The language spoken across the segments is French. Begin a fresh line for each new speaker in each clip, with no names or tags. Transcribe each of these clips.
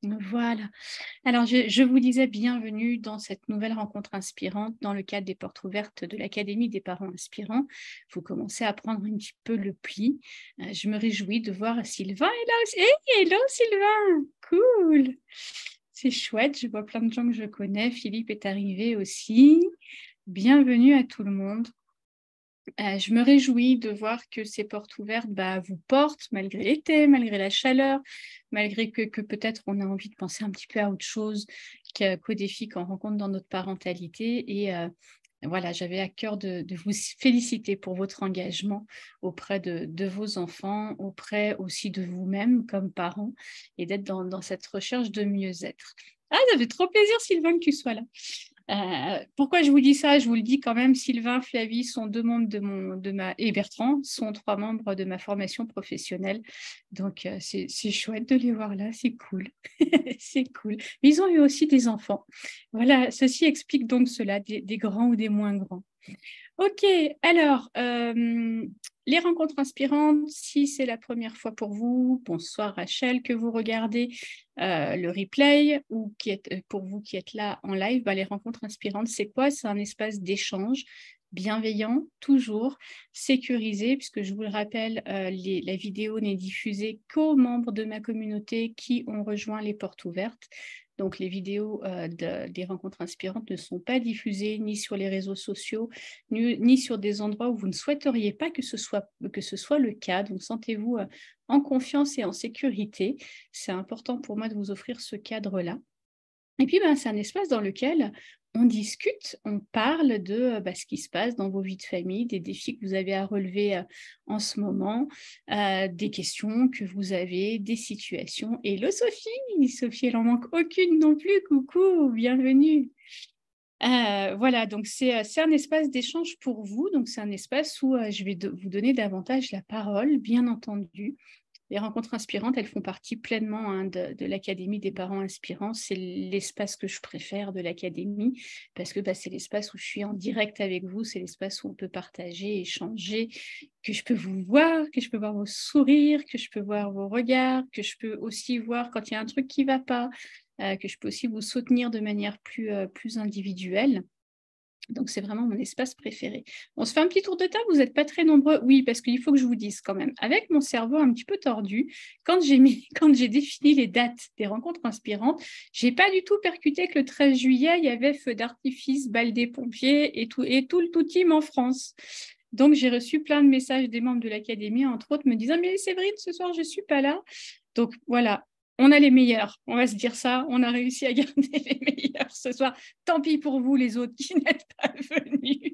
Voilà. Alors, je vous disais bienvenue dans cette nouvelle rencontre inspirante dans le cadre des portes ouvertes de l'Académie des parents inspirants. Vous commencez à prendre un petit peu le pli. Je me réjouis de voir Sylvain est là aussi. Hey, hello Sylvain! Cool! C'est chouette, je vois plein de gens que je connais. Philippe est arrivé aussi. Bienvenue à tout le monde. Je me réjouis de voir que ces portes ouvertes vous portent malgré l'été, malgré la chaleur, malgré que peut-être on a envie de penser un petit peu à autre chose qu'aux défis qu'on rencontre dans notre parentalité. Et voilà, j'avais à cœur de vous féliciter pour votre engagement auprès de vos enfants, auprès aussi de vous-même comme parents, et d'être dans cette recherche de mieux-être. Ah, ça fait trop plaisir, Sylvain, que tu sois là. Pourquoi je vous dis ça? Je vous le dis quand même, Sylvain, Flavie sont 2 membres et Bertrand sont 3 membres de ma formation professionnelle. Donc, c'est chouette de les voir là, c'est cool. C'est cool. Mais ils ont eu aussi des enfants. Voilà, ceci explique donc cela, des grands ou des moins grands. Ok, alors, les rencontres inspirantes, si c'est la première fois pour vous, bonsoir Rachel, que vous regardez le replay ou pour vous qui êtes là en live, les rencontres inspirantes, c'est quoi? C'est un espace d'échange bienveillant, toujours sécurisé, puisque je vous le rappelle, la vidéo n'est diffusée qu'aux membres de ma communauté qui ont rejoint les portes ouvertes. Donc, les vidéos des rencontres inspirantes ne sont pas diffusées ni sur les réseaux sociaux, ni sur des endroits où vous ne souhaiteriez pas que ce soit le cas. Donc, sentez-vous en confiance et en sécurité. C'est important pour moi de vous offrir ce cadre-là. Et puis, c'est un espace dans lequel on discute, on parle de ce qui se passe dans vos vies de famille, des défis que vous avez à relever en ce moment, des questions que vous avez, des situations. Hello Sophie! Sophie, elle n'en manque aucune non plus. Coucou, bienvenue! Voilà, donc c'est un espace d'échange pour vous. Donc, c'est un espace où je vais vous donner davantage la parole, bien entendu. Les rencontres inspirantes, elles font partie pleinement de l'Académie des parents inspirants. C'est l'espace que je préfère de l'Académie parce que c'est l'espace où je suis en direct avec vous. C'est l'espace où on peut partager, échanger, que je peux vous voir, que je peux voir vos sourires, que je peux voir vos regards, que je peux aussi voir quand il y a un truc qui ne va pas, que je peux aussi vous soutenir de manière plus individuelle. Donc, c'est vraiment mon espace préféré. On se fait un petit tour de table, vous n'êtes pas très nombreux. Oui, parce qu'il faut que je vous dise quand même, avec mon cerveau un petit peu tordu, quand j'ai défini les dates des rencontres inspirantes, je n'ai pas du tout percuté que le 13 juillet, il y avait feu d'artifice, bal des pompiers et tout le team en France. Donc, j'ai reçu plein de messages des membres de l'Académie, entre autres, me disant « Mais Séverine, ce soir, je ne suis pas là. » Donc, voilà, on a les meilleurs, on va se dire ça, on a réussi à garder les meilleurs ce soir. Tant pis pour vous, les autres qui n'êtes pas venus.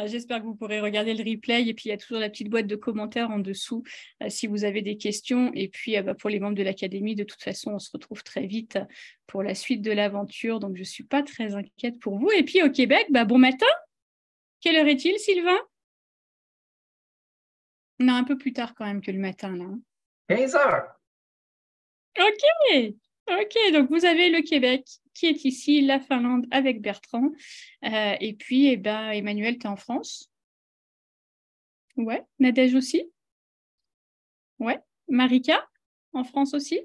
J'espère que vous pourrez regarder le replay. Et puis, il y a toujours la petite boîte de commentaires en dessous si vous avez des questions. Et puis, pour les membres de l'Académie, de toute façon, on se retrouve très vite pour la suite de l'aventure. Donc, je ne suis pas très inquiète pour vous. Et puis, au Québec, bon matin. Quelle heure est-il, Sylvain? Non, un peu plus tard quand même que le matin, là.
15 heures.
Ok, donc vous avez le Québec qui est ici, la Finlande avec Bertrand. Et puis, Emmanuel, tu es en France? Ouais. Nadège aussi? Ouais. Marika, en France aussi?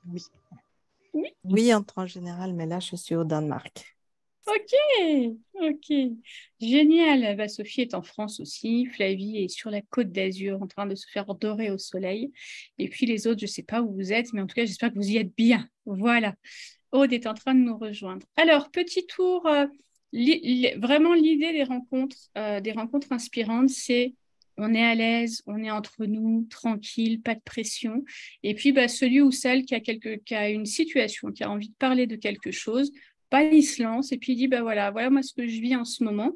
Oui.
Oui.
Oui, en temps général, mais là, je suis au Danemark.
Ok. Génial. Sophie est en France aussi. Flavie est sur la Côte d'Azur en train de se faire dorer au soleil. Et puis les autres, je ne sais pas où vous êtes, mais en tout cas, j'espère que vous y êtes bien. Voilà. Aude est en train de nous rejoindre. Alors, petit tour. Vraiment, l'idée des rencontres inspirantes, c'est on est à l'aise, on est entre nous, tranquille, pas de pression. Et puis, celui ou celle qui a une situation, qui a envie de parler de quelque chose, il se lance et puis il dit, voilà moi ce que je vis en ce moment.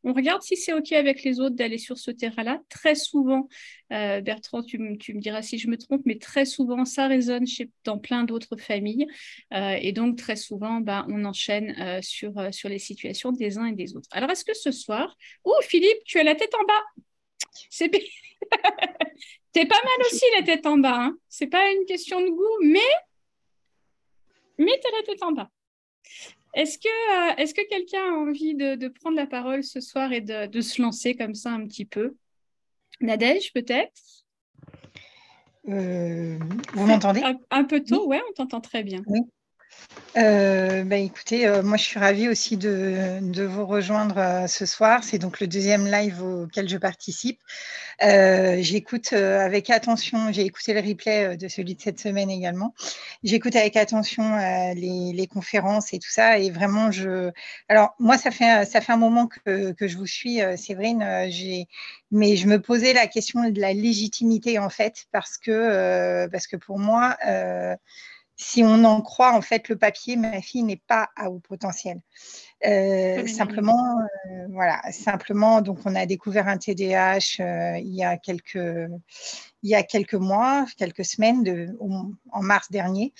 On regarde si c'est OK avec les autres d'aller sur ce terrain-là. Très souvent, Bertrand, tu me diras si je me trompe, mais très souvent, ça résonne dans plein d'autres familles. Et donc, très souvent, on enchaîne sur les situations des uns et des autres. Alors, est-ce que ce soir... Oh, Philippe, tu as la tête en bas. T'es pas mal aussi, la tête en bas. Hein. C'est pas une question de goût, mais t'as la tête en bas. Est-ce que quelqu'un a envie de prendre la parole ce soir et de se lancer comme ça un petit peu? Nadège, peut-être?
Vous m'entendez?
Un peu tôt,
Oui.
ouais, on t'entend très bien.
Oui. Écoutez, moi je suis ravie aussi de vous rejoindre ce soir. C'est donc le deuxième live auquel je participe. J'écoute avec attention, j'ai écouté le replay de celui de cette semaine également. J'écoute avec attention les conférences et tout ça. Et vraiment, alors moi, ça fait un moment que je vous suis, Séverine. Mais je me posais la question de la légitimité, en fait, parce que pour moi, si on en croit en fait le papier, ma fille n'est pas à haut potentiel. Simplement, simplement, donc on a découvert un TDAH il y a quelques mois, quelques semaines, en mars dernier,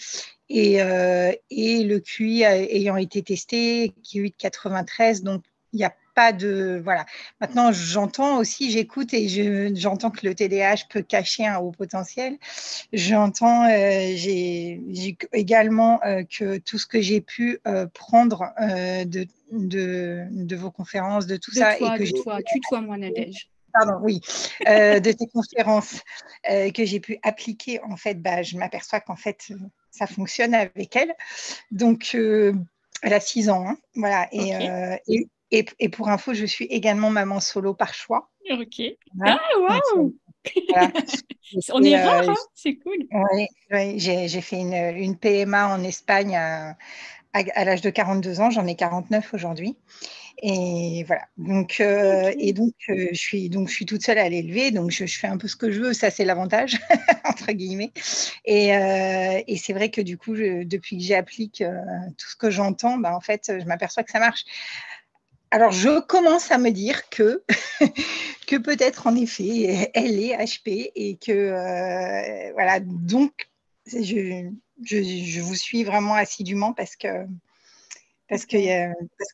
et le QI ayant été testé, QI de 93, donc il n'y a pas de… Voilà. Maintenant, j'entends aussi, j'écoute et j'entends que le TDAH peut cacher un haut potentiel. J'entends j'ai également que tout ce que j'ai pu prendre de vos conférences, de tout ça, et que j'ai…
Tutoie-moi, Nadège.
Pardon, oui, de tes conférences que j'ai pu appliquer, en fait, je m'aperçois qu'en fait, ça fonctionne avec elle. Donc, elle a 6 ans, hein, voilà. Et pour info, je suis également maman solo par choix.
Ok.
Voilà.
Ah, waouh.
Voilà.
On est rare, hein, c'est cool.
Oui, j'ai fait une PMA en Espagne à l'âge de 42 ans. J'en ai 49 aujourd'hui. Et voilà. Donc, je suis toute seule à l'élever. Donc, je fais un peu ce que je veux. Ça, c'est l'avantage, entre guillemets. Et c'est vrai que du coup, depuis que j'applique tout ce que j'entends, en fait, je m'aperçois que ça marche. Alors, je commence à me dire que peut-être, en effet, elle est HP et que, voilà. Donc, je vous suis vraiment assidûment parce que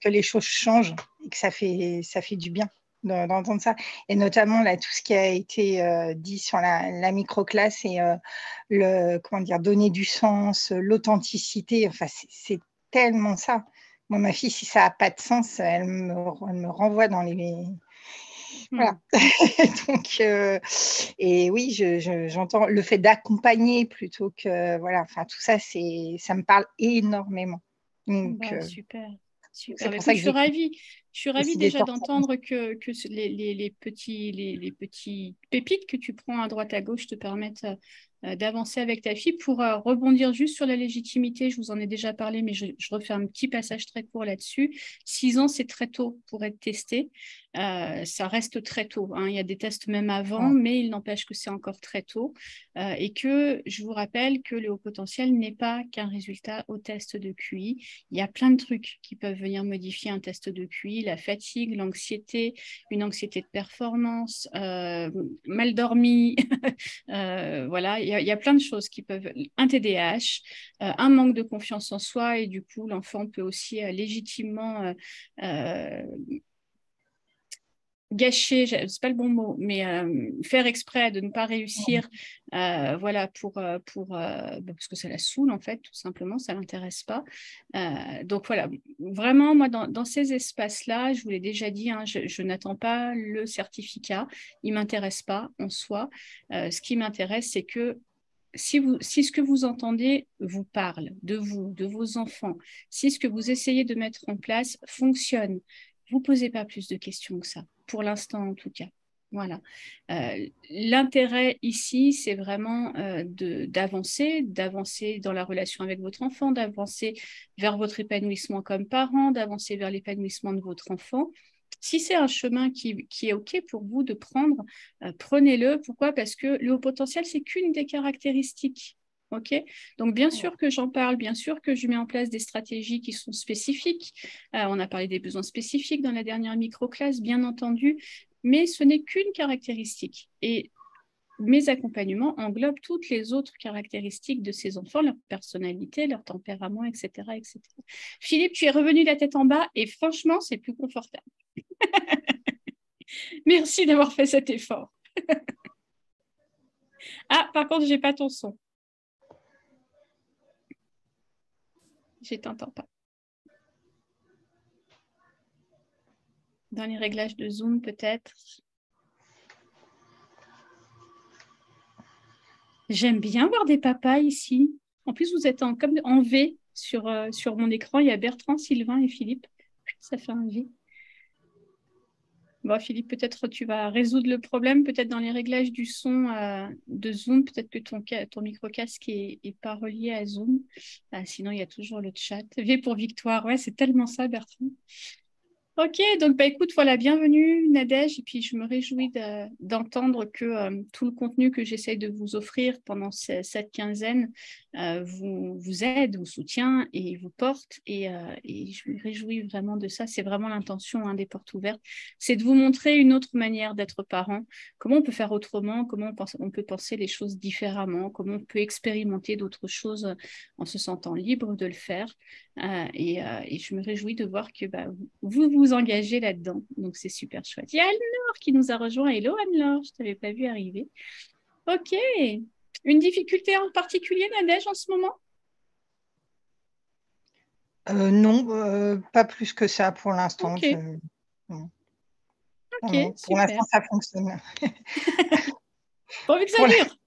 les choses changent et que ça fait du bien d'entendre ça. Et notamment, là, tout ce qui a été dit sur la microclasse et donner du sens, l'authenticité, enfin, c'est tellement ça. Moi, ma fille, si ça n'a pas de sens, elle me renvoie dans les… Voilà. Donc, et oui, j'entends le fait d'accompagner plutôt que… Voilà, enfin, tout ça, ça me parle énormément. Donc,
super.
c'est
Bah,
pour
écoute,
ça que
je suis ravie
décidé de
déjà
sortir.
d'entendre que les petits pépites que tu prends à droite à gauche te permettent d'avancer avec ta fille. Pour rebondir juste sur la légitimité, je vous en ai déjà parlé, mais je refais un petit passage très court là-dessus. 6 ans, c'est très tôt pour être testé. Ça reste très tôt, hein. Il y a des tests même avant, mais il n'empêche que c'est encore très tôt. Et que je vous rappelle que le haut potentiel n'est pas qu'un résultat au test de QI. Il y a plein de trucs qui peuvent venir modifier un test de QI, la fatigue, l'anxiété, une anxiété de performance, mal dormi. Voilà, il y a plein de choses qui peuvent… Un TDAH, un manque de confiance en soi, et du coup, l'enfant peut aussi légitimement… gâcher, c'est pas le bon mot, mais faire exprès de ne pas réussir, voilà, parce que ça la saoule, en fait, tout simplement, ça l'intéresse pas. Donc voilà, vraiment, moi, dans ces espaces-là, je vous l'ai déjà dit, hein, je n'attends pas le certificat, il m'intéresse pas en soi. Ce qui m'intéresse, c'est que si ce que vous entendez vous parle, de vous, de vos enfants, si ce que vous essayez de mettre en place fonctionne, vous ne posez pas plus de questions que ça, pour l'instant en tout cas. Voilà. L'intérêt ici, c'est vraiment d'avancer dans la relation avec votre enfant, d'avancer vers votre épanouissement comme parent, d'avancer vers l'épanouissement de votre enfant. Si c'est un chemin qui est OK pour vous de prendre, prenez-le. Pourquoi? Parce que le haut potentiel, c'est qu'une des caractéristiques. OK? Donc, bien sûr que j'en parle, bien sûr que je mets en place des stratégies qui sont spécifiques. On a parlé des besoins spécifiques dans la dernière microclasse, bien entendu, mais ce n'est qu'une caractéristique. Et mes accompagnements englobent toutes les autres caractéristiques de ces enfants, leur personnalité, leur tempérament, etc., etc. Philippe, tu es revenu la tête en bas et franchement, c'est plus confortable. Merci d'avoir fait cet effort. Ah, par contre, j'ai pas ton son. Je t'entends pas. Dans les réglages de Zoom, peut-être. J'aime bien voir des papas ici. En plus, vous êtes comme en V sur mon écran. Il y a Bertrand, Sylvain et Philippe. Ça fait un V. Bon, Philippe, peut-être tu vas résoudre le problème, peut-être dans les réglages du son de Zoom, peut-être que ton micro-casque est pas relié à Zoom. Sinon, il y a toujours le chat. V pour Victoire, ouais, c'est tellement ça, Bertrand. Ok, donc écoute, voilà, bienvenue Nadège, et puis je me réjouis d'entendre que tout le contenu que j'essaye de vous offrir pendant cette quinzaine vous aide, vous soutient et vous porte, et je me réjouis vraiment de ça. C'est vraiment l'intention des portes ouvertes, c'est de vous montrer une autre manière d'être parent, comment on peut faire autrement, comment on peut penser les choses différemment, comment on peut expérimenter d'autres choses en se sentant libre de le faire. Et je me réjouis de voir que vous vous engagez là-dedans. Donc, c'est super chouette. Il y a Anne-Laure qui nous a rejoint. Hello Anne-Laure, je ne t'avais pas vu arriver. Ok. Une difficulté en particulier, Nadège, en ce moment?
Non, pas plus que ça pour l'instant.
Ok.
Non.
Ok,
Non, pour
super.
l'instant, ça fonctionne.
Pourvu que ça
Pour
dure.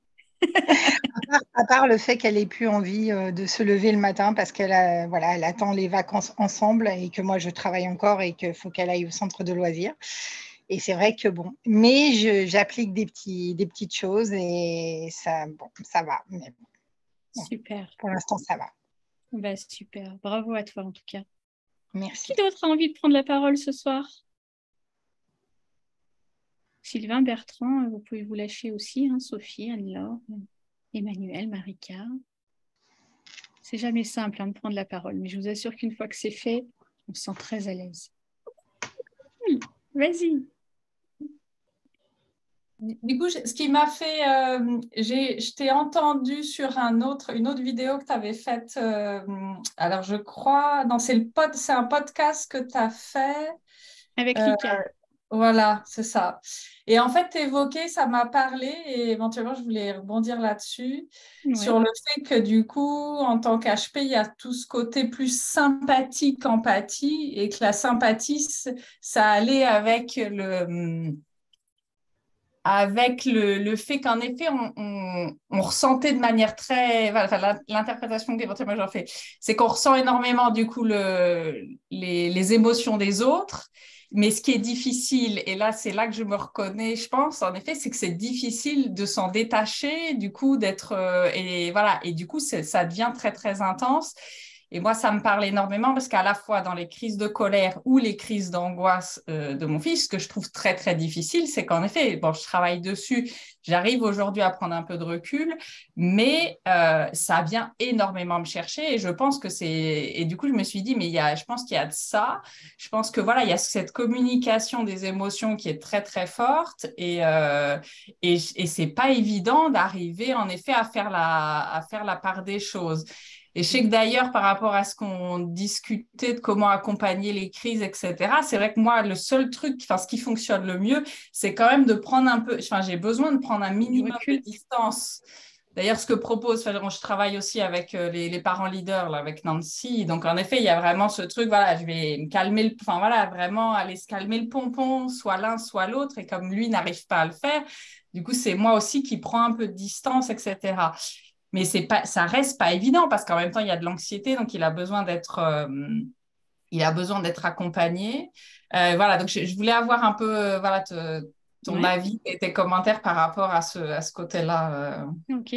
À part le fait qu'elle n'ait plus envie de se lever le matin parce voilà, elle attend les vacances ensemble et que moi, je travaille encore et qu'il faut qu'elle aille au centre de loisirs. Et c'est vrai que bon, mais j'applique des petites choses et ça va. Mais bon,
Super.
pour l'instant, ça va.
Super. Bravo à toi, en tout cas.
Merci.
Qui d'autre a envie de prendre la parole ce soir? Sylvain, Bertrand, vous pouvez vous lâcher aussi, Sophie, Anne-Laure, Emmanuel, Marika. C'est jamais simple de prendre la parole, mais je vous assure qu'une fois que c'est fait, on se sent très à l'aise. Vas-y.
Du coup, ce qui m'a fait, je t'ai entendu sur une autre vidéo que tu avais faite. Alors, je crois, non, c'est un podcast que tu as fait.
Avec Lika.
Voilà, c'est ça. Et en fait, évoqué, ça m'a parlé et éventuellement, je voulais rebondir là-dessus, sur le fait que du coup, en tant qu'HP, il y a tout ce côté plus sympathique, empathie, et que la sympathie, ça allait avec le fait qu'en effet, on ressentait de manière très... Voilà, l'interprétation qu'éventuellement j'en fais, c'est qu'on ressent énormément du coup les émotions des autres. Mais ce qui est difficile, et là, c'est là que je me reconnais, je pense, en effet, c'est que c'est difficile de s'en détacher, du coup, d'être... et voilà, et du coup, ça devient très, très intense. Et moi, ça me parle énormément parce qu'à la fois dans les crises de colère ou les crises d'angoisse de mon fils, ce que je trouve très, très difficile, c'est qu'en effet, bon, je travaille dessus, j'arrive aujourd'hui à prendre un peu de recul, mais ça vient énormément me chercher et je pense que c'est... Et du coup, je me suis dit, mais je pense qu'il y a de ça. Je pense que voilà, il y a cette communication des émotions qui est très, très forte et c'est pas évident d'arriver en effet à faire la part des choses. Et je sais que d'ailleurs, par rapport à ce qu'on discutait de comment accompagner les crises, etc., c'est vrai que moi, le seul truc, enfin, ce qui fonctionne le mieux, c'est quand même de prendre un peu, enfin, j'ai besoin de prendre un minimum de distance. D'ailleurs, ce que propose, je travaille aussi avec les parents leaders, là, avec Nancy. Donc, en effet, il y a vraiment ce truc, voilà, je vais me calmer, enfin, voilà, vraiment aller se calmer le pompon, soit l'un, soit l'autre. Et comme lui n'arrive pas à le faire, du coup, c'est moi aussi qui prends un peu de distance, etc. Mais ça reste pas évident parce qu'en même temps, il y a de l'anxiété, donc il a besoin d'être accompagné. Voilà, donc je voulais avoir un peu voilà, ton avis et tes commentaires par rapport à ce côté-là.
Ok.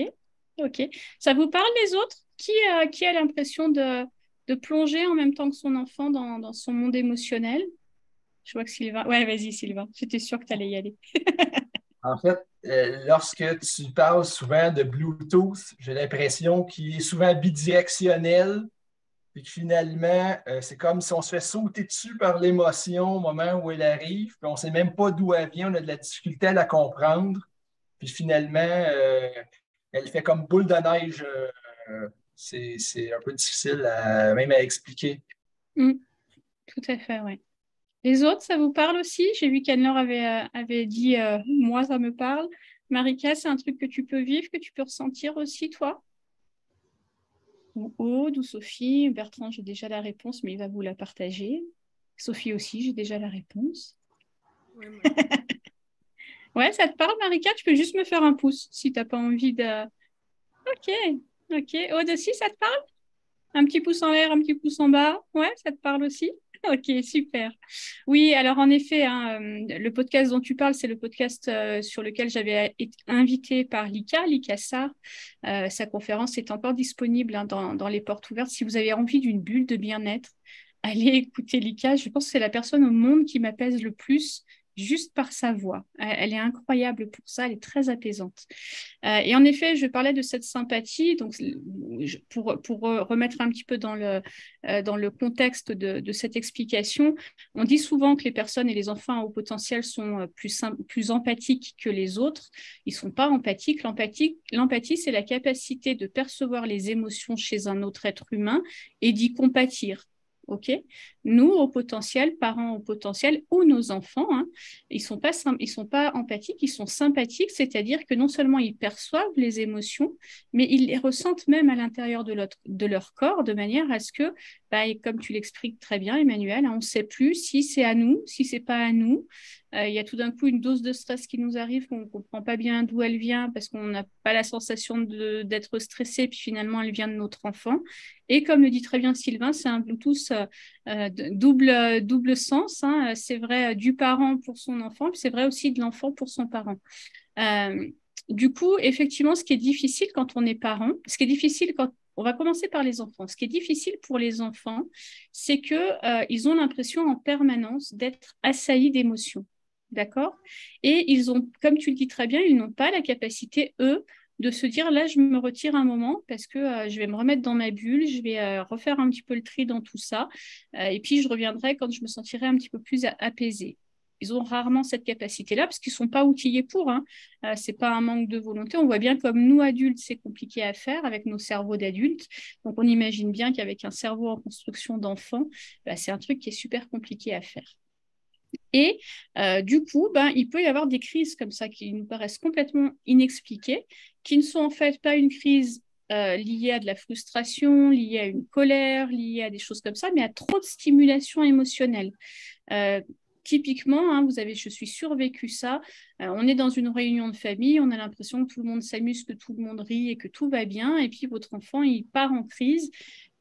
Ça vous parle les autres? Qui a l'impression de plonger en même temps que son enfant dans son monde émotionnel? Je vois que Sylvain... Ouais, vas-y Sylvain, j'étais sûre que tu allais y aller.
En fait, lorsque tu parles souvent de Bluetooth, j'ai l'impression qu'il est souvent bidirectionnel, et que finalement, c'est comme si on se fait sauter dessus par l'émotion au moment où elle arrive, puis on ne sait même pas d'où elle vient, on a de la difficulté à la comprendre, puis finalement, elle fait comme boule de neige. C'est un peu difficile même à expliquer.
Tout à fait, oui. Les autres, ça vous parle aussi? J'ai vu qu'Anne-Laure avait dit moi, ça me parle. Marika, c'est un truc que tu peux vivre, que tu peux ressentir aussi, toi? Ou Aude, ou Sophie. Bertrand, j'ai déjà la réponse, mais il va vous la partager. Sophie aussi, j'ai déjà la réponse. Ouais, ça te parle, Marika? Tu peux juste me faire un pouce si tu n'as pas envie Ok, ok. Aude aussi, ça te parle? Un petit pouce en l'air, un petit pouce en bas. Ouais, ça te parle aussi? Ok, super. Oui, alors en effet, hein, le podcast dont tu parles, c'est le podcast sur lequel j'avais été invitée par Lika Sarr. Sa conférence est encore disponible hein, dans les portes ouvertes. Si vous avez envie d'une bulle de bien-être, allez écouter Lika. Je pense que c'est la personne au monde qui m'apaise le plus juste par sa voix. Elle est incroyable pour ça, elle est très apaisante. Et en effet, je parlais de cette sympathie, donc pour remettre un petit peu dans le contexte de cette explication, on dit souvent que les personnes et les enfants à haut potentiel sont plus empathiques que les autres. Ils ne sont pas empathiques. L'empathie, c'est la capacité de percevoir les émotions chez un autre être humain et d'y compatir. Ok, nous au potentiel, parents au potentiel ou nos enfants, hein, ils sont pas empathiques, ils sont sympathiques, c'est-à-dire que non seulement ils perçoivent les émotions, mais ils les ressentent même à l'intérieur de leur corps, de manière à ce que, bah, et comme tu l'expliques très bien, Emmanuel, hein, on ne sait plus si c'est à nous, si c'est pas à nous. Il y a tout d'un coup une dose de stress qui nous arrive, qu'on ne comprend pas bien d'où elle vient, parce qu'on n'a pas la sensation d'être stressé, puis finalement elle vient de notre enfant. Et comme le dit très bien Sylvain, c'est un Bluetooth double sens. Hein. C'est vrai du parent pour son enfant, puis c'est vrai aussi de l'enfant pour son parent. Du coup, effectivement, ce qui est difficile quand on est parent, ce qui est difficile quand on va commencer par les enfants. Ce qui est difficile pour les enfants, c'est qu'ils ont l'impression en permanence d'être assaillis d'émotions. D'accord? Et ils ont, comme tu le dis très bien, ils n'ont pas la capacité, eux, de se dire là, je me retire un moment parce que je vais me remettre dans ma bulle, je vais refaire un petit peu le tri dans tout ça, et puis je reviendrai quand je me sentirai un petit peu plus apaisée. Ils ont rarement cette capacité-là parce qu'ils ne sont pas outillés pour. Hein. Ce n'est pas un manque de volonté. On voit bien comme nous, adultes, c'est compliqué à faire avec nos cerveaux d'adultes. Donc, on imagine bien qu'avec un cerveau en construction d'enfant, bah, c'est un truc qui est super compliqué à faire. Et du coup, ben, il peut y avoir des crises comme ça qui nous paraissent complètement inexpliquées, qui ne sont en fait pas une crise liée à de la frustration, liée à une colère, liée à des choses comme ça, mais à trop de stimulation émotionnelle. Typiquement, hein, je suis survécu ça. On est dans une réunion de famille, on a l'impression que tout le monde s'amuse, que tout le monde rit et que tout va bien. Et puis votre enfant, il part en crise.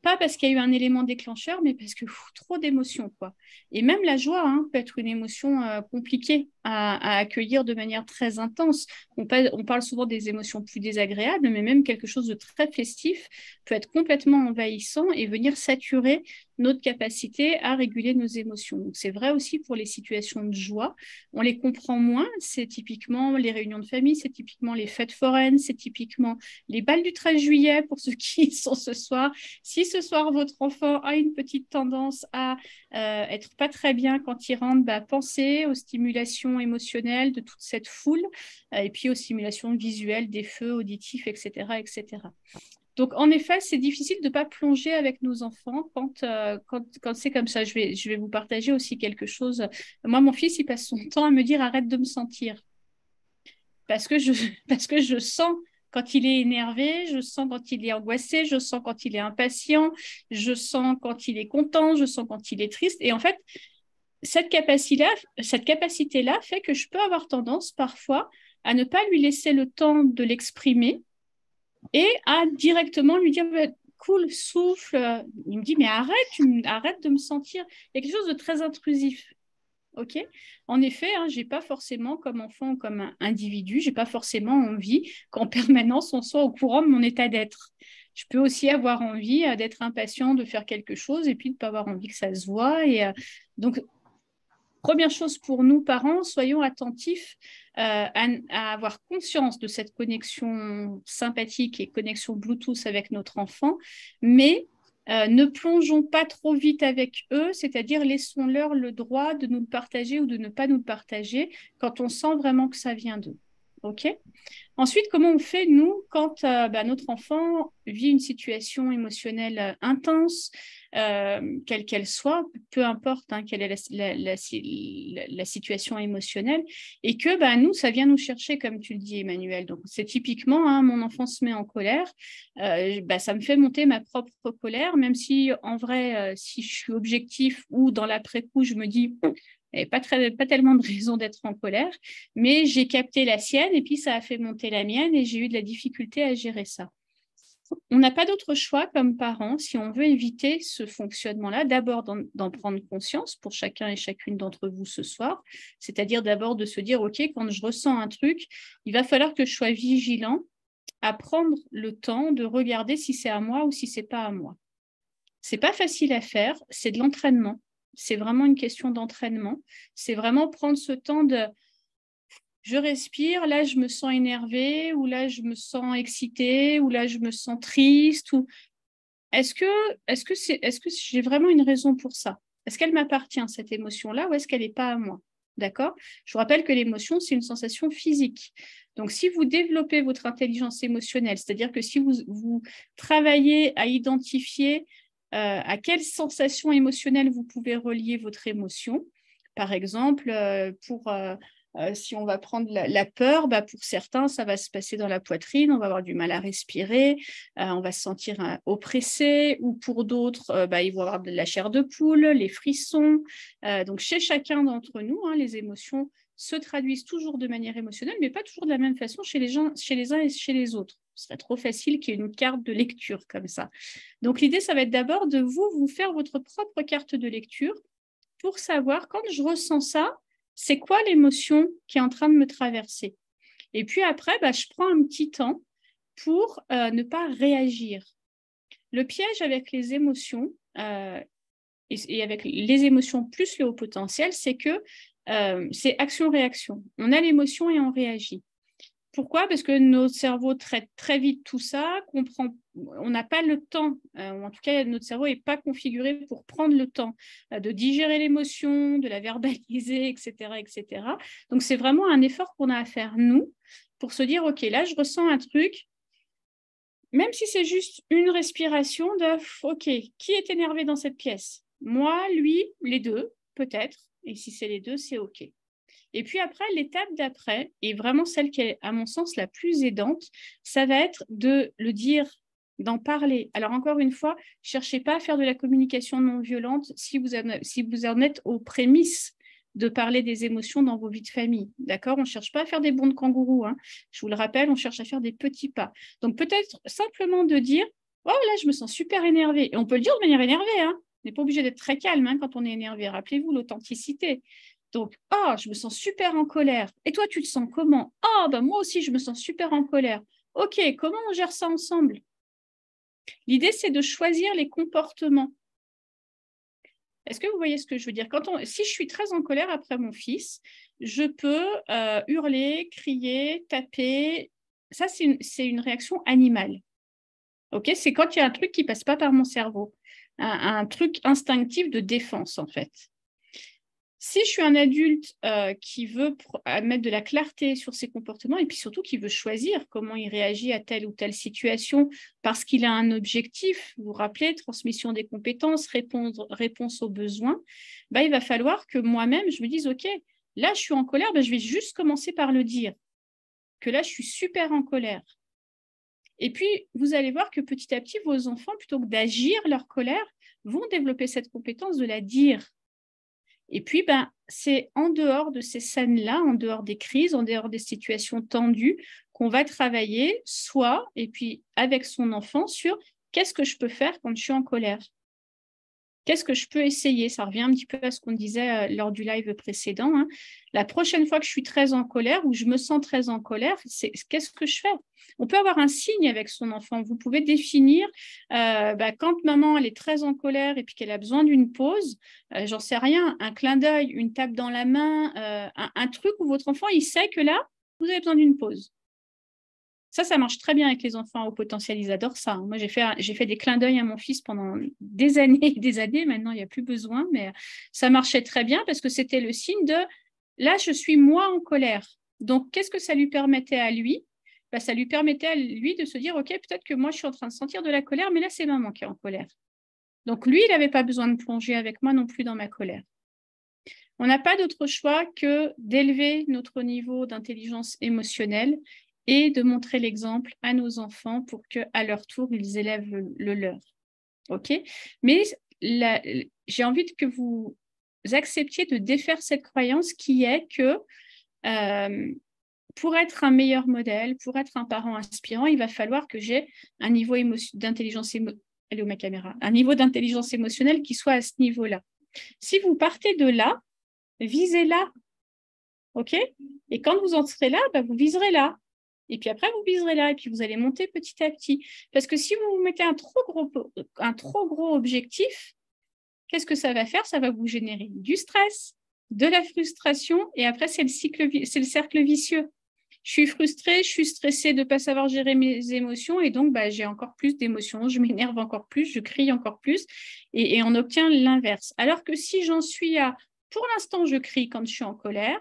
Pas parce qu'il y a eu un élément déclencheur, mais parce que trop d'émotions, quoi. Et même la joie hein, peut être une émotion compliquée à accueillir de manière très intense. On parle souvent des émotions plus désagréables, mais même quelque chose de très festif peut être complètement envahissant et venir saturer notre capacité à réguler nos émotions. Donc, c'est vrai aussi pour les situations de joie. On les comprend moins. C'est typiquement les réunions de famille, c'est typiquement les fêtes foraines, c'est typiquement les bals du 13 juillet pour ceux qui y sont ce soir. Si ce soir, votre enfant a une petite tendance à être pas très bien quand il rentre, bah, pensez aux stimulations émotionnelles de toute cette foule et puis aux stimulations visuelles des feux auditifs, etc., etc. Donc, en effet, c'est difficile de ne pas plonger avec nos enfants quand c'est comme ça. Je vais vous partager aussi quelque chose. Moi, mon fils, il passe son temps à me dire « arrête de me sentir ». Parce que je sens quand il est énervé, je sens quand il est angoissé, je sens quand il est impatient, je sens quand il est content, je sens quand il est triste. Et en fait, cette capacité-là fait que je peux avoir tendance parfois à ne pas lui laisser le temps de l'exprimer et à directement lui dire cool, souffle. Il me dit mais arrête de me sentir. Il y a quelque chose de très intrusif. Ok. En effet, hein, j'ai pas forcément comme enfant, comme un individu, j'ai pas forcément envie qu'en permanence on soit au courant de mon état d'être. Je peux aussi avoir envie d'être impatient de faire quelque chose et puis de pas avoir envie que ça se voit. Et donc première chose pour nous, parents, soyons attentifs à avoir conscience de cette connexion sympathique et connexion Bluetooth avec notre enfant, mais ne plongeons pas trop vite avec eux, c'est-à-dire laissons-leur le droit de nous le partager ou de ne pas nous le partager quand on sent vraiment que ça vient d'eux. OK ? Ensuite, comment on fait, nous, quand notre enfant vit une situation émotionnelle intense, quelle qu'elle soit, peu importe hein, quelle est la situation émotionnelle, et que nous, ça vient nous chercher, comme tu le dis, Emmanuel. Donc, c'est typiquement, hein, mon enfant se met en colère, ça me fait monter ma propre colère, même si, en vrai, si je suis objectif ou dans l'après-coup, je me dis... Il n'y avait pas tellement de raison d'être en colère, mais j'ai capté la sienne et puis ça a fait monter la mienne et j'ai eu de la difficulté à gérer ça. on n'a pas d'autre choix comme parents, si on veut éviter ce fonctionnement-là, d'abord d'en prendre conscience pour chacun et chacune d'entre vous ce soir, c'est-à-dire d'abord de se dire, OK, quand je ressens un truc, il va falloir que je sois vigilant à prendre le temps de regarder si c'est à moi ou si c'est pas à moi. C'est pas facile à faire, c'est de l'entraînement. C'est vraiment une question d'entraînement. C'est vraiment prendre ce temps de je respire, là je me sens énervée, ou là je me sens excitée, ou là je me sens triste, ou est-ce que j'ai vraiment une raison pour ça? Est-ce qu'elle m'appartient, cette émotion-là, ou est-ce qu'elle n'est pas à moi? D'accord? Je vous rappelle que l'émotion, c'est une sensation physique. Donc, si vous développez votre intelligence émotionnelle, c'est-à-dire que si vous travaillez à identifier à quelle sensation émotionnelle vous pouvez relier votre émotion, par exemple, si on va prendre la peur, pour certains, ça va se passer dans la poitrine, on va avoir du mal à respirer, on va se sentir oppressé, ou pour d'autres, ils vont avoir de la chair de poule, les frissons. Donc, chez chacun d'entre nous, les émotions se traduisent toujours de manière émotionnelle, mais pas toujours de la même façon chez les uns et chez les autres. Ce serait trop facile qu'il y ait une carte de lecture comme ça. Donc, l'idée, ça va être d'abord de vous faire votre propre carte de lecture pour savoir, quand je ressens ça, c'est quoi l'émotion qui est en train de me traverser. Et puis après, je prends un petit temps pour ne pas réagir. Le piège avec les émotions, et avec les émotions plus le haut potentiel, c'est que c'est action-réaction. On a l'émotion et on réagit. Pourquoi? Parce que notre cerveau traite très vite tout ça, on n'a pas le temps, ou en tout cas notre cerveau n'est pas configuré pour prendre le temps de digérer l'émotion, de la verbaliser, etc., etc. Donc c'est vraiment un effort qu'on a à faire nous pour se dire, OK, là je ressens un truc, même si c'est juste une respiration OK, qui est énervé dans cette pièce? Moi, lui, les deux, peut-être, et si c'est les deux, c'est OK. Et puis après, l'étape d'après, et vraiment celle qui est, à mon sens, la plus aidante, ça va être de le dire, d'en parler. Alors encore une fois, ne cherchez pas à faire de la communication non violente si vous en êtes aux prémices de parler des émotions dans vos vies de famille. D'accord? On ne cherche pas à faire des bonds de kangourou. Je vous le rappelle, on cherche à faire des petits pas. Donc peut-être simplement de dire, oh là, je me sens super énervée. Et on peut le dire de manière énervée. On n'est pas obligé d'être très calme quand on est énervé. Rappelez-vous l'authenticité. Donc, je me sens super en colère. Et toi, tu te sens comment? Moi aussi, je me sens super en colère. OK, comment on gère ça ensemble? L'idée, c'est de choisir les comportements. Est-ce que vous voyez ce que je veux dire? Si je suis très en colère après mon fils, je peux hurler, crier, taper. Ça, c'est une réaction animale. OK? C'est quand il y a un truc qui ne passe pas par mon cerveau. Un truc instinctif de défense, en fait. Si je suis un adulte qui veut mettre de la clarté sur ses comportements et puis surtout qui veut choisir comment il réagit à telle ou telle situation parce qu'il a un objectif, vous vous rappelez, transmission des compétences, réponse aux besoins, il va falloir que moi-même, je me dise, OK, là, je suis en colère, je vais juste commencer par le dire, que là, je suis super en colère. Et puis, vous allez voir que petit à petit, vos enfants, plutôt que d'agir leur colère, vont développer cette compétence de la dire. Et puis, c'est en dehors de ces scènes-là, en dehors des crises, en dehors des situations tendues, qu'on va travailler et puis avec son enfant sur qu'est-ce que je peux faire quand je suis en colère? Qu'est-ce que je peux essayer? Ça revient un petit peu à ce qu'on disait lors du live précédent. La prochaine fois que je suis très en colère ou je me sens très en colère, qu'est-ce que je fais? On peut avoir un signe avec son enfant. Vous pouvez définir quand maman elle est très en colère et puis qu'elle a besoin d'une pause, j'en sais rien, un clin d'œil, une tape dans la main, un truc où votre enfant il sait que là, vous avez besoin d'une pause. Ça marche très bien avec les enfants au potentiel, ils adorent ça. Moi, j'ai fait des clins d'œil à mon fils pendant des années et des années. Maintenant, il n'y a plus besoin, mais ça marchait très bien parce que c'était le signe de « là, je suis moi en colère ». Donc, qu'est-ce que ça lui permettait à lui? Ça lui permettait à lui de se dire « ok, peut-être que moi, je suis en train de sentir de la colère, mais là, c'est maman qui est en colère ». Donc, lui, il n'avait pas besoin de plonger avec moi non plus dans ma colère. On n'a pas d'autre choix que d'élever notre niveau d'intelligence émotionnelle et de montrer l'exemple à nos enfants pour qu'à leur tour, ils élèvent le leur. OK? Mais j'ai envie que vous acceptiez de défaire cette croyance qui est que pour être un meilleur modèle, pour être un parent inspirant, il va falloir que j'ai un niveau d'intelligence elle est où ma caméra? Un niveau d'intelligence émotionnelle qui soit à ce niveau-là. Si vous partez de là, visez là. OK? Et quand vous en serez là, vous viserez là. Et puis après, vous viserez là. Et puis vous allez monter petit à petit. Parce que si vous vous mettez un trop gros objectif, qu'est-ce que ça va faire? Ça va vous générer du stress, de la frustration. Et après, c'est le cercle vicieux. Je suis frustrée, je suis stressée de ne pas savoir gérer mes émotions. Et donc, j'ai encore plus d'émotions. Je m'énerve encore plus, je crie encore plus. Et on obtient l'inverse. Alors que si j'en suis à, pour l'instant, je crie quand je suis en colère,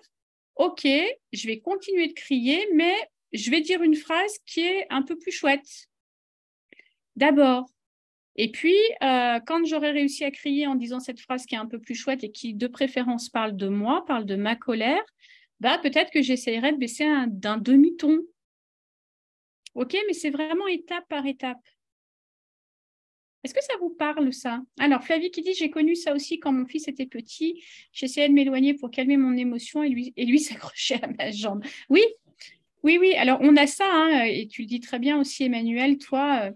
OK, je vais continuer de crier, mais je vais dire une phrase qui est un peu plus chouette. D'abord. Et puis, quand j'aurai réussi à crier en disant cette phrase qui est un peu plus chouette et qui, de préférence, parle de moi, parle de ma colère, peut-être que j'essaierai de baisser d'un demi-ton. OK, mais c'est vraiment étape par étape. Est-ce que ça vous parle, ça? Alors, Flavie qui dit, j'ai connu ça aussi quand mon fils était petit. J'essayais de m'éloigner pour calmer mon émotion et lui s'accrochait à ma jambe. Oui, oui, oui. Alors, on a ça, hein, et tu le dis très bien aussi, Emmanuel, toi,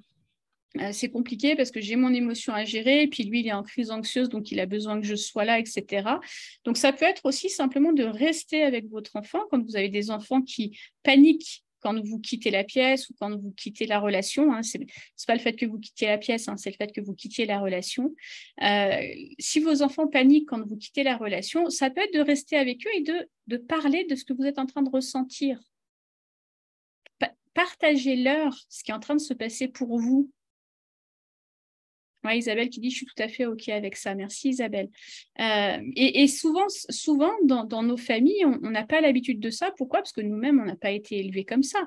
c'est compliqué parce que j'ai mon émotion à gérer, et puis lui, il est en crise anxieuse, donc il a besoin que je sois là, etc. Donc, ça peut être aussi simplement de rester avec votre enfant quand vous avez des enfants qui paniquent quand vous quittez la pièce ou quand vous quittez la relation. Hein. Ce n'est pas le fait que vous quittiez la pièce, hein, c'est le fait que vous quittiez la relation. Si vos enfants paniquent quand vous quittez la relation, ça peut être de rester avec eux et de parler de ce que vous êtes en train de ressentir. Partagez-leur ce qui est en train de se passer pour vous. Ouais, Isabelle qui dit « Je suis tout à fait OK avec ça ». Merci Isabelle. Et souvent dans nos familles, on n'a pas l'habitude de ça. Pourquoi? Parce que nous-mêmes, on n'a pas été élevés comme ça.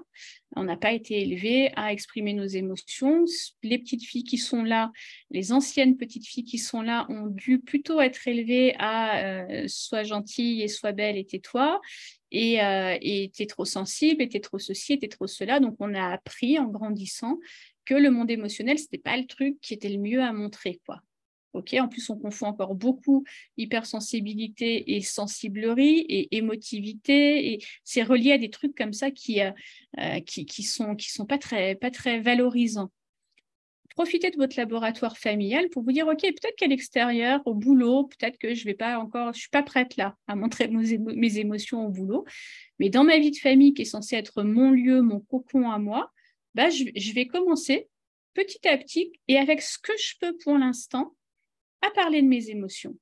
On n'a pas été élevés à exprimer nos émotions. Les petites filles qui sont là, les anciennes petites filles qui sont là ont dû plutôt être élevées à sois gentille et sois belle et tais-toi. Et t'es trop sensible, et t'es trop ceci, et t'es trop cela. Donc, on a appris en grandissant que le monde émotionnel, ce n'était pas le truc qui était le mieux à montrer, quoi. Okay, en plus, on confond encore beaucoup hypersensibilité et sensiblerie et émotivité. Et c'est relié à des trucs comme ça qui sont pas très valorisants. Profitez de votre laboratoire familial pour vous dire, OK, peut-être qu'à l'extérieur, au boulot, peut-être que je suis pas prête là à montrer mes émotions au boulot. Mais dans ma vie de famille, qui est censée être mon lieu, mon cocon à moi, je vais commencer petit à petit et avec ce que je peux pour l'instant à parler de mes émotions.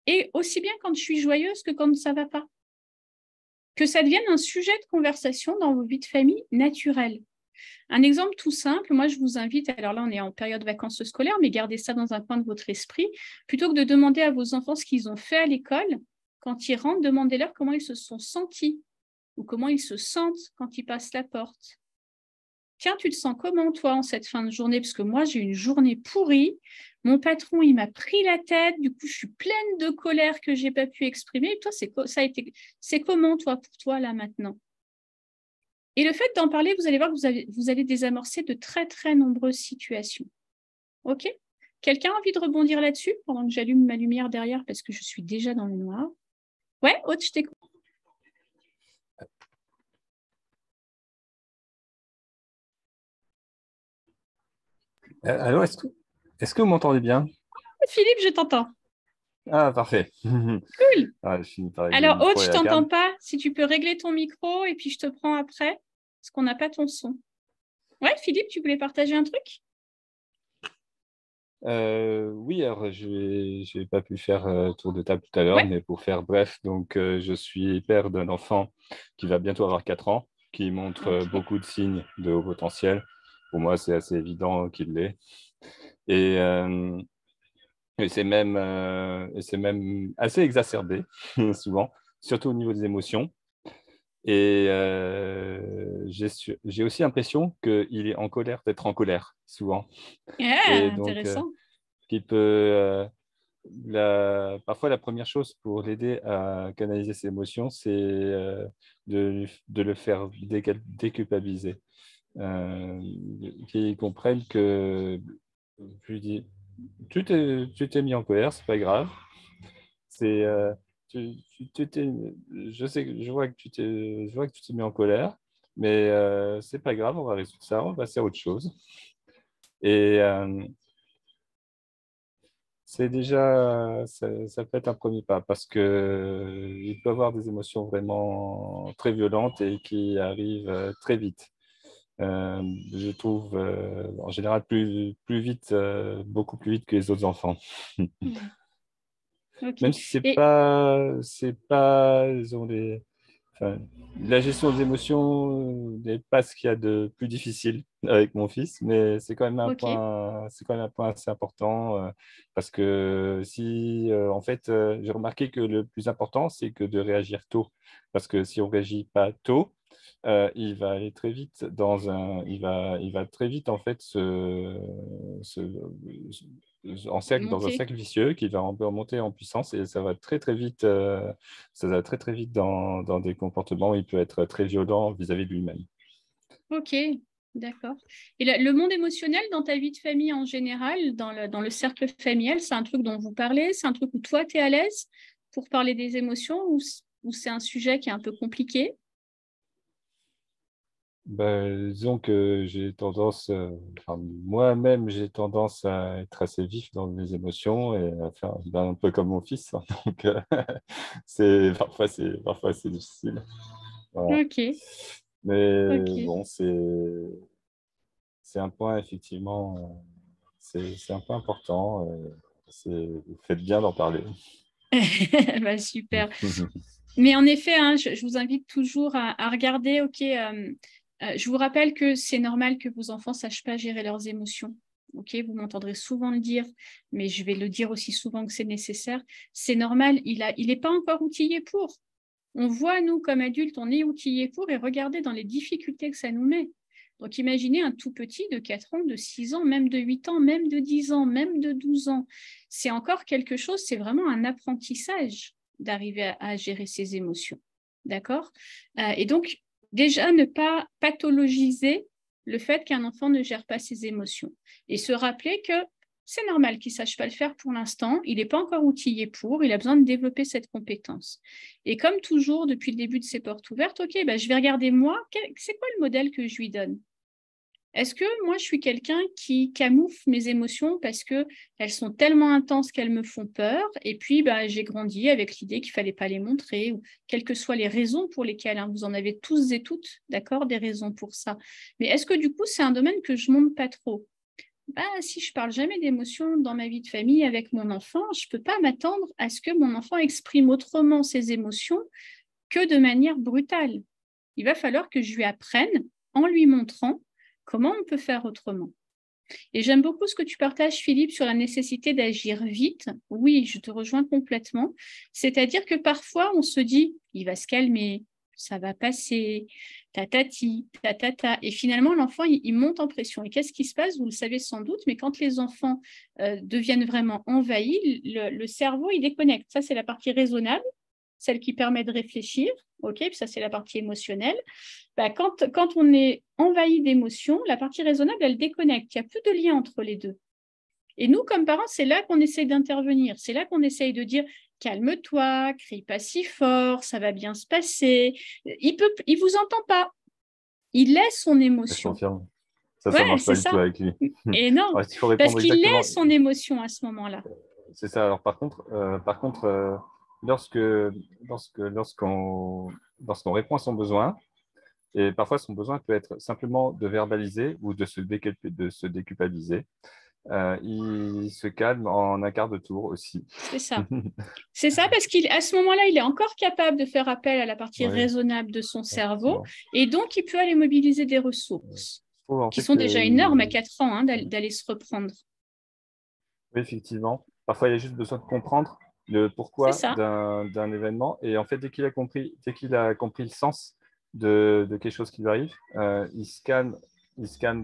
Et aussi bien quand je suis joyeuse que quand ça ne va pas. Que ça devienne un sujet de conversation dans vos vies de famille naturelles. Un exemple tout simple, moi je vous invite, alors là on est en période de vacances scolaires, mais gardez ça dans un coin de votre esprit, plutôt que de demander à vos enfants ce qu'ils ont fait à l'école, quand ils rentrent, demandez-leur comment ils se sont sentis ou comment ils se sentent quand ils passent la porte. Tiens, tu te sens comment, toi, en cette fin de journée? Parce que moi, j'ai une journée pourrie. Mon patron, il m'a pris la tête. Du coup, je suis pleine de colère que je n'ai pas pu exprimer. Et toi, c'est comment, toi, pour toi, là, maintenant? Et le fait d'en parler, vous allez voir que vous allez désamorcer de très, très nombreuses situations. OK? Quelqu'un a envie de rebondir là-dessus pendant que j'allume ma lumière derrière parce que je suis déjà dans le noir? Ouais, Aude, je t'écoute.
Alors, est-ce que vous m'entendez bien?
Philippe, je t'entends.
Ah, parfait.
Cool.
Ah, je finis par régler
Alors,
le micro
Aude, je
et
ne
la
t'entends
cam.
pas. Si tu peux régler ton micro et puis je te prends après, parce qu'on n'a pas ton son. Ouais, Philippe, tu voulais partager un truc?
Oui, alors je n'ai pas pu faire tour de table tout à l'heure,
Ouais.
mais pour faire bref, donc je suis père d'un enfant qui va bientôt avoir 4 ans, qui montre
Okay.
beaucoup de signes de haut potentiel. Pour moi, c'est assez évident qu'il l'est. Et, c'est même assez exacerbé, souvent, surtout au niveau des émotions. Et j'ai aussi l'impression qu'il est en colère d'être en colère, souvent.
Ah,
Et donc,
intéressant.
qui peut, parfois, la première chose pour l'aider à canaliser ses émotions, c'est de le faire déculpabiliser. Qu'ils comprennent que, je lui dis, tu t'es mis en colère, c'est pas grave. je vois que tu t'es mis en colère, mais c'est pas grave, on va résoudre ça, on va passer à autre chose. Et c'est déjà, ça peut être un premier pas parce que il peut y avoir des émotions vraiment très violentes et qui arrivent très vite. Je trouve en général plus vite, beaucoup plus vite que les autres enfants.
Ouais. Ok.
Même si
Et
c'est pas, disons, enfin, la gestion des émotions n'est pas ce qu'il y a de plus difficile avec mon fils, mais
ok.
c'est quand même un point assez important parce que si, en fait, j'ai remarqué que le plus important, c'est que de réagir tôt, parce que si on réagit pas tôt, il va aller très vite il va très vite en fait dans un
Monter.
cercle vicieux qui va remonter en puissance et ça va très vite, très vite dans des comportements où il peut être très violent vis-à-vis de lui-même.
Ok. D'accord. Et le monde émotionnel dans ta vie de famille en général, dans le cercle familial, c'est un truc dont vous parlez? C'est un truc où toi, tu es à l'aise pour parler des émotions ou c'est un sujet qui est un peu compliqué?
Ben, disons que j'ai tendance, enfin, moi-même, j'ai tendance à être assez vif dans mes émotions et à faire ben, un peu comme mon fils. Hein. Donc, parfois, c'est difficile. Voilà.
Ok.
Mais
Ok.
bon, c'est un point, effectivement, c'est un point important. Vous faites bien d'en parler.
Bah, super. Mais en effet, hein, je vous invite toujours à regarder, ok, je vous rappelle que c'est normal que vos enfants ne sachent pas gérer leurs émotions. Ok, vous m'entendrez souvent le dire, mais je vais le dire aussi souvent que c'est nécessaire. C'est normal, il est pas encore outillé pour. On voit, nous, comme adultes, on est outillé pour et regardez dans les difficultés que ça nous met. Donc, imaginez un tout petit de 4 ans, de 6 ans, même de 8 ans, même de 10 ans, même de 12 ans. C'est encore quelque chose, c'est vraiment un apprentissage d'arriver à gérer ses émotions. D'accord? Et donc, déjà, ne pas pathologiser le fait qu'un enfant ne gère pas ses émotions et se rappeler que c'est normal qu'il ne sache pas le faire pour l'instant, il n'est pas encore outillé pour, il a besoin de développer cette compétence. Et comme toujours, depuis le début de ces portes ouvertes, ok, ben, je vais regarder moi, c'est quoi le modèle que je lui donne? Est-ce que moi, je suis quelqu'un qui camoufle mes émotions parce qu'elles sont tellement intenses qu'elles me font peur? Et puis, ben, j'ai grandi avec l'idée qu'il ne fallait pas les montrer, ou quelles que soient les raisons pour lesquelles, hein, vous en avez tous et toutes, d'accord, des raisons pour ça. Mais est-ce que du coup, c'est un domaine que je ne monte pas trop? Ben, si je ne parle jamais d'émotions dans ma vie de famille avec mon enfant, je ne peux pas m'attendre à ce que mon enfant exprime autrement ses émotions que de manière brutale. Il va falloir que je lui apprenne en lui montrant comment on peut faire autrement. Et j'aime beaucoup ce que tu partages, Philippe, sur la nécessité d'agir vite. Oui, je te rejoins complètement. C'est-à-dire que parfois, on se dit, il va se calmer, ça va passer, tatati, tatata. Et finalement, l'enfant, il monte en pression. Et qu'est-ce qui se passe? Vous le savez sans doute, mais quand les enfants deviennent vraiment envahis, le cerveau, il déconnecte. Ça, c'est la partie raisonnable, celle qui permet de réfléchir. OK, puis ça, c'est la partie émotionnelle. Bah, quand on est envahi d'émotions, la partie raisonnable, elle déconnecte. Il n'y a plus de lien entre les deux. Et nous, comme parents, c'est là qu'on essaye d'intervenir. C'est là qu'on essaye de dire calme-toi, crie pas si fort, ça va bien se passer. Il vous entend pas. Il laisse son
Je
émotion.
confirme. Ça
Ouais,
marche
c'est
pas du tout
ça.
avec lui.
Et non,
Alors, il faut
parce
répondre
qu'il
exactement.
laisse son émotion à ce moment-là.
C'est ça. Alors, par contre lorsqu'on répond à son besoin, et parfois son besoin peut être simplement de verbaliser ou de se déculpabiliser, il se calme en un quart de tour aussi.
C'est ça. C'est ça parce qu'à ce moment-là, il est encore capable de faire appel à la partie
Oui,
raisonnable de son cerveau
effectivement.
et donc il peut aller mobiliser des ressources
Je trouve en
qui
fait
sont
que
déjà énormes à 4 ans, hein, d'aller se reprendre.
oui, effectivement. Parfois, il y a juste besoin de comprendre le
C'est
pourquoi
ça.
d'un événement. Et en fait, dès qu'il a compris le sens de quelque chose qui lui arrive, il se calme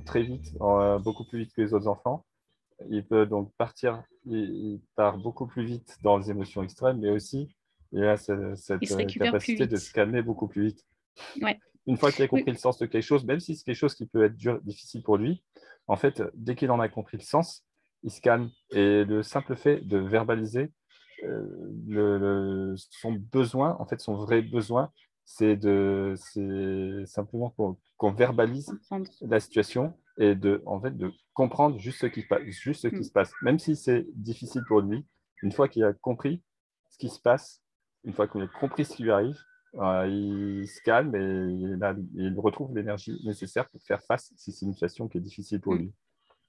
très vite, beaucoup plus vite que les autres enfants. Il peut donc il part beaucoup plus vite dans les émotions extrêmes, mais aussi il a
Il
cette
se récupère plus
capacité de se
vite.
calmer beaucoup plus vite.
Ouais.
Une fois qu'il a
Oui.
compris le sens de quelque chose, même si c'est quelque chose qui peut être difficile pour lui, en fait, dès qu'il en a compris le sens, il se calme. Et le simple fait de verbaliser son besoin, en fait, son vrai besoin, c'est simplement qu'on verbalise
Comprendre.
la situation et en fait, de comprendre juste juste ce qui se passe. Même si c'est difficile pour lui, une fois qu'il a compris ce qui se passe, une fois qu'il a compris ce qui lui arrive, il se calme et il retrouve l'énergie nécessaire pour faire face si c'est une situation qui est difficile pour lui.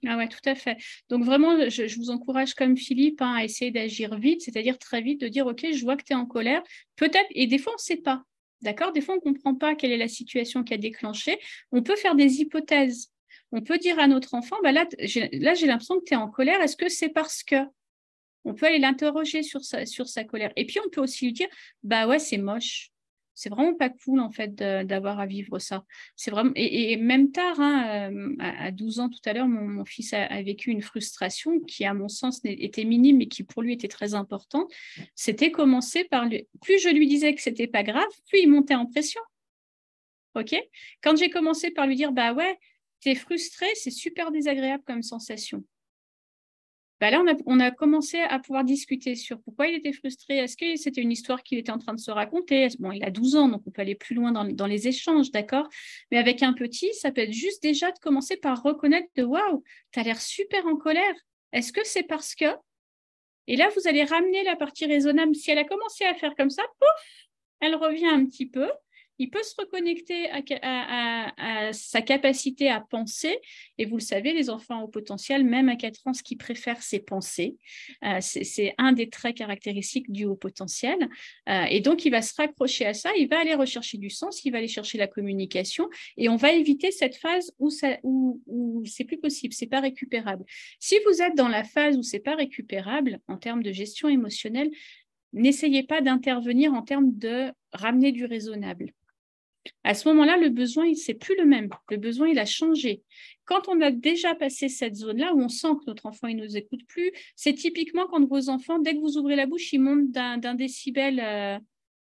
Ah ouais, tout à fait. Donc vraiment, je vous encourage comme Philippe à essayer d'agir vite, c'est-à-dire très vite, de dire, OK, je vois que tu es en colère, peut-être, et des fois, on ne sait pas, d'accord? Des fois, on ne comprend pas quelle est la situation qui a déclenché. On peut faire des hypothèses. On peut dire à notre enfant, bah là, j'ai l'impression que tu es en colère, est-ce que c'est parce que? On peut aller l'interroger sur sa colère. Et puis, on peut aussi lui dire, bah ouais, c'est moche. C'est vraiment pas cool, en fait, d'avoir à vivre ça. C'est vraiment... Et même tard, hein, à 12 ans, tout à l'heure, mon fils a vécu une frustration qui, à mon sens, était minime, mais qui, pour lui, était très importante. C'était commencer par lui... Plus je lui disais que c'était pas grave, plus il montait en pression. OK? Quand j'ai commencé par lui dire, bah ouais, t'es frustré, c'est super désagréable comme sensation. Bah là, on a commencé à pouvoir discuter sur pourquoi il était frustré. Est-ce que c'était une histoire qu'il était en train de se raconter? Bon, il a 12 ans, donc on peut aller plus loin dans les échanges, d'accord? Mais avec un petit, ça peut être juste déjà de commencer par reconnaître de waouh, tu as l'air super en colère. Est-ce que c'est parce que... Et là, vous allez ramener la partie raisonnable. Si elle a commencé à faire comme ça, pouf, elle revient un petit peu. Il peut se reconnecter à sa capacité à penser. Et vous le savez, les enfants au potentiel, même à 4 ans, ce qu'ils préfèrent, c'est penser. C'est un des traits caractéristiques du haut potentiel. Et donc, il va se raccrocher à ça. Il va aller rechercher du sens. Il va aller chercher la communication. Et on va éviter cette phase où c'est plus possible, c'est pas récupérable. Si vous êtes dans la phase où c'est pas récupérable, en termes de gestion émotionnelle, n'essayez pas d'intervenir en termes de ramener du raisonnable. À ce moment-là, le besoin, c'est plus le même. Le besoin, il a changé. Quand on a déjà passé cette zone-là, où on sent que notre enfant, il ne nous écoute plus, c'est typiquement quand vos enfants, dès que vous ouvrez la bouche, ils montent d'un décibel.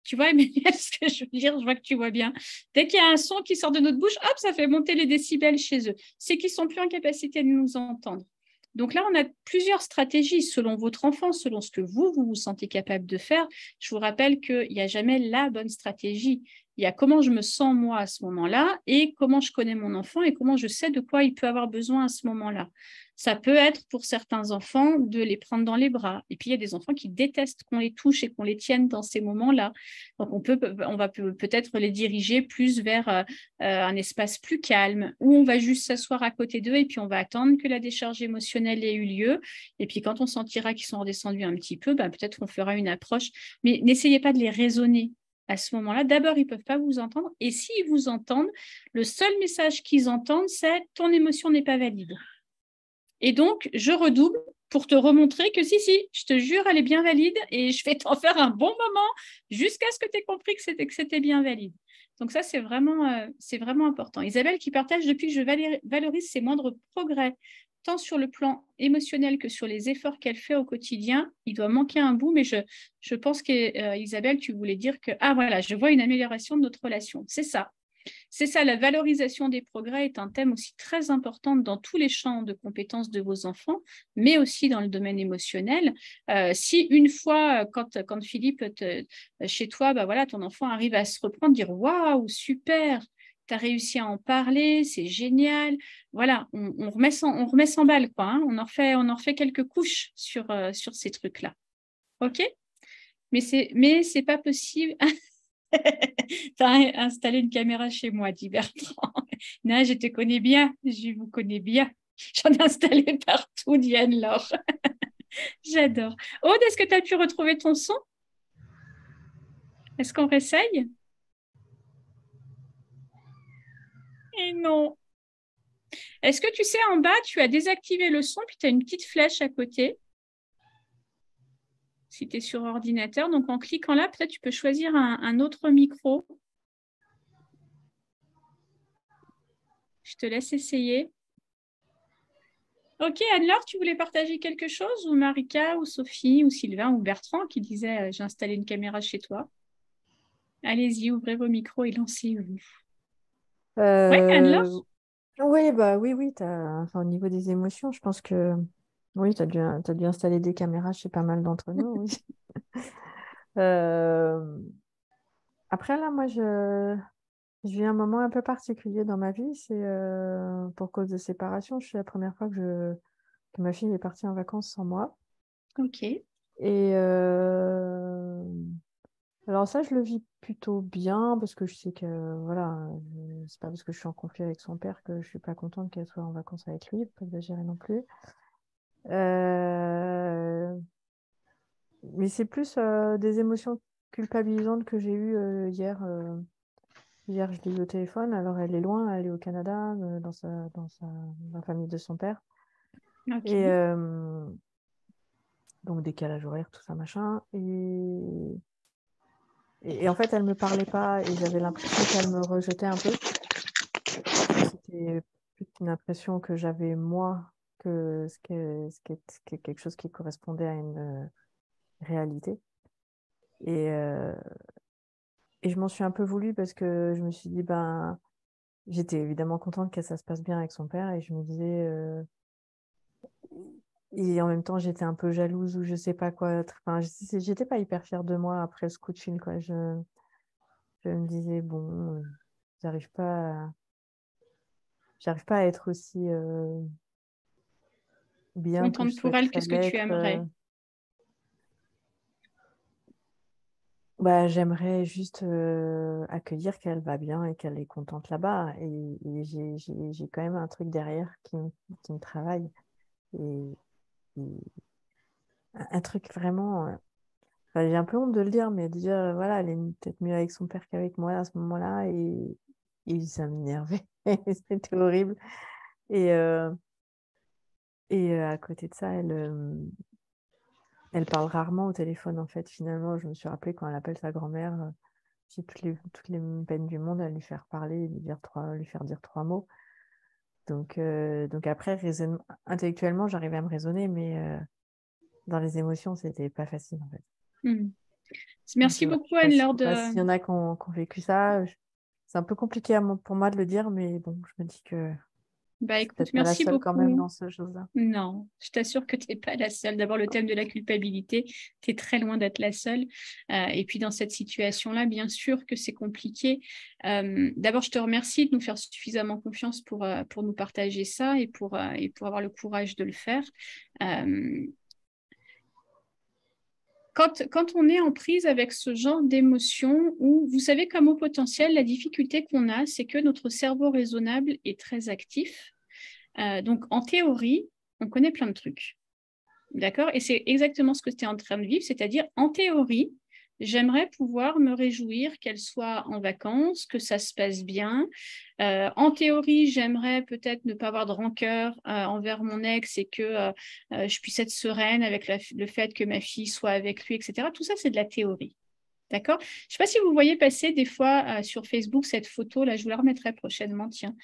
Tu vois, mais ce que je veux dire, je vois que tu vois bien. Dès qu'il y a un son qui sort de notre bouche, hop, ça fait monter les décibels chez eux. C'est qu'ils sont plus en capacité de nous entendre. Donc là, on a plusieurs stratégies selon votre enfant, selon ce que vous sentez capable de faire. Je vous rappelle qu'il n'y a jamais la bonne stratégie. Il y a comment je me sens moi à ce moment-là et comment je connais mon enfant et comment je sais de quoi il peut avoir besoin à ce moment-là. Ça peut être pour certains enfants de les prendre dans les bras. Et puis, il y a des enfants qui détestent qu'on les touche et qu'on les tienne dans ces moments-là. Donc, on va peut-être les diriger plus vers un espace plus calme où on va juste s'asseoir à côté d'eux et puis on va attendre que la décharge émotionnelle ait eu lieu. Et puis, quand on sentira qu'ils sont redescendus un petit peu, peut-être qu'on fera une approche. Mais n'essayez pas de les raisonner à ce moment-là. D'abord, ils ne peuvent pas vous entendre. Et s'ils vous entendent, le seul message qu'ils entendent, c'est « ton émotion n'est pas valide ». Et donc, je redouble pour te remontrer que si, je te jure, elle est bien valide et je vais t'en faire un bon moment jusqu'à ce que tu aies compris que c'était bien valide. Donc ça, c'est vraiment important. Isabelle qui partage depuis que je valorise ses moindres progrès, tant sur le plan émotionnel que sur les efforts qu'elle fait au quotidien. Il doit manquer un bout, mais je pense qu'Isabelle, tu voulais dire que, ah voilà, je vois une amélioration de notre relation. C'est ça. C'est ça, la valorisation des progrès est un thème aussi très important dans tous les champs de compétences de vos enfants, mais aussi dans le domaine émotionnel. Si une fois, quand Philippe, chez toi, voilà, ton enfant arrive à se reprendre, dire « Waouh, super !» tu as réussi à en parler, c'est génial. Voilà, on remet 100 balles, quoi. Hein. On en refait quelques couches sur ces trucs-là. OK? Mais c'est pas possible. Tu as installé une caméra chez moi, dit Bertrand. Non, je te connais bien, je vous connais bien. J'en ai installé partout, dit Anne-Laure. J'adore. Aude, est-ce que tu as pu retrouver ton son? Est-ce qu'on réessaye? Et non. Est-ce que tu sais, en bas, tu as désactivé le son, puis tu as une petite flèche à côté. Si tu es sur ordinateur, donc en cliquant là, peut-être tu peux choisir un autre micro. Je te laisse essayer. Ok, Anne-Laure, tu voulais partager quelque chose? Ou Marika, ou Sophie, ou Sylvain, ou Bertrand qui disait j'ai installé une caméra chez toi. Allez-y, ouvrez vos micros et lancez-vous. Oui, Anne-Laure?
Oui, oui. Enfin, au niveau des émotions, je pense que oui, tu as dû installer des caméras chez pas mal d'entre nous. Oui. Euh, Après, là, moi, je vis un moment un peu particulier dans ma vie. C'est pour cause de séparation. C'est la première fois que ma fille est partie en vacances sans moi.
Ok.
Et alors ça, je le vis plutôt bien parce que je sais que, voilà, c'est pas parce que je suis en conflit avec son père que je suis pas contente qu'elle soit en vacances avec lui. Faut pas exagérer non plus. Euh, Mais c'est plus des émotions culpabilisantes que j'ai eues hier. Hier, je l'ai eu au téléphone. Alors, elle est loin, elle est au Canada, dans la famille de son père.
Ok.
Et donc, décalage horaire, tout ça, machin. Et en fait, elle me parlait pas et j'avais l'impression qu'elle me rejetait un peu. Parce que c'était plus une impression que j'avais moi que ce qui est quelque chose qui correspondait à une réalité. Et, euh, et je m'en suis un peu voulu parce que je me suis dit, ben, j'étais évidemment contente que ça se passe bien avec son père et je me disais, et en même temps, j'étais un peu jalouse ou je sais pas quoi. Enfin, j'étais pas hyper fière de moi après ce coup de fil, quoi. Je me disais, bon, j'arrive pas, j'arrive pas à être aussi bien que je
Contente pour elle,
souhaiterais
qu'est-ce que tu
l'être.
aimerais?
Bah, j'aimerais juste accueillir qu'elle va bien et qu'elle est contente là-bas. Et j'ai quand même un truc derrière qui me travaille. Et, et un truc vraiment. Enfin, j'ai un peu honte de le dire, mais déjà, voilà, elle est peut-être mieux avec son père qu'avec moi à ce moment-là. Et ça m'énervait. C'était horrible. Et, à côté de ça, elle parle rarement au téléphone, en fait. Finalement, je me suis rappelé quand elle appelle sa grand-mère, j'ai toutes les peines du monde à lui faire parler, lui faire dire 3 mots. Donc après, intellectuellement, j'arrivais à me raisonner, mais dans les émotions, c'était pas facile, en fait.
Hmm.
Donc,
Merci
voilà.
beaucoup,
Je
Anne-Laure.
sais pas s'il y en a qui ont vécu ça. C'est un peu compliqué pour moi de le dire, mais bon, je me dis que
Bah,
je suis
écoute,
peut-être pas la
merci
seule quand même
beaucoup.
dans ce chose-là.
Non, je t'assure que tu n'es pas la seule. D'abord, le thème de la culpabilité, tu es très loin d'être la seule. Et puis, dans cette situation-là, bien sûr que c'est compliqué. D'abord, je te remercie de nous faire suffisamment confiance pour nous partager ça et pour avoir le courage de le faire. Euh, quand on est en prise avec ce genre d'émotion, où vous savez comme au potentiel, la difficulté qu'on a, c'est que notre cerveau raisonnable est très actif. Donc, en théorie, on connaît plein de trucs. D'accord? Et c'est exactement ce que tu es en train de vivre, c'est-à-dire, en théorie, j'aimerais pouvoir me réjouir qu'elle soit en vacances, que ça se passe bien. En théorie, j'aimerais peut-être ne pas avoir de rancœur envers mon ex et que je puisse être sereine avec le fait que ma fille soit avec lui, etc. Tout ça, c'est de la théorie. D'accord? Je ne sais pas si vous voyez passer des fois sur Facebook cette photo, là je vous la remettrai prochainement, tiens.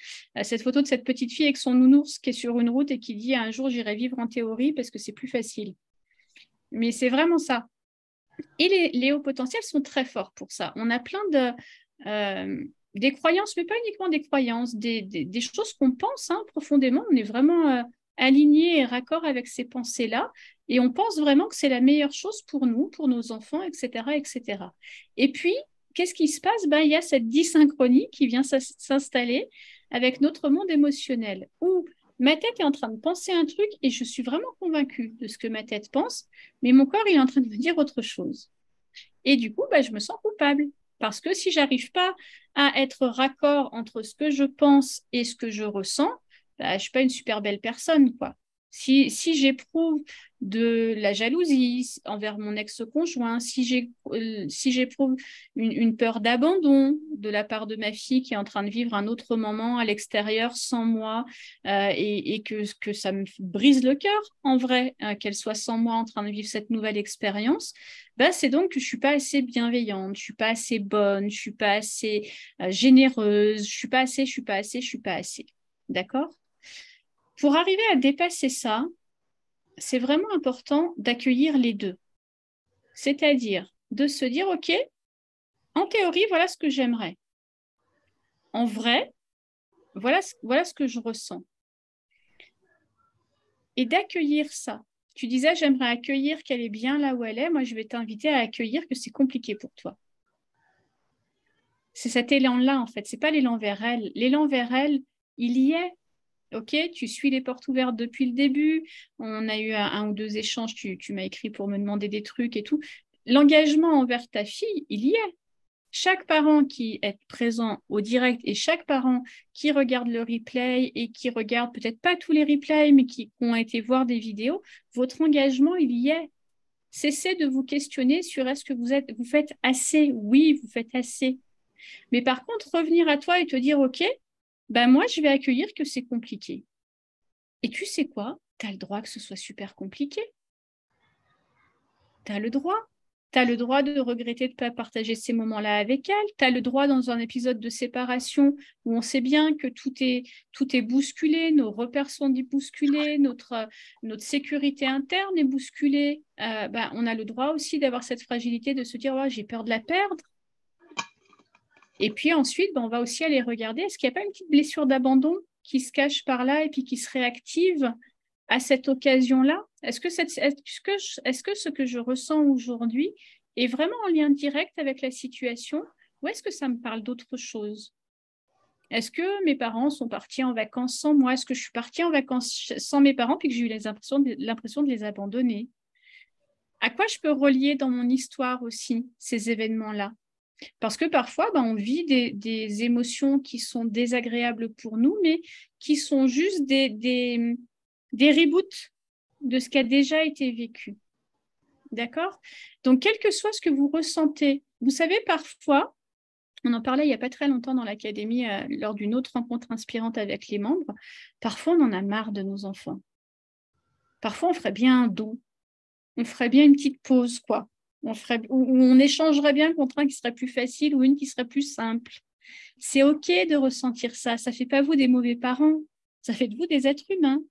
Cette photo de cette petite fille avec son nounours qui est sur une route et qui dit un jour j'irai vivre en théorie parce que c'est plus facile. Mais c'est vraiment ça. Et les hauts potentiels sont très forts pour ça. On a plein des croyances, mais pas uniquement des croyances, des choses qu'on pense profondément. On est vraiment aligné et raccord avec ces pensées-là. Et on pense vraiment que c'est la meilleure chose pour nous, pour nos enfants, etc. etc. Et puis, qu'est-ce qui se passe? Il y a cette dysynchronie qui vient s'installer avec notre monde émotionnel, où ma tête est en train de penser un truc et je suis vraiment convaincue de ce que ma tête pense, mais mon corps il est en train de me dire autre chose. Et du coup, je me sens coupable. Parce que si j'arrive pas à être raccord entre ce que je pense et ce que je ressens, je suis pas une super belle personne, quoi. Si j'éprouve de la jalousie envers mon ex-conjoint, si j'éprouve une peur d'abandon de la part de ma fille qui est en train de vivre un autre moment à l'extérieur sans moi et que ça me brise le cœur en vrai qu'elle soit sans moi en train de vivre cette nouvelle expérience, c'est donc que je ne suis pas assez bienveillante, je ne suis pas assez bonne, je ne suis pas assez généreuse, je ne suis pas assez, je ne suis pas assez, je ne suis pas assez. D'accord? Pour arriver à dépasser ça, c'est vraiment important d'accueillir les deux. C'est-à-dire de se dire, OK, en théorie, voilà ce que j'aimerais. En vrai, voilà ce que je ressens. Et d'accueillir ça. Tu disais, j'aimerais accueillir qu'elle est bien là où elle est. Moi, je vais t'inviter à accueillir que c'est compliqué pour toi. C'est cet élan-là, en fait. Ce n'est pas l'élan vers elle. L'élan vers elle, il y est. OK, tu suis les portes ouvertes depuis le début. On a eu un ou deux échanges. Tu m'as écrit pour me demander des trucs et tout. L'engagement envers ta fille, il y est. Chaque parent qui est présent au direct et chaque parent qui regarde le replay et qui regarde peut-être pas tous les replays, mais qui ont été voir des vidéos, votre engagement, il y est. Cessez de vous questionner sur est-ce que vous faites assez. Oui, vous faites assez. Mais par contre, revenir à toi et te dire, OK, ben moi, je vais accueillir que c'est compliqué. Et tu sais quoi? Tu as le droit que ce soit super compliqué. Tu as le droit. Tu as le droit de regretter de ne pas partager ces moments-là avec elle. Tu as le droit, dans un épisode de séparation où on sait bien que tout est bousculé, nos repères sont bousculés, notre sécurité interne est bousculée. On a le droit aussi d'avoir cette fragilité de se dire oh, j'ai peur de la perdre. Et puis ensuite, on va aussi aller regarder, est-ce qu'il n'y a pas une petite blessure d'abandon qui se cache par là et puis qui se réactive à cette occasion-là? Est-ce que ce que je ressens aujourd'hui est vraiment en lien direct avec la situation ou est-ce que ça me parle d'autre chose? Est-ce que mes parents sont partis en vacances sans moi? Est-ce que je suis partie en vacances sans mes parents puis que j'ai eu l'impression de les abandonner? À quoi je peux relier dans mon histoire aussi ces événements-là? Parce que parfois, on vit des émotions qui sont désagréables pour nous, mais qui sont juste des reboots de ce qui a déjà été vécu. D'accord? Donc, quel que soit ce que vous ressentez, vous savez, parfois, on en parlait il n'y a pas très longtemps dans l'académie, lors d'une autre rencontre inspirante avec les membres, parfois on en a marre de nos enfants. Parfois, on ferait bien un don. On ferait bien une petite pause, quoi. On échangerait bien contre un qui serait plus facile ou une qui serait plus simple. C'est OK de ressentir ça. Ça ne fait pas vous des mauvais parents. Ça fait de vous des êtres humains.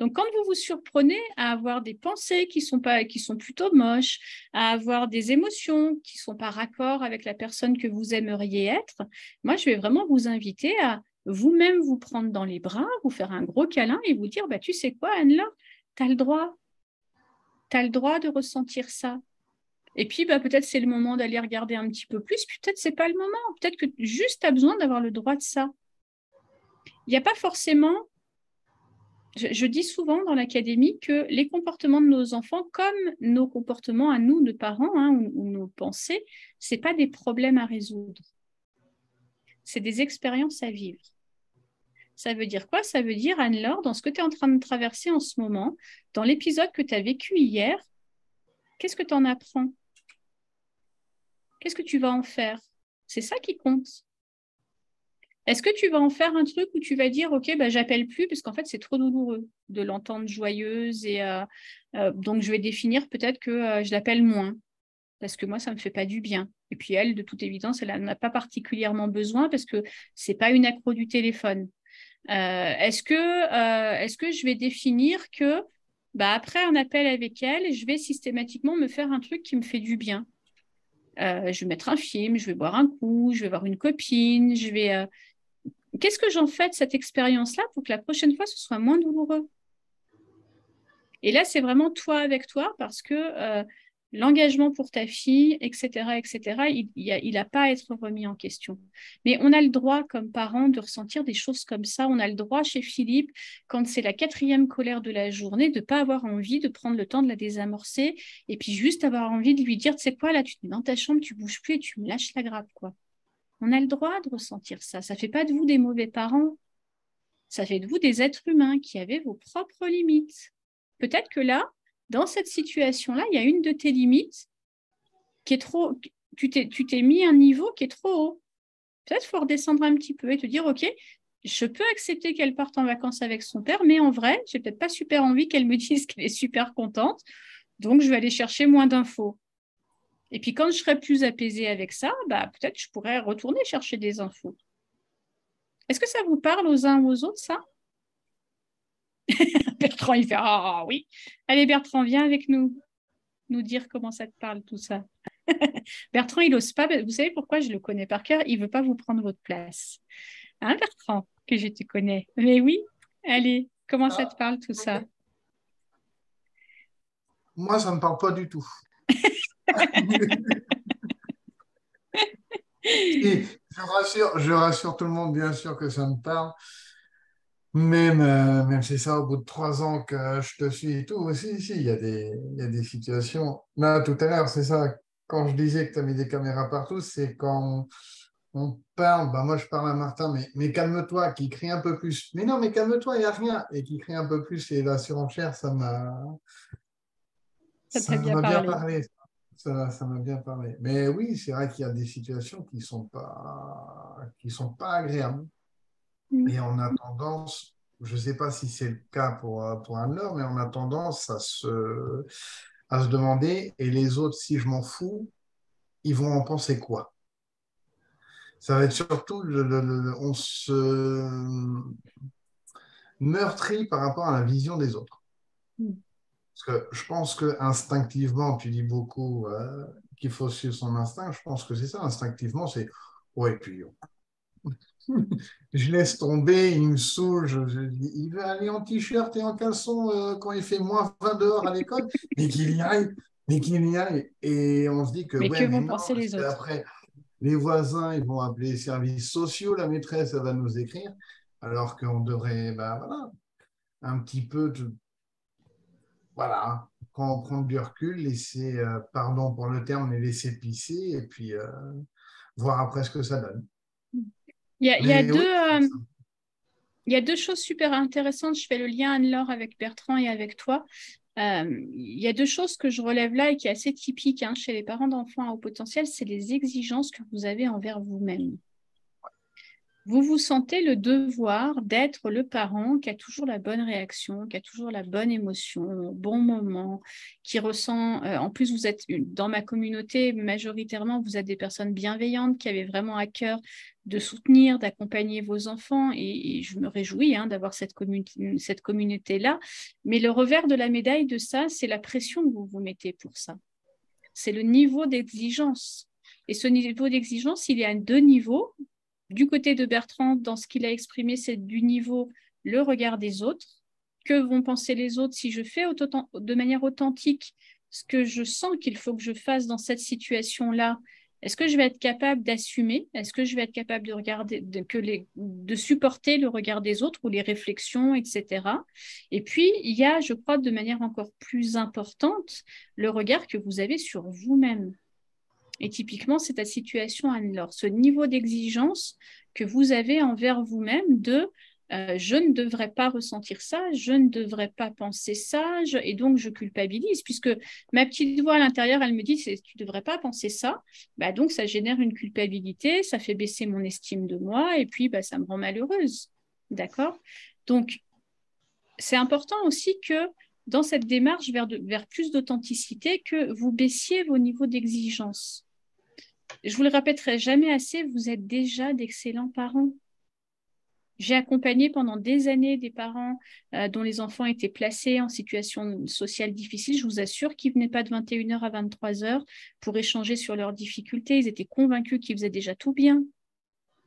Donc, quand vous vous surprenez à avoir des pensées qui sont plutôt moches, à avoir des émotions qui ne sont pas raccord avec la personne que vous aimeriez être, moi, je vais vraiment vous inviter à vous-même vous prendre dans les bras, vous faire un gros câlin et vous dire, tu sais quoi, Anne-Laure, tu as le droit. Tu as le droit de ressentir ça. Et puis, peut-être c'est le moment d'aller regarder un petit peu plus, puis peut-être c'est pas le moment. Peut-être que juste tu as besoin d'avoir le droit de ça. Il n'y a pas forcément... Je dis souvent dans l'académie que les comportements de nos enfants, comme nos comportements à nous, de parents, ou nos pensées, ce n'est pas des problèmes à résoudre. C'est des expériences à vivre. Ça veut dire quoi? Ça veut dire, Anne-Laure, dans ce que tu es en train de traverser en ce moment, dans l'épisode que tu as vécu hier, qu'est-ce que tu en apprends? Qu'est-ce que tu vas en faire? C'est ça qui compte. Est-ce que tu vas en faire un truc où tu vas dire, OK, j'appelle plus parce qu'en fait, c'est trop douloureux de l'entendre joyeuse et donc je vais définir peut-être que je l'appelle moins parce que moi, ça ne me fait pas du bien. Et puis elle, de toute évidence, elle n'en a pas particulièrement besoin parce que ce n'est pas une accro du téléphone. Est-ce que je vais définir que après un appel avec elle, je vais systématiquement me faire un truc qui me fait du bien? Je vais mettre un film, je vais boire un coup, je vais voir une copine, je vais... Qu'est-ce que j'en fais de cette expérience-là pour que la prochaine fois, ce soit moins douloureux? Et là, c'est vraiment toi avec toi parce que l'engagement pour ta fille, etc., il n'a pas à être remis en question. Mais on a le droit, comme parents, de ressentir des choses comme ça. On a le droit, chez Philippe, quand c'est la 4e colère de la journée, de ne pas avoir envie de prendre le temps de la désamorcer et puis juste avoir envie de lui dire, tu sais quoi, là, tu te mets dans ta chambre, tu ne bouges plus et tu me lâches la grappe, quoi. On a le droit de ressentir ça. Ça ne fait pas de vous des mauvais parents. Ça fait de vous des êtres humains qui avaient vos propres limites. Peut-être que là, dans cette situation-là, il y a une de tes limites qui est trop... Tu t'es mis un niveau qui est trop haut. Peut-être qu'il faut redescendre un petit peu et te dire, OK, je peux accepter qu'elle parte en vacances avec son père, mais en vrai, j'ai peut-être pas super envie qu'elle me dise qu'elle est super contente, donc je vais aller chercher moins d'infos. Et puis, quand je serai plus apaisée avec ça, peut-être que je pourrais retourner chercher des infos. Est-ce que ça vous parle aux uns ou aux autres, ça? Bertrand, il fait « Ah oui !» Allez, Bertrand, viens avec nous dire comment ça te parle, tout ça. Bertrand, il n'ose pas. Vous savez pourquoi? Je le connais par cœur. Il ne veut pas vous prendre votre place. Hein, Bertrand, que je te connais. Mais oui, allez, comment ça te parle, tout ça?
Moi, ça ne me parle pas du tout. Et je rassure tout le monde, bien sûr, que ça me parle. Même si ça, au bout de 3 ans que je te suis et tout, aussi, si, il y a des situations. Là, tout à l'heure, c'est ça, quand je disais que tu as mis des caméras partout, c'est quand on parle, bah moi je parle à Martin, mais calme-toi, qui crie un peu plus. Mais non, mais calme-toi, il n'y a rien. Et qui crie un peu plus, et la surenchère,
Ça t'a
ça
bien
m'a bien
parlé.
parlé. Ça m'a bien parlé. Mais oui, c'est vrai qu'il y a des situations qui sont pas agréables.
Mm.
Et on a tendance, je ne sais pas si c'est le cas pour Anne-Laure, mais on a tendance à se demander, et les autres, si je m'en fous, ils vont en penser quoi? Ça va être surtout, on se meurtrit par rapport à la vision des autres.
Mm.
Parce que je pense que instinctivement, tu dis beaucoup qu'il faut suivre son instinct. Je pense que c'est ça, instinctivement, c'est ouais, puis je laisse tomber, il me saoule, il veut aller en t-shirt et en caleçon quand il fait -20 dehors à l'école, mais qu'il y aille, mais qu'il y aille. Et on se dit que
Mais que
ouais, mais
vont
non,
penser
parce
les autres?
qu'après, les voisins, ils vont appeler les services sociaux, la maîtresse, elle va nous écrire, alors qu'on devrait, bah, voilà, un petit peu, voilà, prendre du recul, laisser, pardon pour le terme, mais laisser pisser, et puis voir après ce que ça donne.
Il y a
Mais
deux,
oui,
il y a deux choses super intéressantes. Je fais le lien, Anne-Laure, avec Bertrand et avec toi. Il y a deux choses que je relève là et qui est assez typique hein, chez les parents d'enfants à haut potentiel, c'est les exigences que vous avez envers vous-même. Vous vous sentez le devoir d'être le parent qui a toujours la bonne réaction, qui a toujours la bonne émotion, au bon moment, qui ressent. En plus, vous êtes dans ma communauté, majoritairement, vous êtes des personnes bienveillantes qui avaient vraiment à cœur de soutenir, d'accompagner vos enfants. Et je me réjouis hein, d'avoir cette communauté-là. Mais le revers de la médaille de ça, c'est la pression que vous vous mettez pour ça. C'est le niveau d'exigence. Et ce niveau d'exigence, il est à deux niveaux. Du côté de Bertrand, dans ce qu'il a exprimé, c'est du niveau le regard des autres. Que vont penser les autres si je fais de manière authentique ce que je sens qu'il faut que je fasse dans cette situation-là? Est-ce que je vais être capable d'assumer? Est-ce que je vais être capable de regarder, de supporter le regard des autres ou les réflexions, etc. Et puis, il y a, je crois, de manière encore plus importante, le regard que vous avez sur vous-même. Et typiquement, c'est ta situation, Anne-Laure, ce niveau d'exigence que vous avez envers vous-même de je ne devrais pas ressentir ça, je ne devrais pas penser ça, et donc je culpabilise, puisque ma petite voix à l'intérieur, elle me dit tu ne devrais pas penser ça, bah, donc ça génère une culpabilité, ça fait baisser mon estime de moi, et puis bah, ça me rend malheureuse. D'accord? Donc, c'est important aussi que dans cette démarche vers plus d'authenticité, que vous baissiez vos niveaux d'exigence. Je vous le répéterai jamais assez, vous êtes déjà d'excellents parents. J'ai accompagné pendant des années des parents dont les enfants étaient placés en situation sociale difficile. Je vous assure qu'ils ne venaient pas de 21h à 23h pour échanger sur leurs difficultés. Ils étaient convaincus qu'ils faisaient déjà tout bien.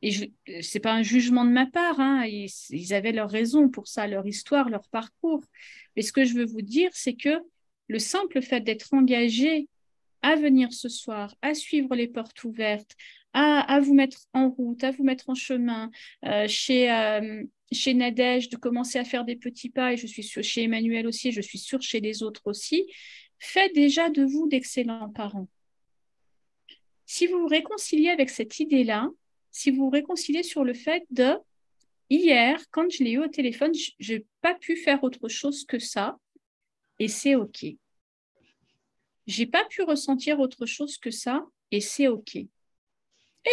Et ce n'est pas un jugement de ma part. Hein. Ils avaient leur raison pour ça, leur histoire, leur parcours. Mais ce que je veux vous dire, c'est que le simple fait d'être engagé à venir ce soir, à suivre les portes ouvertes, à vous mettre en route, à vous mettre en chemin, chez Nadège, de commencer à faire des petits pas, et je suis sûre chez Emmanuel aussi, et je suis sûre chez les autres aussi, fait déjà de vous d'excellents parents. Si vous vous réconciliez avec cette idée-là, si vous vous réconciliez sur le fait de, hier, quand je l'ai eu au téléphone, je n'ai pas pu faire autre chose que ça, et c'est OK. J'ai pas pu ressentir autre chose que ça et c'est OK. Et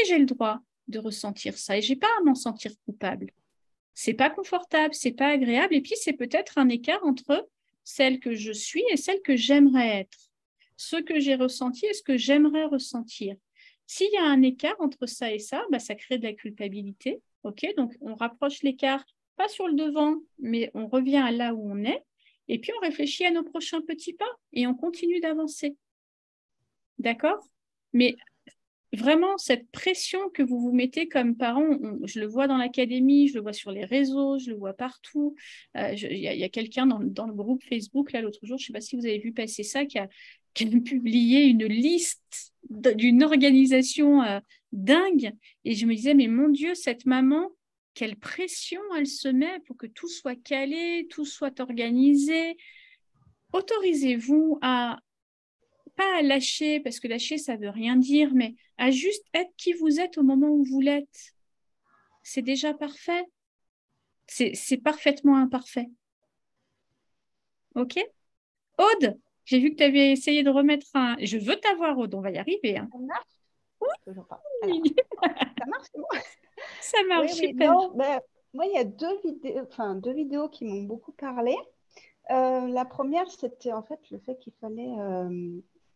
j'ai le droit de ressentir ça et j'ai pas à m'en sentir coupable. C'est pas confortable, c'est pas agréable et puis c'est peut-être un écart entre celle que je suis et celle que j'aimerais être. Ce que j'ai ressenti et ce que j'aimerais ressentir. S'il y a un écart entre ça et ça, bah, ça crée de la culpabilité. OK, donc on rapproche l'écart, pas sur le devant, mais on revient à là où on est. Et puis on réfléchit à nos prochains petits pas et on continue d'avancer. D'accord? Mais vraiment cette pression que vous vous mettez comme parents, je le vois dans l'académie, je le vois sur les réseaux, je le vois partout. Il y a quelqu'un dans le groupe Facebook, là, l'autre jour, je ne sais pas si vous avez vu passer ça, qui a publié une liste d'une organisation dingue. Et je me disais, mais mon Dieu, cette maman, quelle pression elle se met pour que tout soit calé, tout soit organisé. Autorisez-vous à pas à lâcher, parce que lâcher, ça veut rien dire, mais à juste être qui vous êtes au moment où vous l'êtes. C'est déjà parfait. C'est parfaitement imparfait. OK? Aude, j'ai vu que tu avais essayé de remettre un... Je veux t'avoir, Aude, on va y arriver. Hein.
Ça marche?
Oui.
Toujours pas. Alors, ça marche, c'est bon.
Ça marche,
Oui,
super.
non, ben, moi, il y a deux vidéos qui m'ont beaucoup parlé. La première, c'était en fait le fait qu'il fallait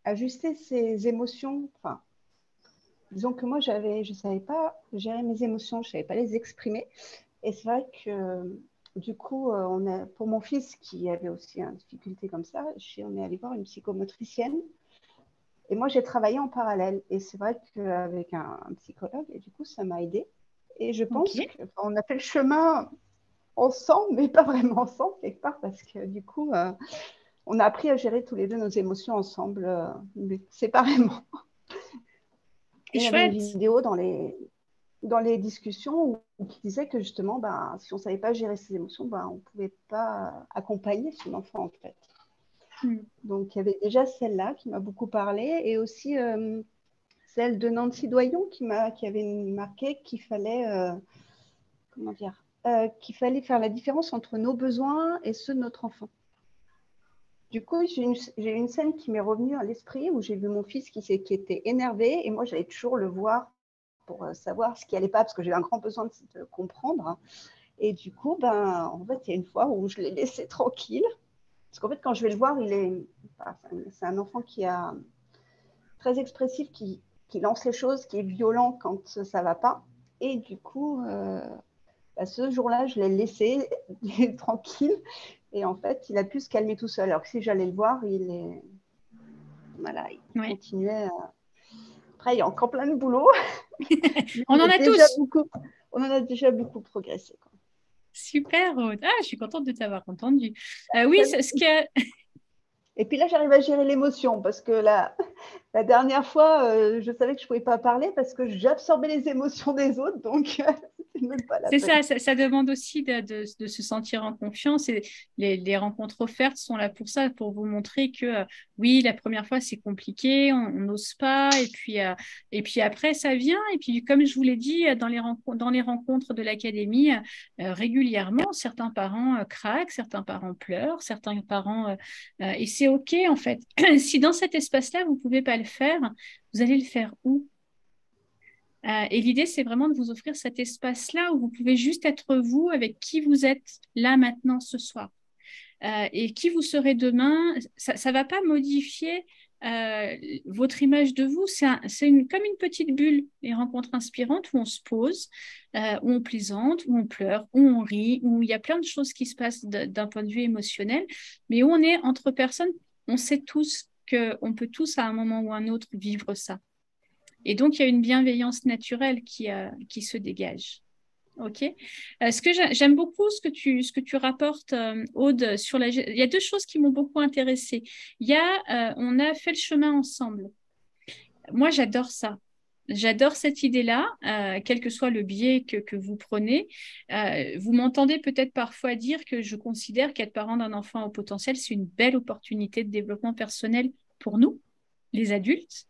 ajuster ses émotions. Enfin, disons que moi, je ne savais pas gérer mes émotions, je ne savais pas les exprimer. Et c'est vrai que du coup, pour mon fils qui avait aussi une difficulté comme ça, on est allé voir une psychomotricienne. Et moi, j'ai travaillé en parallèle. Et c'est vrai qu'avec un psychologue, et du coup, ça m'a aidée. Et je pense qu'on a fait le chemin ensemble, mais pas vraiment ensemble, quelque part, parce que du coup, on a appris à gérer tous les deux nos émotions ensemble, mais séparément. Et il y avait une vidéo dans les discussions qui disait que justement, si on ne savait pas gérer ses émotions, on ne pouvait pas accompagner son enfant, en fait. Donc, il y avait déjà celle-là qui m'a beaucoup parlé, et aussi celle de Nancy Doyon qui avait marqué qu'il fallait, qu'il fallait faire la différence entre nos besoins et ceux de notre enfant. Du coup, j'ai une scène qui m'est revenue à l'esprit où j'ai vu mon fils qui était énervé, et moi, j'allais toujours le voir pour savoir ce qui n'allait pas, parce que j'ai un grand besoin de comprendre. Et du coup, en fait, il y a une fois où je l'ai laissé tranquille. Parce qu'en fait, quand je vais le voir, c'est un enfant qui est très expressif, qui lance les choses, qui est violent quand ça ne va pas. Et du coup, ce jour-là, je l'ai laissé tranquille. Et en fait, il a pu se calmer tout seul. Alors que si j'allais le voir, il continuait. Après, il y a encore plein de boulot.
On en
a déjà beaucoup progressé. Quoi.
Super, Aude. Ah, je suis contente de t'avoir entendu. Oui, c'est ce que...
Et puis là, j'arrive à gérer l'émotion parce que la dernière fois, je savais que je ne pouvais pas parler parce que j'absorbais les émotions des autres. Donc, c'est même pas la peine.
Ça demande aussi de se sentir en confiance. Et les rencontres offertes sont là pour ça, pour vous montrer que oui, la première fois, c'est compliqué, on n'ose pas. Et puis après, ça vient. Et puis, comme je vous l'ai dit, dans les rencontres de l'académie, régulièrement, certains parents craquent, certains parents pleurent, certains parents... et c'est OK, en fait. Si dans cet espace-là, vous ne pouvez pas le faire, vous allez le faire où? Et l'idée, c'est vraiment de vous offrir cet espace-là où vous pouvez juste être vous avec qui vous êtes là, maintenant, ce soir. Et qui vous serez demain. Ça ne va pas modifier votre image de vous. C'est comme une petite bulle, les rencontres inspirantes où on se pose, où on plaisante, où on pleure, où on rit, où il y a plein de choses qui se passent d'un point de vue émotionnel, mais où on est entre personnes, on sait tous qu'on peut tous à un moment ou un autre vivre ça. Et donc, il y a une bienveillance naturelle qui se dégage. OK. Ce que j'aime beaucoup ce que tu rapportes, Aude, il y a deux choses qui m'ont beaucoup intéressée. On a fait le chemin ensemble. Moi, j'adore ça. J'adore cette idée-là, quel que soit le biais que vous prenez. Vous m'entendez peut-être parfois dire que je considère qu'être parent d'un enfant au potentiel, c'est une belle opportunité de développement personnel pour nous, les adultes,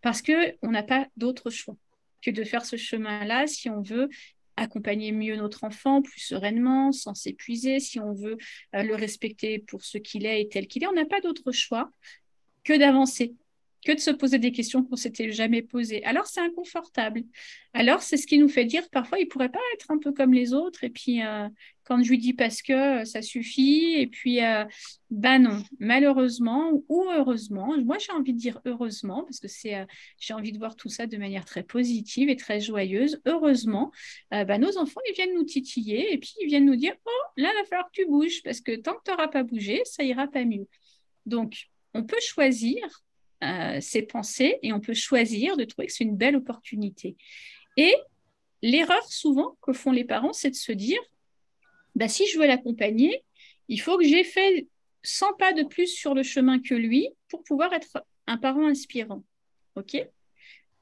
parce qu'on n'a pas d'autre choix que de faire ce chemin-là si on veut accompagner mieux notre enfant plus sereinement, sans s'épuiser, si on veut le respecter pour ce qu'il est et tel qu'il est. On n'a pas d'autre choix que d'avancer, que de se poser des questions qu'on ne s'était jamais posées. Alors, c'est inconfortable. Alors, c'est ce qui nous fait dire parfois, il ne pourrait pas être un peu comme les autres. Et puis, quand je lui dis parce que ça suffit, et puis, non, malheureusement ou heureusement, moi, j'ai envie de dire heureusement, parce que j'ai envie de voir tout ça de manière très positive et très joyeuse. Heureusement, nos enfants, ils viennent nous titiller et puis ils viennent nous dire, oh, là, il va falloir que tu bouges, parce que tant que tu n'auras pas bougé, ça ira pas mieux. Donc, on peut choisir ses pensées et on peut choisir de trouver que c'est une belle opportunité. Et l'erreur souvent que font les parents, c'est de se dire, bah, si je veux l'accompagner, il faut que j'ai fait 100 pas de plus sur le chemin que lui pour pouvoir être un parent inspirant. OK?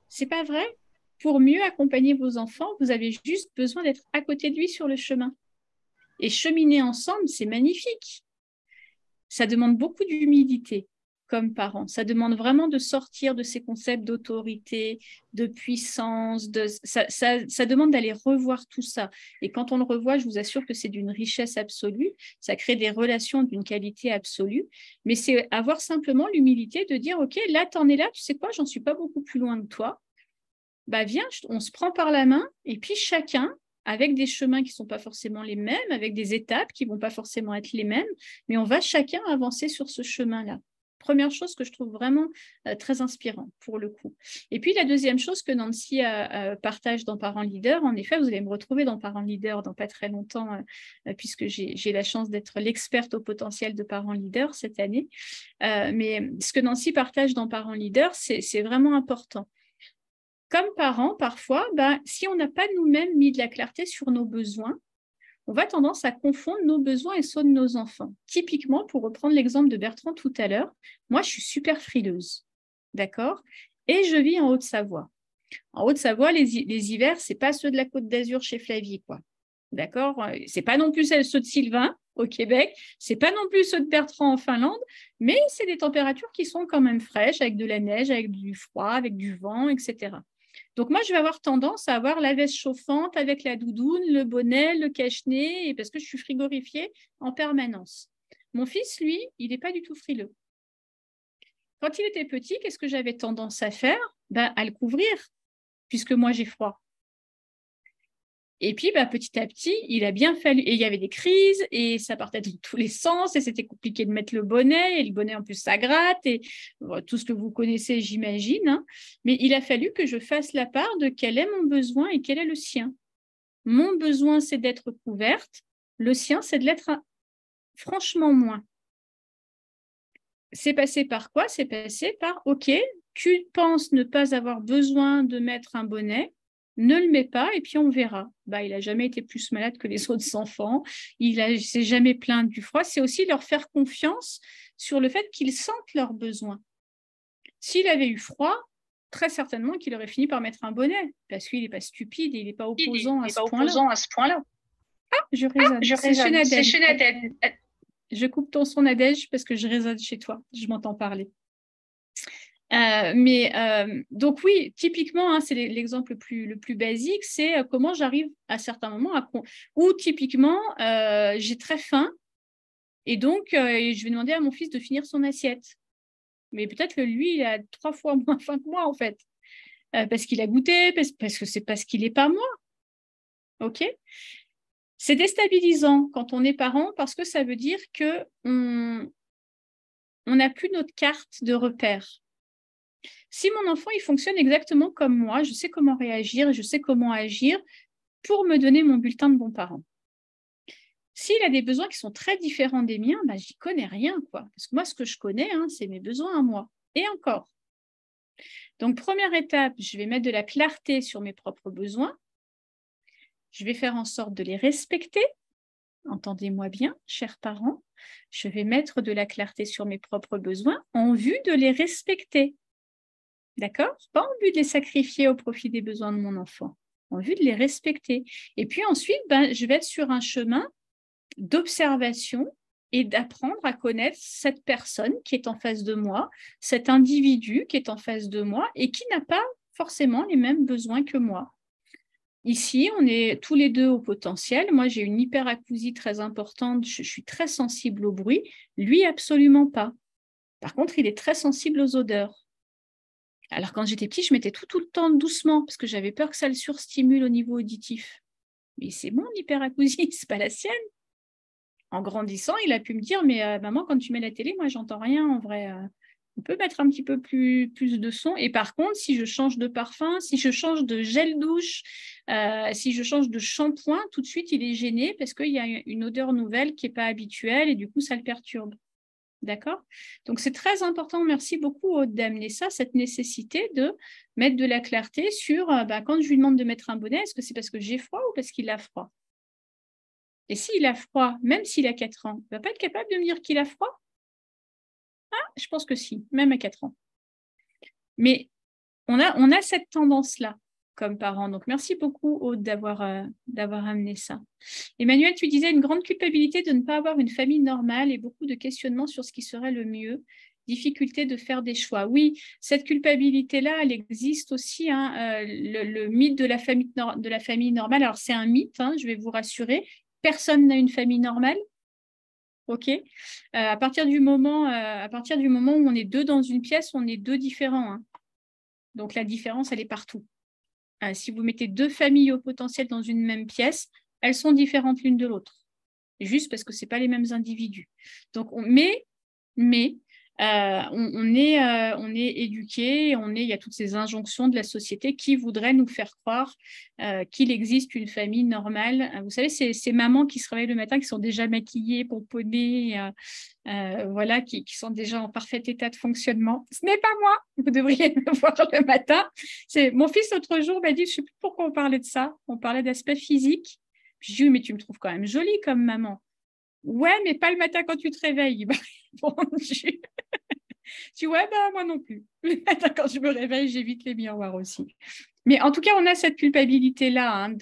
C'est pas vrai. Pour mieux accompagner vos enfants, vous avez juste besoin d'être à côté de lui sur le chemin. Et cheminer ensemble, c'est magnifique. Ça demande beaucoup d'humilité comme parent. Ça demande vraiment de sortir de ces concepts d'autorité, de puissance. Ça demande d'aller revoir tout ça. Et quand on le revoit, je vous assure que c'est d'une richesse absolue. Ça crée des relations d'une qualité absolue. Mais c'est avoir simplement l'humilité de dire, OK, là, t'en es là, tu sais quoi, j'en suis pas beaucoup plus loin que toi. Bah, viens, on se prend par la main et puis chacun, avec des chemins qui ne sont pas forcément les mêmes, avec des étapes qui ne vont pas forcément être les mêmes, mais on va chacun avancer sur ce chemin-là. Première chose que je trouve vraiment très inspirant pour le coup. Et puis la deuxième chose que Nancy partage dans Parents Leaders, en effet, vous allez me retrouver dans Parents Leaders dans pas très longtemps, puisque j'ai la chance d'être l'experte au potentiel de Parents Leaders cette année. Mais ce que Nancy partage dans Parents Leaders, c'est vraiment important. Comme parents, parfois, si on n'a pas nous-mêmes mis de la clarté sur nos besoins, on va tendance à confondre nos besoins et ceux de nos enfants. Typiquement, pour reprendre l'exemple de Bertrand tout à l'heure, moi, je suis super frileuse, d'accord? Et je vis en Haute-Savoie. En Haute-Savoie, les hivers, ce n'est pas ceux de la Côte d'Azur chez Flavie, quoi. D'accord? Ce n'est pas non plus ceux de Sylvain au Québec, ce n'est pas non plus ceux de Bertrand en Finlande, mais c'est des températures qui sont quand même fraîches, avec de la neige, avec du froid, avec du vent, etc. Donc, moi, je vais avoir tendance à avoir la veste chauffante avec la doudoune, le bonnet, le cache-nez, parce que je suis frigorifiée en permanence. Mon fils, lui, il n'est pas du tout frileux. Quand il était petit, qu'est-ce que j'avais tendance à faire? À le couvrir, puisque moi, j'ai froid. Et puis, petit à petit, il a bien fallu... Et il y avait des crises, et ça partait dans tous les sens, et c'était compliqué de mettre le bonnet, et le bonnet, en plus, ça gratte, et tout ce que vous connaissez, j'imagine. Hein. Mais il a fallu que je fasse la part de quel est mon besoin et quel est le sien. Mon besoin, c'est d'être couverte. Le sien, c'est de l'être franchement moins. C'est passé par quoi? C'est passé par, OK, tu penses ne pas avoir besoin de mettre un bonnet, ne le mets pas et puis on verra. Il n'a jamais été plus malade que les autres enfants. Il ne s'est jamais plaint du froid. C'est aussi leur faire confiance sur le fait qu'ils sentent leurs besoins. S'il avait eu froid, très certainement qu'il aurait fini par mettre un bonnet parce qu'il n'est pas stupide et il n'est pas opposant à ce point-là. Ah, je résonne. C'est chez Nadège. Je coupe ton son, Nadège, parce que je résonne chez toi. Je m'entends parler. Donc oui, typiquement, hein, c'est l'exemple le plus basique, c'est comment j'arrive à certains moments où typiquement j'ai très faim et donc je vais demander à mon fils de finir son assiette. Mais peut-être que lui, il a 3 fois moins faim que moi en fait, parce qu'il a goûté, parce que c'est parce qu'il n'est pas moi. Ok ? C'est déstabilisant quand on est parent parce que ça veut dire qu'on n'a plus notre carte de repère. Si mon enfant il fonctionne exactement comme moi, je sais comment réagir, je sais comment agir pour me donner mon bulletin de bon parent. S'il a des besoins qui sont très différents des miens, j'y connais rien, quoi. Parce que moi, ce que je connais, hein, c'est mes besoins à moi. Et encore. Donc, première étape, je vais mettre de la clarté sur mes propres besoins. Je vais faire en sorte de les respecter. Entendez-moi bien, chers parents. Je vais mettre de la clarté sur mes propres besoins en vue de les respecter. D'accord? Pas en vue de les sacrifier au profit des besoins de mon enfant, en vue de les respecter. Et puis ensuite, je vais être sur un chemin d'observation et d'apprendre à connaître cette personne qui est en face de moi, cet individu qui est en face de moi et qui n'a pas forcément les mêmes besoins que moi. Ici, on est tous les deux au potentiel. Moi, j'ai une hyperacousie très importante. Je suis très sensible au bruit. Lui, absolument pas. Par contre, il est très sensible aux odeurs. Alors, quand j'étais petite, je mettais tout le temps doucement parce que j'avais peur que ça le surstimule au niveau auditif. Mais c'est mon hyperacousie, c'est pas la sienne. En grandissant, il a pu me dire, mais maman, quand tu mets la télé, moi, j'entends rien en vrai. On peut mettre un petit peu plus de son. Et par contre, si je change de parfum, si je change de gel douche, si je change de shampoing, tout de suite, il est gêné parce qu'il y a une odeur nouvelle qui n'est pas habituelle et du coup, ça le perturbe. D'accord? Donc, c'est très important, merci beaucoup, Aude, d'amener ça, cette nécessité de mettre de la clarté sur, quand je lui demande de mettre un bonnet, est-ce que c'est parce que j'ai froid ou parce qu'il a froid? Et s'il a froid, même s'il a 4 ans, il ne va pas être capable de me dire qu'il a froid? Ah, je pense que si, même à 4 ans. Mais on a cette tendance-là comme parents. Donc, merci beaucoup, Aude, d'avoir amené ça. Emmanuel, tu disais une grande culpabilité de ne pas avoir une famille normale et beaucoup de questionnements sur ce qui serait le mieux. Difficulté de faire des choix. Oui, cette culpabilité-là, elle existe aussi. Hein, le mythe de la famille normale, alors c'est un mythe, hein, je vais vous rassurer. Personne n'a une famille normale. OK. À partir du moment où on est deux dans une pièce, on est deux différents. Hein. Donc, la différence, elle est partout. Si vous mettez deux familles au potentiel dans une même pièce, elles sont différentes l'une de l'autre. Juste parce que ce n'est pas les mêmes individus. Donc, on est éduqué, il y a toutes ces injonctions de la société qui voudraient nous faire croire qu'il existe une famille normale. Vous savez, ces mamans qui se réveillent le matin, qui sont déjà maquillées, pomponnées, voilà, qui sont déjà en parfait état de fonctionnement. Ce n'est pas moi, vous devriez me voir le matin. Mon fils, l'autre jour, m'a dit, je ne sais plus pourquoi on parlait de ça, on parlait d'aspect physique. Puis je lui ai dit, mais tu me trouves quand même jolie comme maman. Ouais, mais pas le matin quand tu te réveilles. Bon, tu vois, moi non plus. Le matin quand je me réveille, j'évite les miroirs aussi. Mais en tout cas, on a cette culpabilité-là. Hein,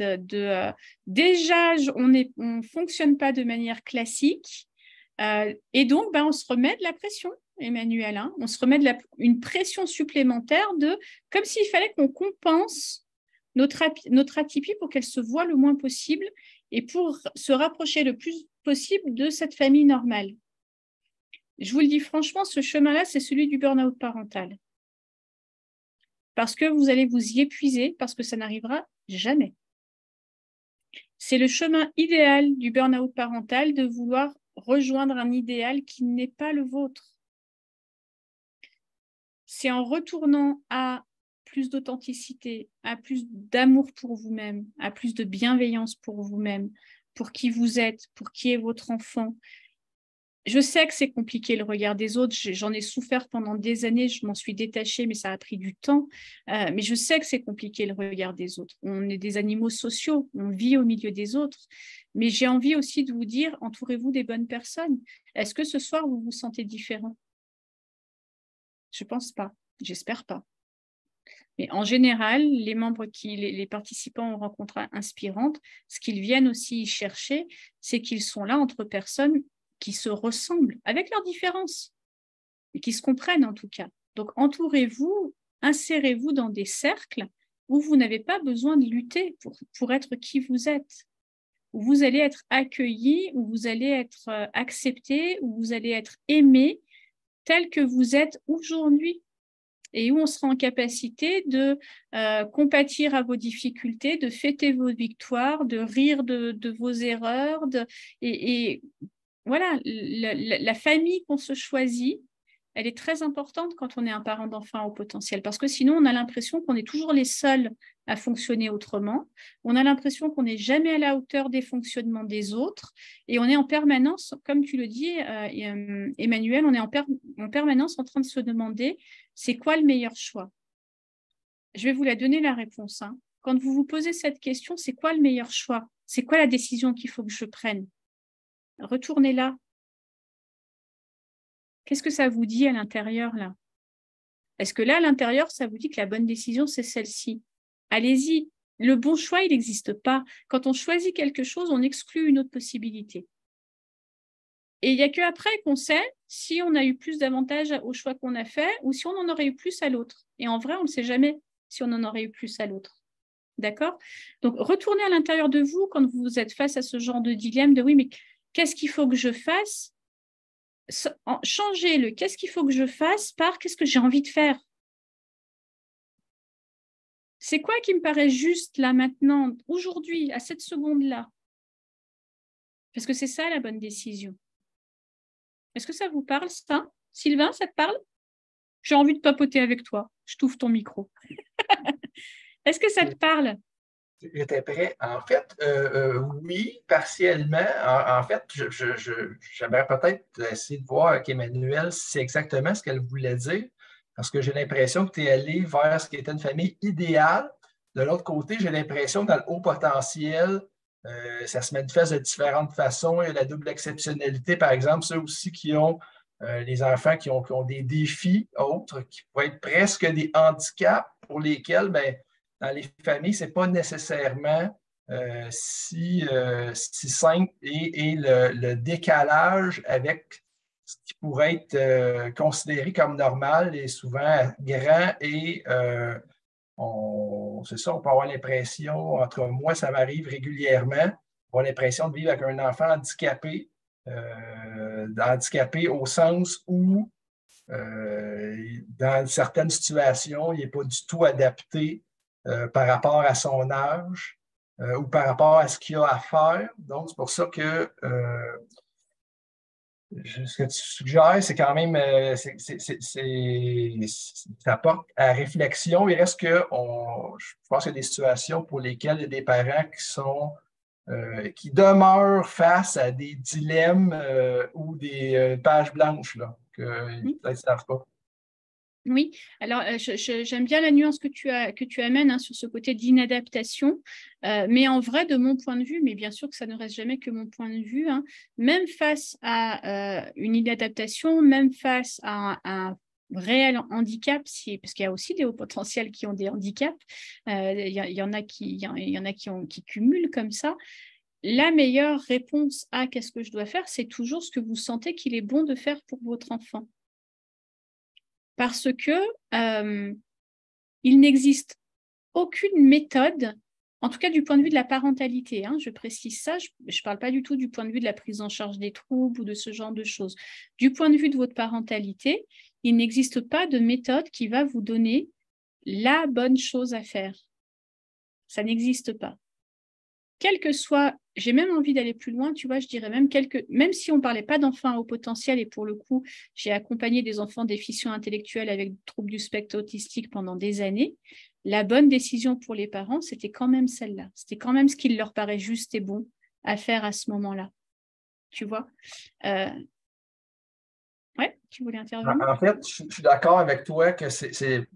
déjà, on ne fonctionne pas de manière classique. Et donc, on se remet de la pression, Emmanuel. Hein, on se remet une pression supplémentaire comme s'il fallait qu'on compense notre atypie pour qu'elle se voit le moins possible et pour se rapprocher le plus possible de cette famille normale. Je vous le dis franchement, ce chemin-là, c'est celui du burn-out parental. Parce que vous allez vous y épuiser, parce que ça n'arrivera jamais. C'est le chemin idéal du burn-out parental de vouloir rejoindre un idéal qui n'est pas le vôtre. C'est en retournant à plus d'authenticité, à plus d'amour pour vous-même, à plus de bienveillance pour vous-même, pour qui vous êtes, pour qui est votre enfant. Je sais que c'est compliqué le regard des autres, j'en ai souffert pendant des années, je m'en suis détachée, mais ça a pris du temps. Mais je sais que c'est compliqué le regard des autres. On est des animaux sociaux, on vit au milieu des autres. Mais j'ai envie aussi de vous dire, entourez-vous des bonnes personnes. Est-ce que ce soir, vous vous sentez différent? Je ne pense pas, j'espère pas. Mais en général, les membres les participants aux rencontres inspirantes, ce qu'ils viennent aussi chercher, c'est qu'ils sont là entre personnes qui se ressemblent avec leurs différences, et qui se comprennent en tout cas. Donc, entourez-vous, insérez-vous dans des cercles où vous n'avez pas besoin de lutter pour être qui vous êtes, où vous allez être accueillis, où vous allez être accepté, où vous allez être aimé tel que vous êtes aujourd'hui, et où on sera en capacité de compatir à vos difficultés, de fêter vos victoires, de rire de vos erreurs, et voilà, la famille qu'on se choisit, elle est très importante quand on est un parent d'enfant au potentiel, parce que sinon, on a l'impression qu'on est toujours les seuls à fonctionner autrement. On a l'impression qu'on n'est jamais à la hauteur des fonctionnements des autres, et on est en permanence, comme tu le dis, Emmanuel, on est en permanence en train de se demander, c'est quoi le meilleur choix? Je vais vous la donner la réponse. Hein. Quand vous vous posez cette question, c'est quoi le meilleur choix? C'est quoi la décision qu'il faut que je prenne? Retournez là. Qu'est-ce que ça vous dit à l'intérieur, là? Est-ce que là, à l'intérieur, ça vous dit que la bonne décision, c'est celle-ci? Allez-y. Le bon choix, il n'existe pas. Quand on choisit quelque chose, on exclut une autre possibilité. Et il n'y a qu'après qu'on sait si on a eu plus d'avantages au choix qu'on a fait ou si on en aurait eu plus à l'autre. Et en vrai, on ne sait jamais si on en aurait eu plus à l'autre. D'accord? Donc, retournez à l'intérieur de vous quand vous êtes face à ce genre de dilemme de oui, mais qu'est-ce qu'il faut que je fasse? Changez le qu'est-ce qu'il faut que je fasse par qu'est-ce que j'ai envie de faire? C'est quoi qui me paraît juste là, maintenant, aujourd'hui, à cette seconde-là? Parce que c'est ça la bonne décision. Est-ce que ça vous parle, ça? Sylvain, ça te parle? J'ai envie de papoter avec toi. Je t'ouvre ton micro. Est-ce que ça te parle?
J'étais prêt. En fait, oui, partiellement. En fait, j'aimerais peut-être essayer de voir avec Emmanuel si c'est exactement ce qu'elle voulait dire, parce que j'ai l'impression que tu es allé vers ce qui était une famille idéale. De l'autre côté, j'ai l'impression que dans le haut potentiel, ça se manifeste de différentes façons. Il y a la double exceptionnalité, par exemple, ceux aussi qui ont les enfants qui ont des défis autres, qui peuvent être presque des handicaps pour lesquels, ben, dans les familles, ce n'est pas nécessairement si simple et le décalage avec ce qui pourrait être considéré comme normal est souvent grand et c'est ça, on peut avoir l'impression, entre moi, ça m'arrive régulièrement, avoir l'impression de vivre avec un enfant handicapé au sens où dans certaines situations, il n'est pas du tout adapté par rapport à son âge ou par rapport à ce qu'il a à faire. Donc, c'est pour ça que ce que tu suggères, c'est quand même, ça porte à réflexion. Il reste que, je pense qu'il y a des situations pour lesquelles il y a des parents qui demeurent face à des dilemmes ou des pages blanches, là, que peut-être ne savent pas.
Oui, alors j'aime bien la nuance que tu amènes hein, sur ce côté d'inadaptation, mais en vrai, de mon point de vue, mais bien sûr que ça ne reste jamais que mon point de vue, hein, même face à une inadaptation, même face à un réel handicap, parce qu'il y a aussi des hauts potentiels qui ont des handicaps, il y en a qui cumulent comme ça. La meilleure réponse à qu'est-ce que je dois faire, c'est toujours ce que vous sentez qu'il est bon de faire pour votre enfant. Parce que il n'existe aucune méthode, en tout cas du point de vue de la parentalité, hein, je précise ça, je ne parle pas du tout du point de vue de la prise en charge des troubles ou de ce genre de choses. Du point de vue de votre parentalité, il n'existe pas de méthode qui va vous donner la bonne chose à faire. Ça n'existe pas. Quel que soit, j'ai même envie d'aller plus loin, tu vois, je dirais même si on ne parlait pas d'enfants à haut potentiel, et pour le coup, j'ai accompagné des enfants déficients intellectuels avec troubles du spectre autistique pendant des années, la bonne décision pour les parents, c'était quand même celle-là. C'était quand même ce qui leur paraît juste et bon à faire à ce moment-là. Tu vois Ouais, tu voulais intervenir?
En fait, je suis d'accord avec toi que c'est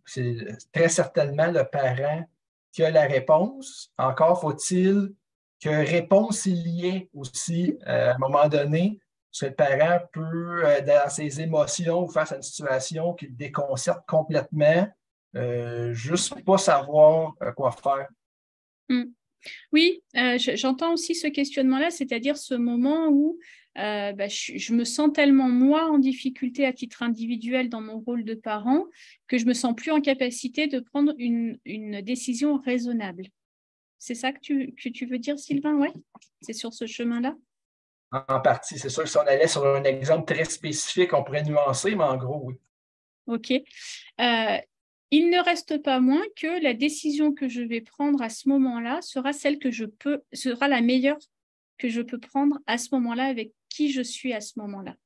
très certainement le parent qui a la réponse. Encore faut-il que réponse il y ait aussi à un moment donné, parce que le parent peut, dans ses émotions ou face à une situation qui le déconcerte complètement, juste pas savoir quoi faire.
Oui, j'entends aussi ce questionnement-là, c'est-à-dire ce moment où je me sens tellement, moi, en difficulté à titre individuel dans mon rôle de parent, que je ne me sens plus en capacité de prendre une décision raisonnable. C'est ça que tu veux dire, Sylvain? Oui, c'est sur ce chemin-là?
En partie, c'est sûr que si on allait sur un exemple très spécifique, on pourrait nuancer, mais en gros, oui.
OK. Il ne reste pas moins que la décision que je vais prendre à ce moment-là sera la meilleure que je peux prendre à ce moment-là avec qui je suis à ce moment-là.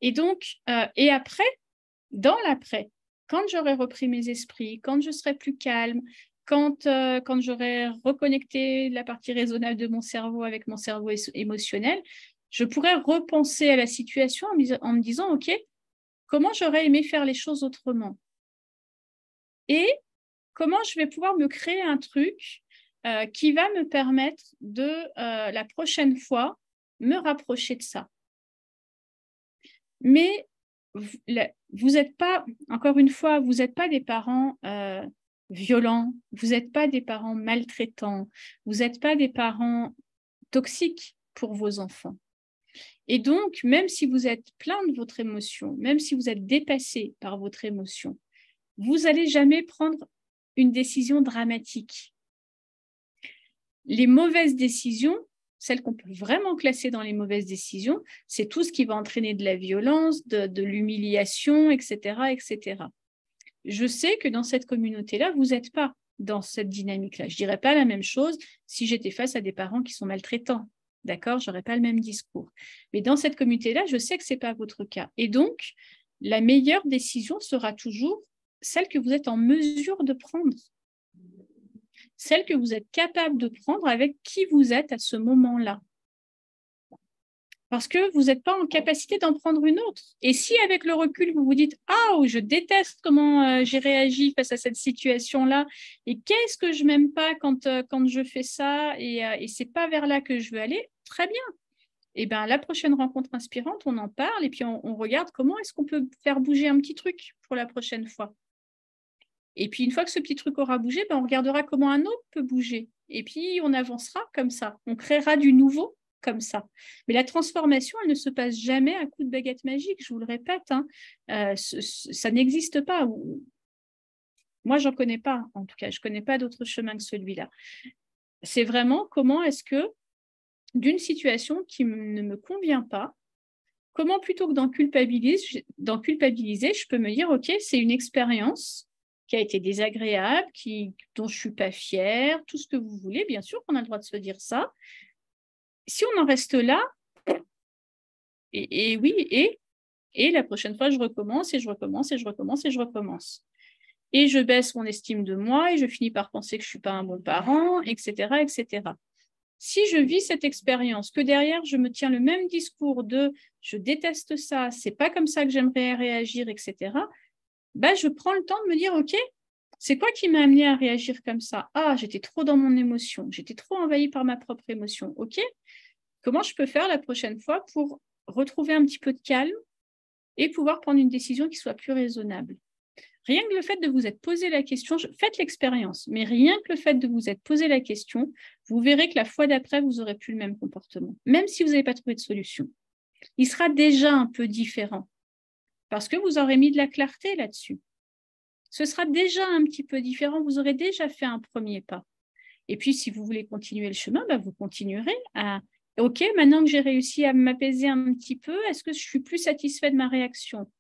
Et donc, et après, dans l'après, quand j'aurai repris mes esprits, quand je serai plus calme, quand j'aurai reconnecté la partie raisonnable de mon cerveau avec mon cerveau émotionnel, je pourrai repenser à la situation en me disant, OK, comment j'aurais aimé faire les choses autrement? Et comment je vais pouvoir me créer un truc qui va me permettre de, la prochaine fois, me rapprocher de ça. Mais vous n'êtes pas, encore une fois, vous n'êtes pas des parents violents, vous n'êtes pas des parents maltraitants, vous n'êtes pas des parents toxiques pour vos enfants. Et donc, même si vous êtes plein de votre émotion, même si vous êtes dépassé par votre émotion, vous n'allez jamais prendre une décision dramatique. Les mauvaises décisions, celles qu'on peut vraiment classer dans les mauvaises décisions, c'est tout ce qui va entraîner de la violence, de l'humiliation, etc., etc. Je sais que dans cette communauté-là, vous n'êtes pas dans cette dynamique-là. Je ne dirais pas la même chose si j'étais face à des parents qui sont maltraitants. D'accord? Je n'aurais pas le même discours. Mais dans cette communauté-là, je sais que ce n'est pas votre cas. Et donc, la meilleure décision sera toujours celle que vous êtes en mesure de prendre. celle que vous êtes capable de prendre avec qui vous êtes à ce moment-là. Parce que vous n'êtes pas en capacité d'en prendre une autre. Et si avec le recul, vous vous dites « Ah, je déteste comment j'ai réagi face à cette situation-là, et qu'est-ce que je n'aime pas quand je fais ça, et ce n'est pas vers là que je veux aller », très bien. Et bien, la prochaine rencontre inspirante, on en parle, et puis on regarde comment est-ce qu'on peut faire bouger un petit truc pour la prochaine fois. Et puis, une fois que ce petit truc aura bougé, on regardera comment un autre peut bouger. Et puis, on avancera comme ça. On créera du nouveau comme ça. Mais la transformation, elle ne se passe jamais à coup de baguette magique, je vous le répète. Ça n'existe pas. Moi, j'en connais pas, en tout cas. Je ne connais pas d'autre chemin que celui-là. C'est vraiment comment est-ce que, d'une situation qui ne me convient pas, comment plutôt que d'en culpabiliser, je peux me dire, OK, c'est une expérience qui a été désagréable, dont je ne suis pas fière, tout ce que vous voulez. Bien sûr qu'on a le droit de se dire ça. Si on en reste là, et la prochaine fois, je recommence, et je recommence, et je recommence, et je recommence. Et je baisse mon estime de moi, et je finis par penser que je ne suis pas un bon parent, etc., etc. Si je vis cette expérience, que derrière, je me tiens le même discours de « je déteste ça, c'est pas comme ça que j'aimerais réagir, etc. », je prends le temps de me dire « Ok, c'est quoi qui m'a amené à réagir comme ça? Ah, j'étais trop dans mon émotion, j'étais trop envahie par ma propre émotion. Ok, comment je peux faire la prochaine fois pour retrouver un petit peu de calme et pouvoir prendre une décision qui soit plus raisonnable ?» Rien que le fait de vous être posé la question, faites l'expérience, mais rien que le fait de vous être posé la question, vous verrez que la fois d'après, vous n'aurez plus le même comportement, même si vous n'avez pas trouvé de solution. Il sera déjà un peu différent, parce que vous aurez mis de la clarté là-dessus. Ce sera déjà un petit peu différent, vous aurez déjà fait un premier pas. Et puis, si vous voulez continuer le chemin, vous continuerez à « Ok, maintenant que j'ai réussi à m'apaiser un petit peu, est-ce que je suis plus satisfait de ma réaction ?»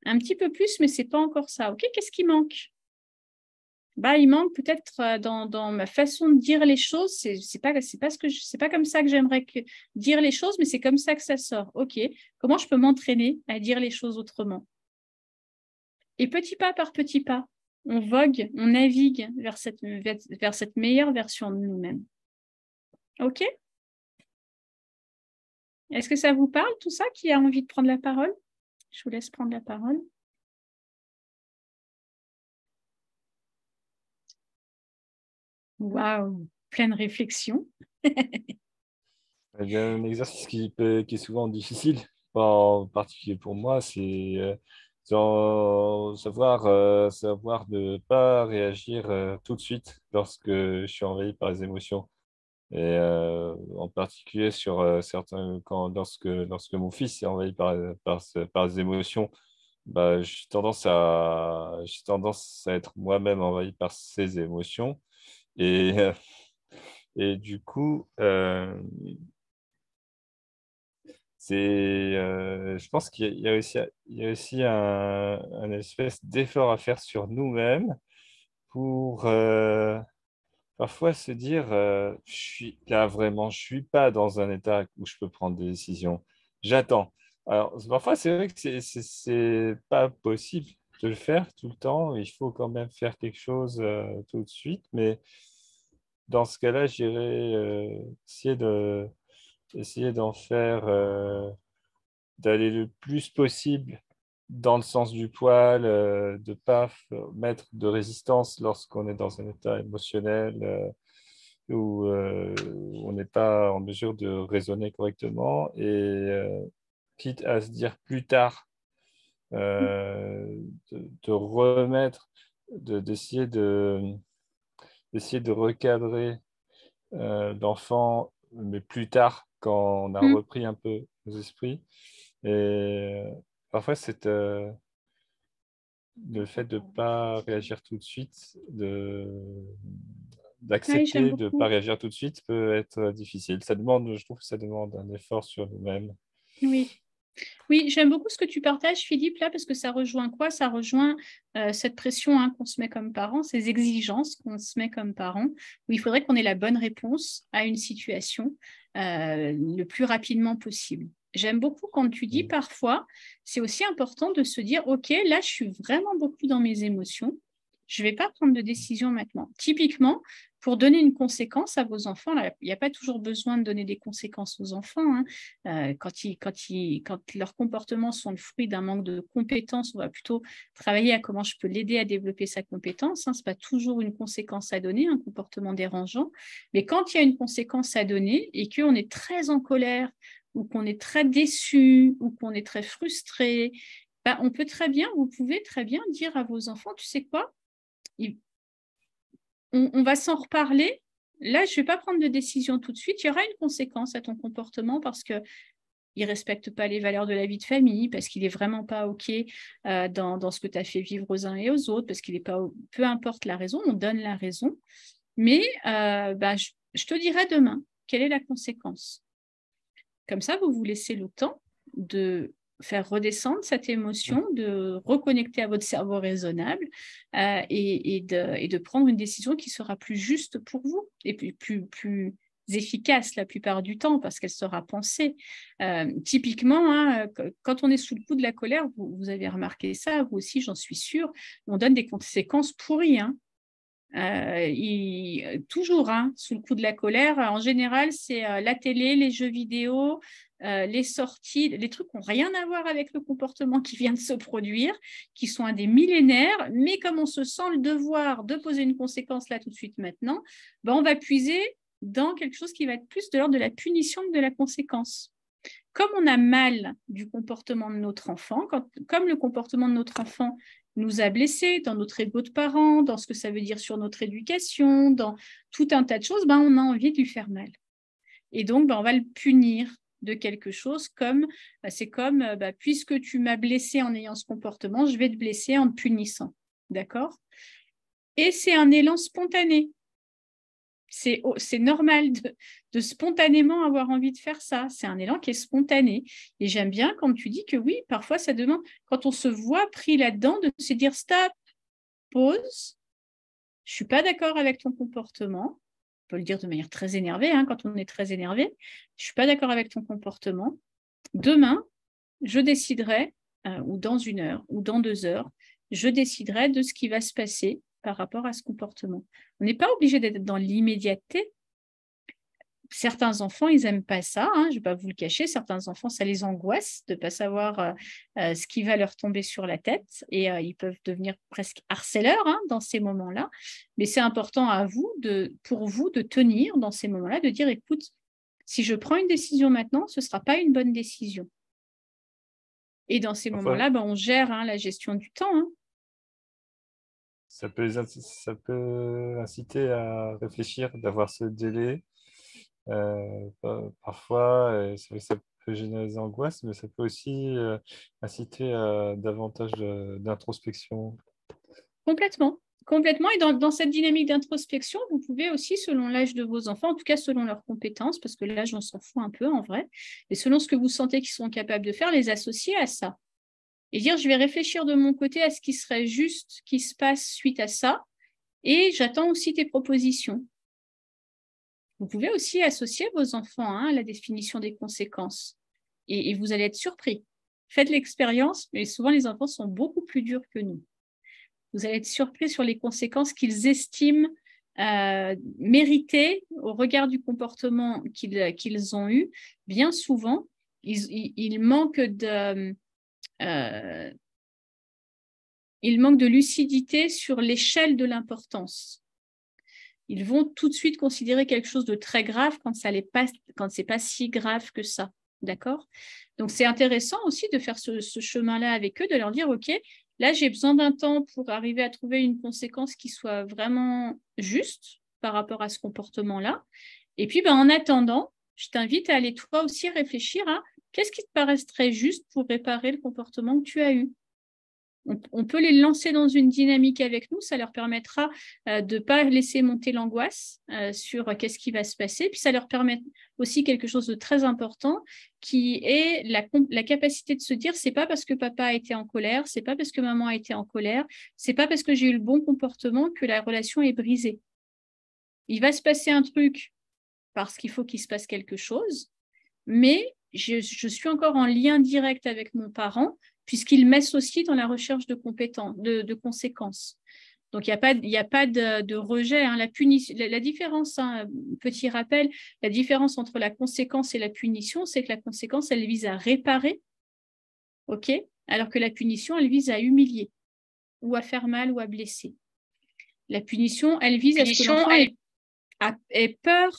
Un petit peu plus, mais ce n'est pas encore ça. Ok, qu'est-ce qui manque? Il manque peut-être dans ma façon de dire les choses. C'est pas comme ça que j'aimerais dire les choses, mais c'est comme ça que ça sort. Ok, comment je peux m'entraîner à dire les choses autrement? Et petit pas par petit pas, on vogue, on navigue vers cette meilleure version de nous-mêmes. Ok? Est-ce que ça vous parle, tout ça, qui a envie de prendre la parole? Je vous laisse prendre la parole. Waouh, pleine réflexion.
Il y a un exercice qui est souvent difficile, en particulier pour moi, c'est savoir ne pas réagir tout de suite lorsque je suis envahi par les émotions. Et en particulier sur lorsque mon fils est envahi par les émotions, j'ai tendance à être moi-même envahi par ces émotions. Et, et du coup, je pense qu'il y a aussi un espèce d'effort à faire sur nous-mêmes pour parfois se dire je suis pas dans un état où je peux prendre des décisions. J'attends. Alors, parfois, c'est vrai que c'est pas possible de le faire tout le temps. Il faut quand même faire quelque chose tout de suite. Mais dans ce cas-là, j'irais essayer d'en faire, d'aller le plus possible dans le sens du poil, de ne pas mettre de résistance lorsqu'on est dans un état émotionnel où on n'est pas en mesure de raisonner correctement, et quitte à se dire plus tard, de remettre, d'essayer de recadrer l'enfant, mais plus tard, quand on a repris un peu nos esprits. Et parfois, c'est le fait de ne pas réagir tout de suite, d'accepter de ne pas réagir tout de suite peut être difficile. Je trouve que ça demande un effort sur nous-mêmes.
Oui, j'aime beaucoup ce que tu partages, Philippe, là, parce que ça rejoint quoi? Ça rejoint cette pression qu'on se met comme parents, ces exigences qu'on se met comme parents, où il faudrait qu'on ait la bonne réponse à une situation le plus rapidement possible. J'aime beaucoup quand tu dis parfois, c'est aussi important de se dire, OK, là, je suis vraiment beaucoup dans mes émotions. Je ne vais pas prendre de décision maintenant. Typiquement, pour donner une conséquence à vos enfants, là, il n'y a pas toujours besoin de donner des conséquences aux enfants. Hein. Quand leurs comportements sont le fruit d'un manque de compétences, on va plutôt travailler à comment je peux l'aider à développer sa compétence. Hein. Ce n'est pas toujours une conséquence à donner, un comportement dérangeant. Mais quand il y a une conséquence à donner et qu'on est très en colère ou qu'on est très déçu ou qu'on est très frustré, vous pouvez très bien dire à vos enfants, tu sais quoi, on va s'en reparler. Là, je ne vais pas prendre de décision tout de suite. Il y aura une conséquence à ton comportement parce qu'il ne respecte pas les valeurs de la vie de famille, parce qu'il n'est vraiment pas OK dans ce que tu as fait vivre aux uns et aux autres, parce qu'il n'est pas... Peu importe la raison, on donne la raison. Mais je te dirai demain quelle est la conséquence. Comme ça, vous vous laissez le temps de faire redescendre cette émotion, de reconnecter à votre cerveau raisonnable et de prendre une décision qui sera plus juste pour vous et plus efficace la plupart du temps parce qu'elle sera pensée. Typiquement, hein, quand on est sous le coup de la colère, vous avez remarqué ça, vous aussi, j'en suis sûre, on donne des conséquences pourries. Hein. Toujours hein, sous le coup de la colère, en général, c'est la télé, les jeux vidéo, les sorties, les trucs qui n'ont rien à voir avec le comportement qui vient de se produire, qui sont un des millénaires, mais comme on se sent le devoir de poser une conséquence là tout de suite maintenant, on va puiser dans quelque chose qui va être plus de l'ordre de la punition que de la conséquence. Comme on a mal du comportement de notre enfant, comme le comportement de notre enfant nous a blessés dans notre ego de parents, dans ce que ça veut dire sur notre éducation, dans tout un tas de choses, on a envie de lui faire mal. Et donc, on va le punir de quelque chose c'est comme puisque tu m'as blessé en ayant ce comportement, je vais te blesser en te punissant. D'accord ? Et c'est un élan spontané. C'est normal de spontanément avoir envie de faire ça. C'est un élan qui est spontané. Et j'aime bien quand tu dis que oui, parfois ça demande, quand on se voit pris là-dedans, de se dire stop, pause, je ne suis pas d'accord avec ton comportement. On peut le dire de manière très énervée, hein, quand on est très énervé. Je ne suis pas d'accord avec ton comportement. Demain, je déciderai, ou dans 1 heure, ou dans 2 heures, je déciderai de ce qui va se passer par rapport à ce comportement. On n'est pas obligé d'être dans l'immédiateté. Certains enfants, ils n'aiment pas ça, hein, je ne vais pas vous le cacher. Certains enfants, ça les angoisse de ne pas savoir ce qui va leur tomber sur la tête et ils peuvent devenir presque harceleurs hein, dans ces moments-là. Mais c'est important pour vous de tenir dans ces moments-là, de dire, écoute, si je prends une décision maintenant, ce ne sera pas une bonne décision. Et dans ces moments-là, on gère hein, la gestion du temps. Hein.
Ça peut inciter à réfléchir, d'avoir ce délai. Parfois, ça peut générer des angoisses, mais ça peut aussi inciter à davantage d'introspection.
Complètement. Et dans cette dynamique d'introspection, vous pouvez aussi, selon l'âge de vos enfants, en tout cas selon leurs compétences, parce que l'âge, on s'en fout un peu en vrai, et selon ce que vous sentez qu'ils sont capables de faire, les associer à ça. Et dire, je vais réfléchir de mon côté à ce qui serait juste qui se passe suite à ça, et j'attends aussi tes propositions. Vous pouvez aussi associer vos enfants hein, à la définition des conséquences, et vous allez être surpris. Faites l'expérience, mais souvent les enfants sont beaucoup plus durs que nous. Vous allez être surpris sur les conséquences qu'ils estiment méritées au regard du comportement qu'ils ont eu. Bien souvent, ils manquent de lucidité sur l'échelle de l'importance. Ils vont tout de suite considérer quelque chose de très grave quand ce n'est pas si grave que ça. D'accord ? Donc, c'est intéressant aussi de faire ce chemin-là avec eux, de leur dire, OK, là, j'ai besoin d'un temps pour arriver à trouver une conséquence qui soit vraiment juste par rapport à ce comportement-là. Et puis, en attendant, je t'invite à aller toi aussi réfléchir à qu'est-ce qui te paraîtrait juste pour réparer le comportement que tu as eu. On peut les lancer dans une dynamique avec nous, ça leur permettra de ne pas laisser monter l'angoisse sur qu'est-ce qui va se passer, puis ça leur permet aussi quelque chose de très important qui est la capacité de se dire c'est pas parce que papa a été en colère, c'est pas parce que maman a été en colère, c'est pas parce que j'ai eu le bon comportement que la relation est brisée. Il va se passer un truc parce qu'il faut qu'il se passe quelque chose, mais je suis encore en lien direct avec mon parent puisqu'il m'associe dans la recherche de conséquences. Donc, il n'y a pas de rejet. Hein. La différence, hein, petit rappel, la différence entre la conséquence et la punition, c'est que la conséquence, elle vise à réparer, ok, alors que la punition, elle vise à humilier ou à faire mal ou à blesser. La punition, elle vise à ce que l'enfant ait peur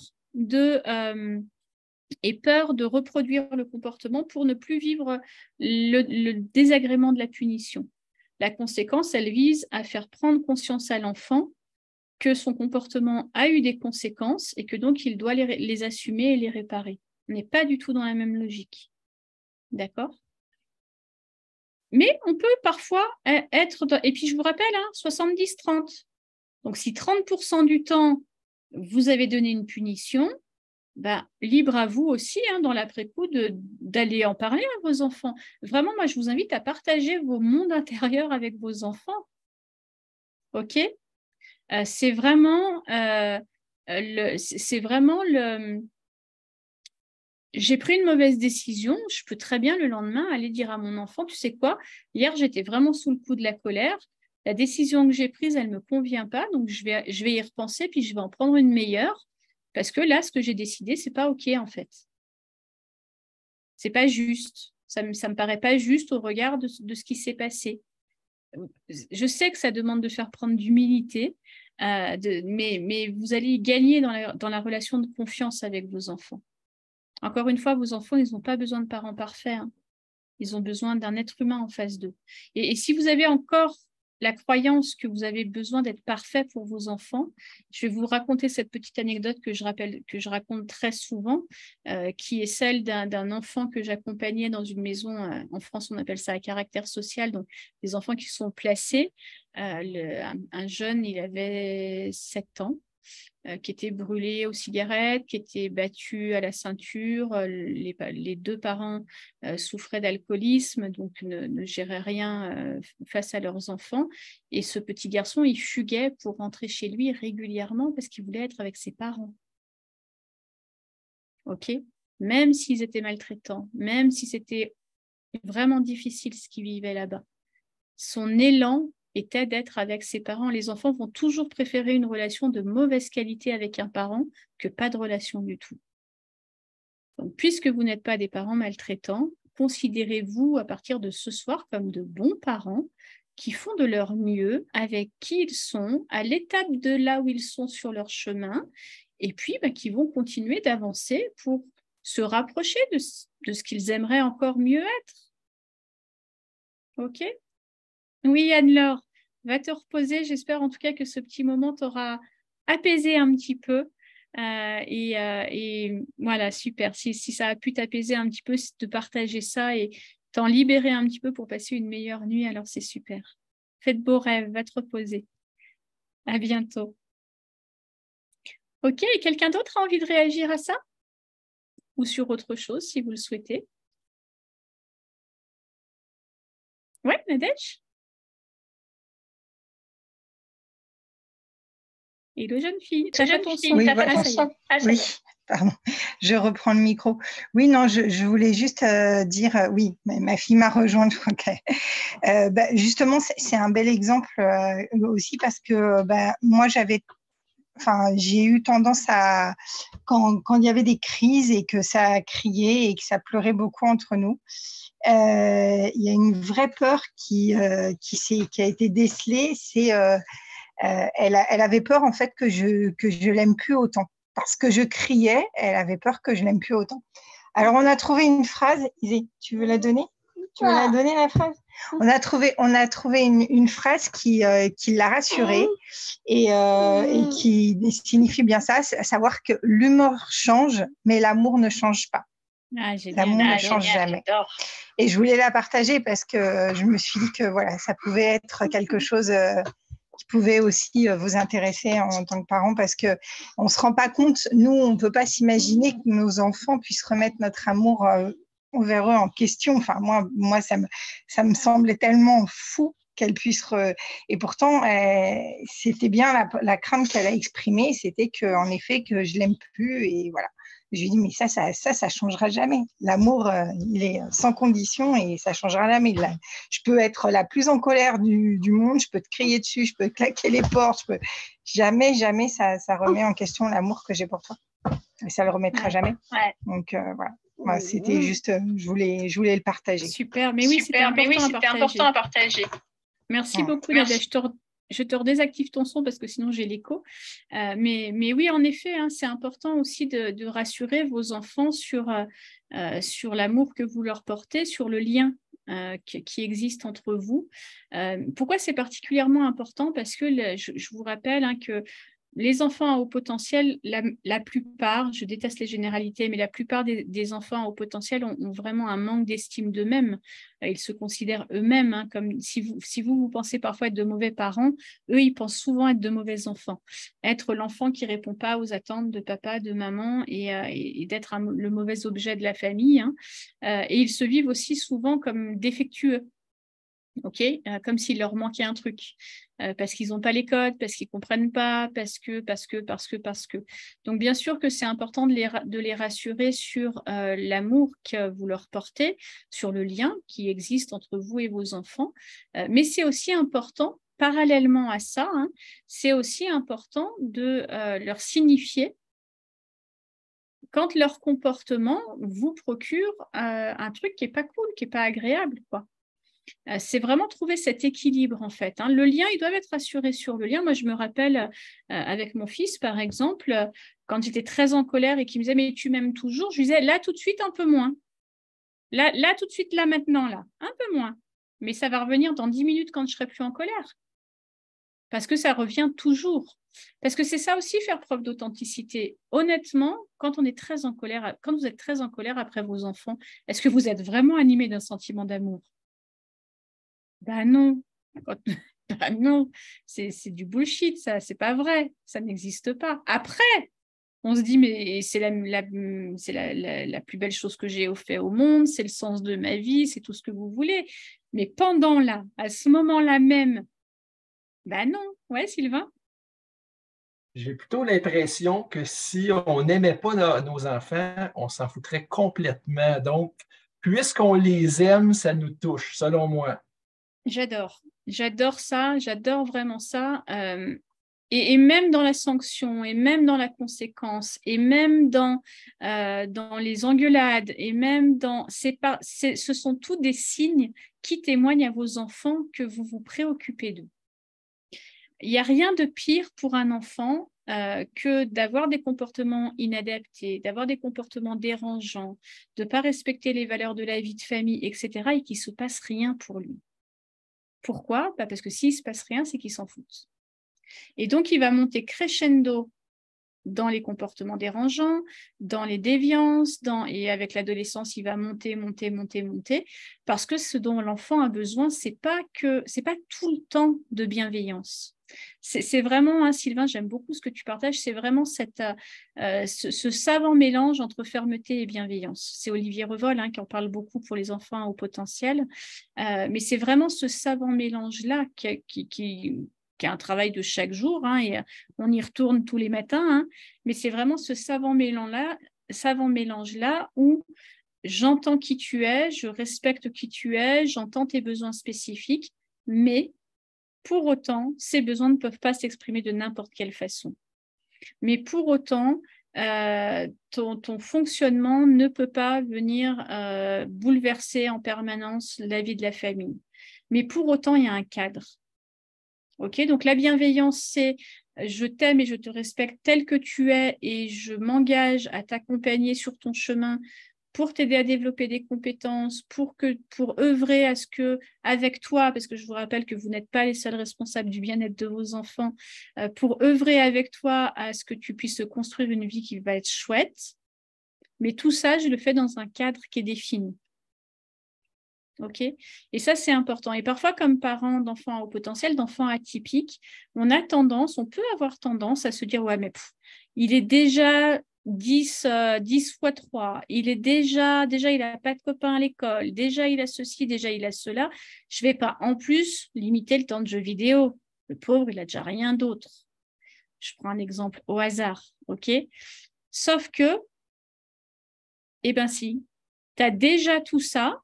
de reproduire le comportement pour ne plus vivre le désagrément de la punition. La conséquence, elle vise à faire prendre conscience à l'enfant que son comportement a eu des conséquences et que donc il doit les assumer et les réparer. On n'est pas du tout dans la même logique. D'accord ? Mais on peut parfois être... Et puis je vous rappelle, hein, 70-30. Donc si 30% du temps, vous avez donné une punition, ben, libre à vous aussi, hein, dans l'après-coup, d'aller en parler à vos enfants. Vraiment, moi, je vous invite à partager vos mondes intérieurs avec vos enfants. OK ? C'est vraiment j'ai pris une mauvaise décision, je peux très bien le lendemain aller dire à mon enfant, tu sais quoi, hier, j'étais vraiment sous le coup de la colère, la décision que j'ai prise, elle ne me convient pas, donc je vais y repenser, puis je vais en prendre une meilleure. Parce que là, ce que j'ai décidé, ce n'est pas OK, en fait. Ce n'est pas juste. Ça me paraît pas juste au regard de ce qui s'est passé. Je sais que ça demande de faire prendre d'humilité, mais vous allez gagner dans la relation de confiance avec vos enfants. Encore une fois, vos enfants, ils n'ont pas besoin de parents parfaits. Hein. Ils ont besoin d'un être humain en face d'eux. Et si vous avez encore la croyance que vous avez besoin d'être parfait pour vos enfants, je vais vous raconter cette petite anecdote que je raconte très souvent, qui est celle d'un enfant que j'accompagnais dans une maison, en France on appelle ça à caractère social, donc des enfants qui sont placés. Un jeune, il avait 7 ans, qui était brûlé aux cigarettes, qui était battu à la ceinture. Les 2 parents souffraient d'alcoolisme, donc ne géraient rien face à leurs enfants. Et ce petit garçon, il fuguait pour rentrer chez lui régulièrement parce qu'il voulait être avec ses parents. OK ? Même s'ils étaient maltraitants, même si c'était vraiment difficile ce qu'il vivait là-bas. Son élan était d'être avec ses parents. Les enfants vont toujours préférer une relation de mauvaise qualité avec un parent que pas de relation du tout. Donc, puisque vous n'êtes pas des parents maltraitants, considérez-vous à partir de ce soir comme de bons parents qui font de leur mieux avec qui ils sont, à l'étape de là où ils sont sur leur chemin, et puis qui vont continuer d'avancer pour se rapprocher de ce qu'ils aimeraient encore mieux être. OK ? Oui, Anne-Laure, va te reposer. J'espère en tout cas que ce petit moment t'aura apaisé un petit peu. Et voilà, super. Si ça a pu t'apaiser un petit peu, de partager ça et t'en libérer un petit peu pour passer une meilleure nuit, alors c'est super. Fais de beaux rêves, va te reposer. À bientôt. OK, et quelqu'un d'autre a envie de réagir à ça? Ou sur autre chose, si vous le souhaitez? Oui, Nadège? Hello, jeune fille. T'as pas ton son.
Oui, voilà. Oui, pardon. Je reprends le micro. Oui, non, je voulais juste dire, oui, ma fille m'a rejointe. Justement, c'est un bel exemple aussi parce que moi, j'ai eu tendance à, quand il y avait des crises et que ça criait et que ça pleurait beaucoup entre nous, il y a une vraie peur qui a été décelée, c'est elle avait peur en fait que je l'aime plus autant. Parce que je criais, elle avait peur que je l'aime plus autant. Alors on a trouvé une phrase, Isée, tu veux la donner? Tu veux la donner la phrase? On a trouvé une phrase qui l'a rassurée et qui signifie bien ça, à savoir que l'humour change, mais l'amour ne change pas.
Ah,
l'amour ne change jamais. Et je voulais la partager parce que je me suis dit que voilà, ça pouvait être quelque chose qui pouvait aussi vous intéresser en tant que parent parce qu'on ne se rend pas compte, nous, on ne peut pas s'imaginer que nos enfants puissent remettre notre amour envers eux en question. Enfin, moi ça me semblait tellement fou qu'elle puisse... Et pourtant, c'était bien la crainte qu'elle a exprimée, c'était qu'en effet, que je ne l'aime plus. Et voilà. Je lui dis, mais ça changera jamais. L'amour, il est sans condition et ça changera jamais. Là, je peux être la plus en colère du monde, je peux te crier dessus, je peux te claquer les portes, jamais ça remet en question l'amour que j'ai pour toi. Et ça le remettra jamais.
Ouais.
Donc, voilà. Bah, c'était juste, je voulais le partager.
Super, mais oui, c'était important à partager. Merci beaucoup, Nadia. Je te redésactive ton son parce que sinon j'ai l'écho. Mais oui, en effet, hein, c'est important aussi de rassurer vos enfants sur l'amour que vous leur portez, sur le lien qui existe entre vous. Pourquoi c'est particulièrement important? Parce que je vous rappelle hein, que les enfants à haut potentiel, la plupart, je déteste les généralités, mais la plupart des enfants à haut potentiel ont vraiment un manque d'estime d'eux-mêmes. Ils se considèrent eux-mêmes, hein, comme si vous pensez parfois être de mauvais parents, eux, ils pensent souvent être de mauvais enfants. Être l'enfant qui ne répond pas aux attentes de papa, de maman et d'être le mauvais objet de la famille. Hein. Et ils se vivent aussi souvent comme défectueux. Ok, comme s'il leur manquait un truc, parce qu'ils n'ont pas les codes, parce qu'ils ne comprennent pas, parce que. Donc, bien sûr que c'est important de les rassurer sur l'amour que vous leur portez, sur le lien qui existe entre vous et vos enfants. Mais c'est aussi important, parallèlement à ça, hein, c'est aussi important de leur signifier quand leur comportement vous procure un truc qui n'est pas cool, qui n'est pas agréable, quoi. C'est vraiment trouver cet équilibre en fait. Hein. Le lien, ils doivent être assurés sur le lien. Moi, je me rappelle avec mon fils, par exemple, quand j'étais très en colère et qu'il me disait « mais tu m'aimes toujours », je lui disais « là, tout de suite, un peu moins. Là, tout de suite, là, maintenant, là, un peu moins. Mais ça va revenir dans 10 minutes quand je serai plus en colère. » Parce que ça revient toujours. Parce que c'est ça aussi, faire preuve d'authenticité. Honnêtement, quand on est très en colère, quand vous êtes très en colère après vos enfants, est-ce que vous êtes vraiment animé d'un sentiment d'amour ? Ben non, ben non, c'est du bullshit, ça, c'est pas vrai, ça n'existe pas. Après, on se dit, mais c'est la plus belle chose que j'ai fait au monde, c'est le sens de ma vie, c'est tout ce que vous voulez. Mais pendant là, à ce moment-là même, ben non, ouais, Sylvain?
J'ai plutôt l'impression que si on n'aimait pas nos enfants, on s'en foutrait complètement. Donc, puisqu'on les aime, ça nous touche, selon moi.
J'adore ça, j'adore vraiment ça. Et même dans la sanction, et même dans la conséquence, et même dans les engueulades, et même ce sont tous des signes qui témoignent à vos enfants que vous vous préoccupez d'eux. Il n'y a rien de pire pour un enfant que d'avoir des comportements inadaptés, d'avoir des comportements dérangeants, de ne pas respecter les valeurs de la vie de famille, etc., et qu'il ne se passe rien pour lui. Pourquoi? Parce que s'il ne se passe rien, c'est qu'il s'en fout. Et donc, il va monter crescendo dans les comportements dérangeants, dans les déviances, et avec l'adolescence, il va monter, parce que ce dont l'enfant a besoin, c'est pas tout le temps de bienveillance. C'est vraiment, hein, Sylvain, j'aime beaucoup ce que tu partages, c'est vraiment ce savant mélange entre fermeté et bienveillance. C'est Olivier Revol qui en parle beaucoup pour les enfants au potentiel, mais c'est vraiment ce savant mélange-là qui est un travail de chaque jour, hein, et on y retourne tous les matins, hein, mais c'est vraiment ce savant mélange-là où j'entends qui tu es, je respecte qui tu es, j'entends tes besoins spécifiques, mais pour autant, ces besoins ne peuvent pas s'exprimer de n'importe quelle façon. Mais pour autant, ton fonctionnement ne peut pas venir bouleverser en permanence la vie de la famille. Mais pour autant, il y a un cadre. Okay, donc la bienveillance, c'est je t'aime et je te respecte tel que tu es et je m'engage à t'accompagner sur ton chemin pour t'aider à développer des compétences, pour œuvrer à ce que, avec toi, parce que je vous rappelle que vous n'êtes pas les seuls responsables du bien-être de vos enfants, pour œuvrer avec toi à ce que tu puisses construire une vie qui va être chouette. Mais tout ça, je le fais dans un cadre qui est défini. Ok, et ça, c'est important. Et parfois, comme parents d'enfants à haut potentiel, d'enfants atypiques, on peut avoir tendance à se dire « ouais, mais il est déjà 10 fois 3, il est déjà il n'a pas de copains à l'école, déjà il a ceci, déjà il a cela, je ne vais pas en plus limiter le temps de jeu vidéo. Le pauvre, il n'a déjà rien d'autre. » Je prends un exemple au hasard, ok? Sauf que Eh bien si, tu as déjà tout ça,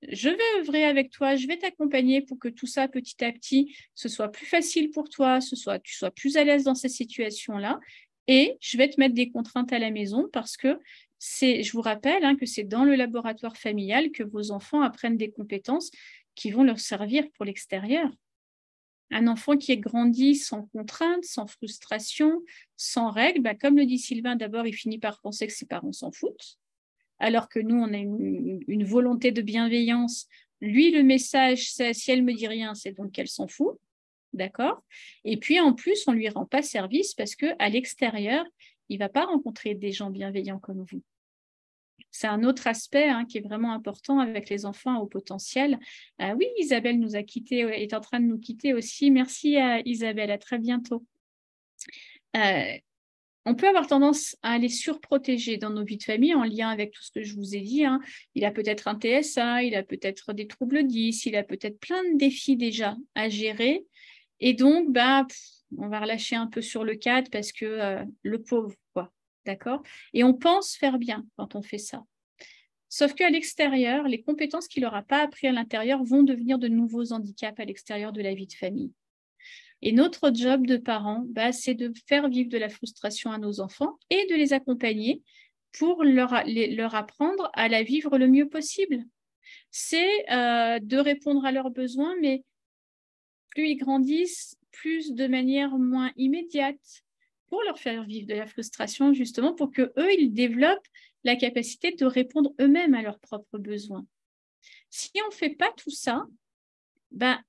je vais œuvrer avec toi, je vais t'accompagner pour que tout ça, petit à petit, ce soit plus facile pour toi, tu sois plus à l'aise dans ces situations-là. Et je vais te mettre des contraintes à la maison parce que je vous rappelle que c'est dans le laboratoire familial que vos enfants apprennent des compétences qui vont leur servir pour l'extérieur. Un enfant qui est grandi sans contrainte, sans frustration, sans règles, comme le dit Sylvain, d'abord, il finit par penser que ses parents s'en foutent, alors que nous, on a une volonté de bienveillance. Lui, le message, c'est si elle ne me dit rien, c'est donc qu'elle s'en fout. D'accord? Et puis, en plus, on ne lui rend pas service parce qu'à l'extérieur, il ne va pas rencontrer des gens bienveillants comme vous. C'est un autre aspect qui est vraiment important avec les enfants à haut potentiel. Oui, Isabelle nous a quittés, est en train de nous quitter aussi. Merci à Isabelle, à très bientôt. On peut avoir tendance à les surprotéger dans nos vies de famille en lien avec tout ce que je vous ai dit. Il a peut-être un TSA, il a peut-être des troubles 10, il a peut-être plein de défis déjà à gérer. Et donc, on va relâcher un peu sur le cadre parce que le pauvre, quoi. D'accord? Et on pense faire bien quand on fait ça. Sauf qu'à l'extérieur, les compétences qu'il n'aura pas apprises à l'intérieur vont devenir de nouveaux handicaps à l'extérieur de la vie de famille. Et notre job de parents, c'est de faire vivre de la frustration à nos enfants et de les accompagner pour leur apprendre à la vivre le mieux possible. C'est de répondre à leurs besoins, mais plus ils grandissent, plus de manière moins immédiate, pour leur faire vivre de la frustration, justement, pour qu'eux, ils développent la capacité de répondre eux-mêmes à leurs propres besoins. Si on ne fait pas tout ça,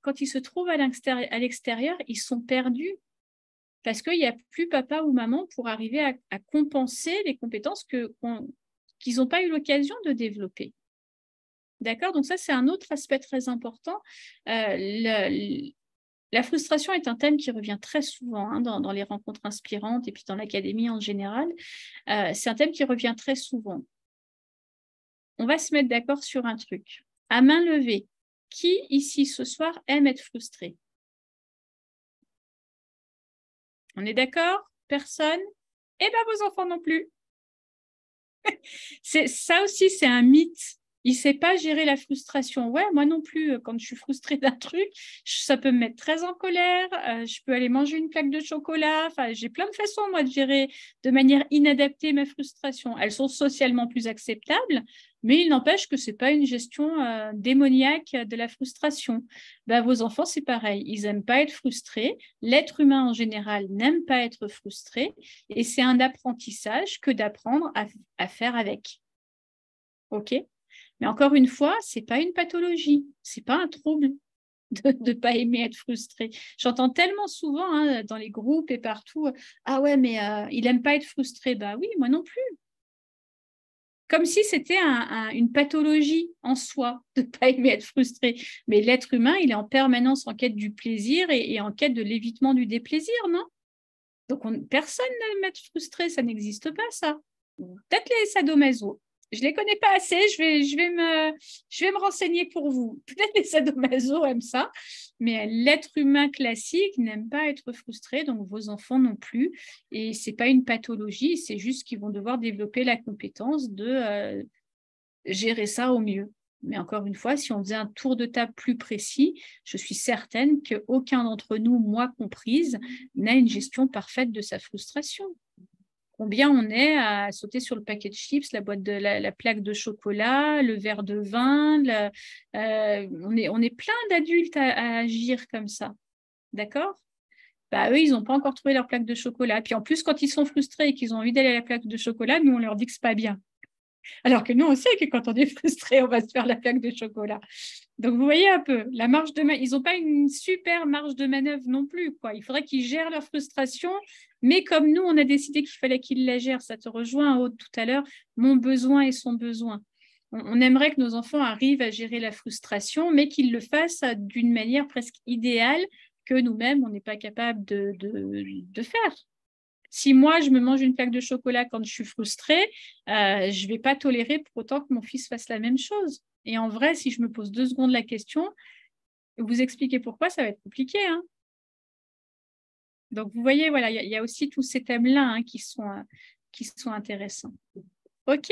quand ils se trouvent à l'extérieur, ils sont perdus parce qu'il n'y a plus papa ou maman pour arriver à compenser les compétences qu'ils n'ont pas eu l'occasion de développer. D'accord? Donc ça, c'est un autre aspect très important. La frustration est un thème qui revient très souvent dans les rencontres inspirantes et puis dans l'académie en général. C'est un thème qui revient très souvent. On va se mettre d'accord sur un truc. À main levée, qui ici ce soir aime être frustré? On est d'accord? Personne? Eh bien, vos enfants non plus. Ça aussi, c'est un mythe. Il ne sait pas gérer la frustration. Ouais, moi non plus, quand je suis frustrée d'un truc, ça peut me mettre très en colère. Je peux aller manger une plaque de chocolat. Enfin, j'ai plein de façons, moi, de gérer de manière inadaptée ma frustration. Elles sont socialement plus acceptables, mais il n'empêche que ce n'est pas une gestion démoniaque de la frustration. Vos enfants, c'est pareil. Ils n'aiment pas être frustrés. L'être humain, en général, n'aime pas être frustré. Et c'est un apprentissage que d'apprendre à faire avec. OK? Mais encore une fois, ce n'est pas une pathologie, ce n'est pas un trouble de ne pas aimer être frustré. J'entends tellement souvent dans les groupes et partout, « Ah ouais, mais il n'aime pas être frustré. » Oui, moi non plus. Comme si c'était une pathologie en soi de ne pas aimer être frustré. Mais l'être humain, il est en permanence en quête du plaisir et en quête de l'évitement du déplaisir, non? Donc, personne n'aime être frustré, ça n'existe pas, ça. Peut-être les sadomaso. Je ne les connais pas assez, je vais me renseigner pour vous. Peut-être les sadomaso aiment ça, mais l'être humain classique n'aime pas être frustré, donc vos enfants non plus. Et ce n'est pas une pathologie, c'est juste qu'ils vont devoir développer la compétence de gérer ça au mieux. Mais encore une fois, si on faisait un tour de table plus précis, je suis certaine qu'aucun d'entre nous, moi comprise, n'a une gestion parfaite de sa frustration. Combien on est à sauter sur le paquet de chips, la boîte de la plaque de chocolat, le verre de vin. On est plein d'adultes à agir comme ça. D'accord? Eux, ils n'ont pas encore trouvé leur plaque de chocolat. Puis en plus, quand ils sont frustrés et qu'ils ont envie d'aller à la plaque de chocolat, nous, on leur dit que ce n'est pas bien. Alors que nous, on sait que quand on est frustré, on va se faire la plaque de chocolat. Donc, vous voyez un peu, la marge de ils n'ont pas une super marge de manœuvre non plus, quoi. Il faudrait qu'ils gèrent leur frustration, mais comme nous, on a décidé qu'il fallait qu'ils la gèrent. Ça te rejoint, Aude, tout à l'heure, mon besoin et son besoin. On aimerait que nos enfants arrivent à gérer la frustration, mais qu'ils le fassent d'une manière presque idéale que nous-mêmes, on n'est pas capable de faire. Si moi, je me mange une plaque de chocolat quand je suis frustrée, je ne vais pas tolérer pour autant que mon fils fasse la même chose. Et en vrai, si je me pose 2 secondes la question, vous expliquez pourquoi, ça va être compliqué. Donc, vous voyez, voilà, il y a aussi tous ces thèmes-là qui sont intéressants. OK.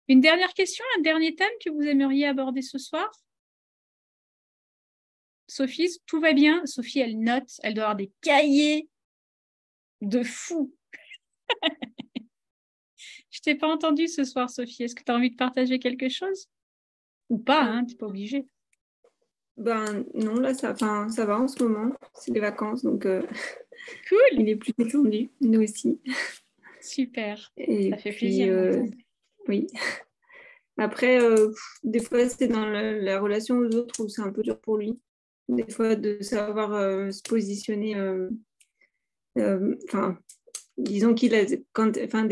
Une dernière question, un dernier thème que vous aimeriez aborder ce soir? Sophie, tout va bien? Sophie, elle note, elle doit avoir des cahiers de fou. Je t'ai pas entendu ce soir, Sophie. Est-ce que tu as envie de partager quelque chose? Ou pas, hein, tu n'es pas obligée.
Ben non, là, ça va en ce moment. C'est les vacances, donc
cool.
Il est plus détendu, nous aussi.
Super,
et
ça fait plaisir.
Oui. Après, des fois, c'est dans la relation aux autres où c'est un peu dur pour lui. Des fois, de savoir se positionner. Disons des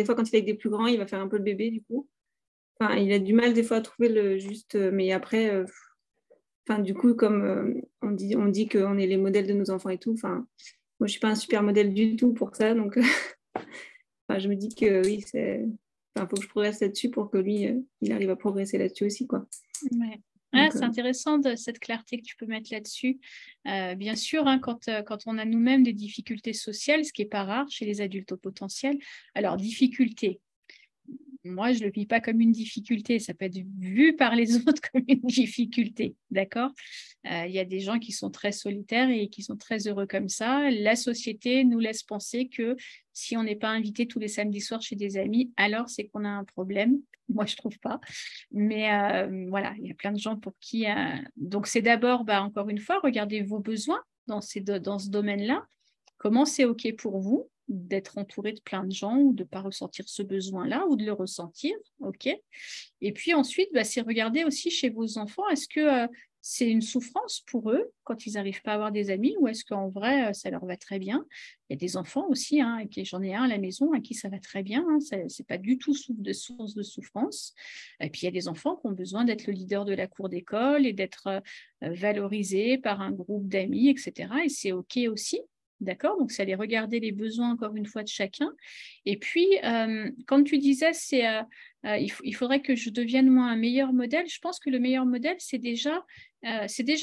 fois, quand il est avec des plus grands, il va faire un peu le bébé, du coup. Enfin, il a du mal, des fois, à trouver le juste. Mais après, du coup, comme on dit qu'on est les modèles de nos enfants et tout, moi, je ne suis pas un super modèle du tout pour ça. Donc, je me dis que oui, faut que je progresse là-dessus pour que lui, il arrive à progresser là-dessus aussi, quoi.
Ouais. C'est intéressant cette clarté que tu peux mettre là-dessus. Bien sûr, hein, quand on a nous-mêmes des difficultés sociales, ce qui n'est pas rare chez les adultes au potentiel. Alors, difficulté, moi, je ne le vis pas comme une difficulté. Ça peut être vu par les autres comme une difficulté, d'accord? Il y a des gens qui sont très solitaires et qui sont très heureux comme ça. La société nous laisse penser que si on n'est pas invité tous les samedis soirs chez des amis, alors c'est qu'on a un problème. Moi, je ne trouve pas. Mais voilà, il y a plein de gens pour qui... Donc, c'est d'abord, encore une fois, regardez vos besoins dans ce domaine-là. Comment c'est OK pour vous d'être entouré de plein de gens ou de ne pas ressentir ce besoin-là ou de le ressentir, OK. Et puis ensuite, c'est regarder aussi chez vos enfants, est-ce que c'est une souffrance pour eux quand ils n'arrivent pas à avoir des amis ou est-ce qu'en vrai, ça leur va très bien? Il y a des enfants aussi, hein, j'en ai un à la maison à qui ça va très bien, hein, ce n'est pas du tout source de souffrance. Et puis il y a des enfants qui ont besoin d'être le leader de la cour d'école et d'être valorisés par un groupe d'amis, etc. Et c'est OK aussi. D'accord? Donc, c'est aller regarder les besoins, encore une fois, de chacun. Et puis, quand tu disais, il faudrait que je devienne, moi, un meilleur modèle, je pense que le meilleur modèle, c'est déjà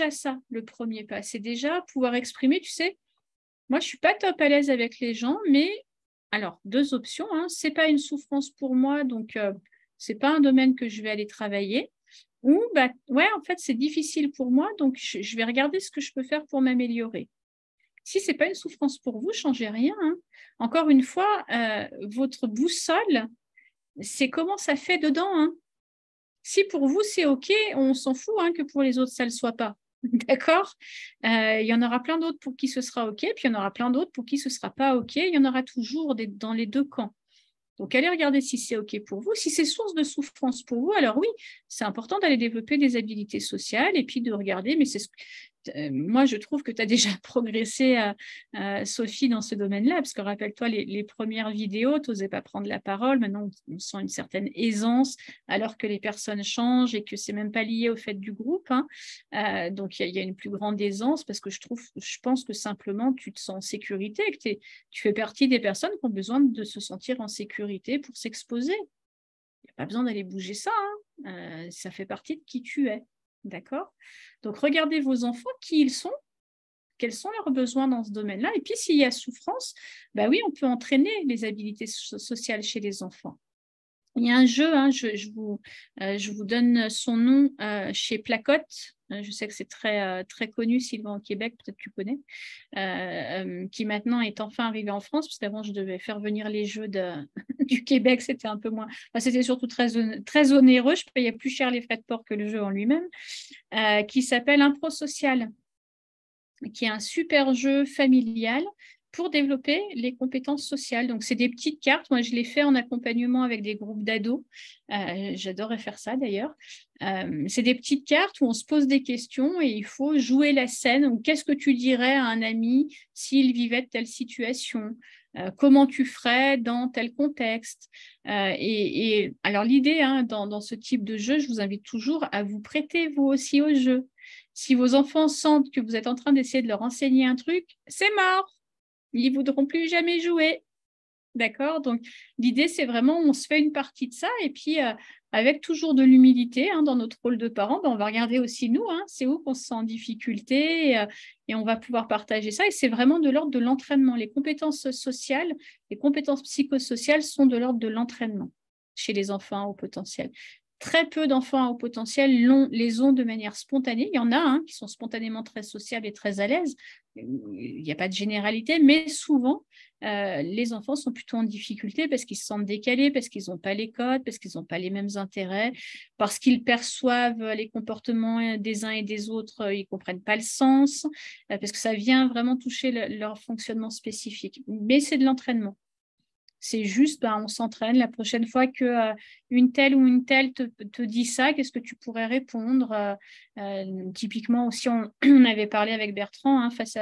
ça, le premier pas. C'est déjà pouvoir exprimer, tu sais, moi, je ne suis pas top à l'aise avec les gens, mais alors, 2 options. Hein, ce n'est pas une souffrance pour moi, donc ce n'est pas un domaine que je vais aller travailler. Ou, ouais, en fait, c'est difficile pour moi, donc je vais regarder ce que je peux faire pour m'améliorer. Si ce n'est pas une souffrance pour vous, ne changez rien. Hein. Encore une fois, votre boussole, c'est comment ça fait dedans. Hein. Si pour vous, c'est OK, on s'en fout hein, que pour les autres, ça ne le soit pas. D'accord? Il y en aura plein d'autres pour qui ce sera OK, puis il y en aura plein d'autres pour qui ce ne sera pas OK. Il y en aura toujours dans les 2 camps. Donc, allez regarder si c'est OK pour vous. Si c'est source de souffrance pour vous, alors oui, c'est important d'aller développer des habiletés sociales et puis de regarder, mais moi, je trouve que tu as déjà progressé, Sophie, dans ce domaine-là, parce que rappelle-toi, les premières vidéos, tu n'osais pas prendre la parole. Maintenant, on sent une certaine aisance, alors que les personnes changent et que ce n'est même pas lié au fait du groupe. Hein. Donc, il y a une plus grande aisance, parce que je pense que simplement, tu te sens en sécurité et que tu fais partie des personnes qui ont besoin de se sentir en sécurité pour s'exposer. Il n'y a pas besoin d'aller bouger ça. Hein. Ça fait partie de qui tu es. D'accord? Donc, regardez vos enfants, qui ils sont, quels sont leurs besoins dans ce domaine-là. Et puis, s'il y a souffrance, oui, on peut entraîner les habiletés sociales chez les enfants. Il y a un jeu, hein, je vous donne son nom chez Placote. Je sais que c'est très, très connu, Sylvain, au Québec, peut-être que tu connais, qui maintenant est enfin arrivé en France, parce qu'avant, je devais faire venir les jeux du Québec, c'était un peu moins... c'était surtout très, très onéreux, je payais plus cher les frais de port que le jeu en lui-même, qui s'appelle Impro Social, qui est un super jeu familial pour développer les compétences sociales. Donc, c'est des petites cartes. Moi, je les fais en accompagnement avec des groupes d'ados. J'adorerais faire ça, d'ailleurs. C'est des petites cartes où on se pose des questions et il faut jouer la scène. Qu'est-ce que tu dirais à un ami s'il vivait de telle situation? Comment tu ferais dans tel contexte? Et alors, l'idée, hein, dans ce type de jeu, je vous invite toujours à vous prêter, vous aussi, au jeu. Si vos enfants sentent que vous êtes en train d'essayer de leur enseigner un truc, c'est mort. Ils ne voudront plus jamais jouer. D'accord? Donc, l'idée, c'est vraiment, on se fait une partie de ça et puis, avec toujours de l'humilité hein, dans notre rôle de parent, on va regarder aussi nous, hein, c'est où qu'on se sent en difficulté et on va pouvoir partager ça. Et c'est vraiment de l'ordre de l'entraînement. Les compétences sociales, les compétences psychosociales sont de l'ordre de l'entraînement chez les enfants au potentiel. Très peu d'enfants à haut potentiel les ont de manière spontanée. Il y en a qui sont spontanément très sociables et très à l'aise. Il n'y a pas de généralité, mais souvent, les enfants sont plutôt en difficulté parce qu'ils se sentent décalés, parce qu'ils n'ont pas les codes, parce qu'ils n'ont pas les mêmes intérêts, parce qu'ils perçoivent les comportements des uns et des autres, ils ne comprennent pas le sens, parce que ça vient vraiment toucher leur fonctionnement spécifique. Mais c'est de l'entraînement. C'est juste, on s'entraîne. La prochaine fois qu'une telle ou une telle te dit ça, qu'est-ce que tu pourrais répondre? Typiquement aussi, on avait parlé avec Bertrand face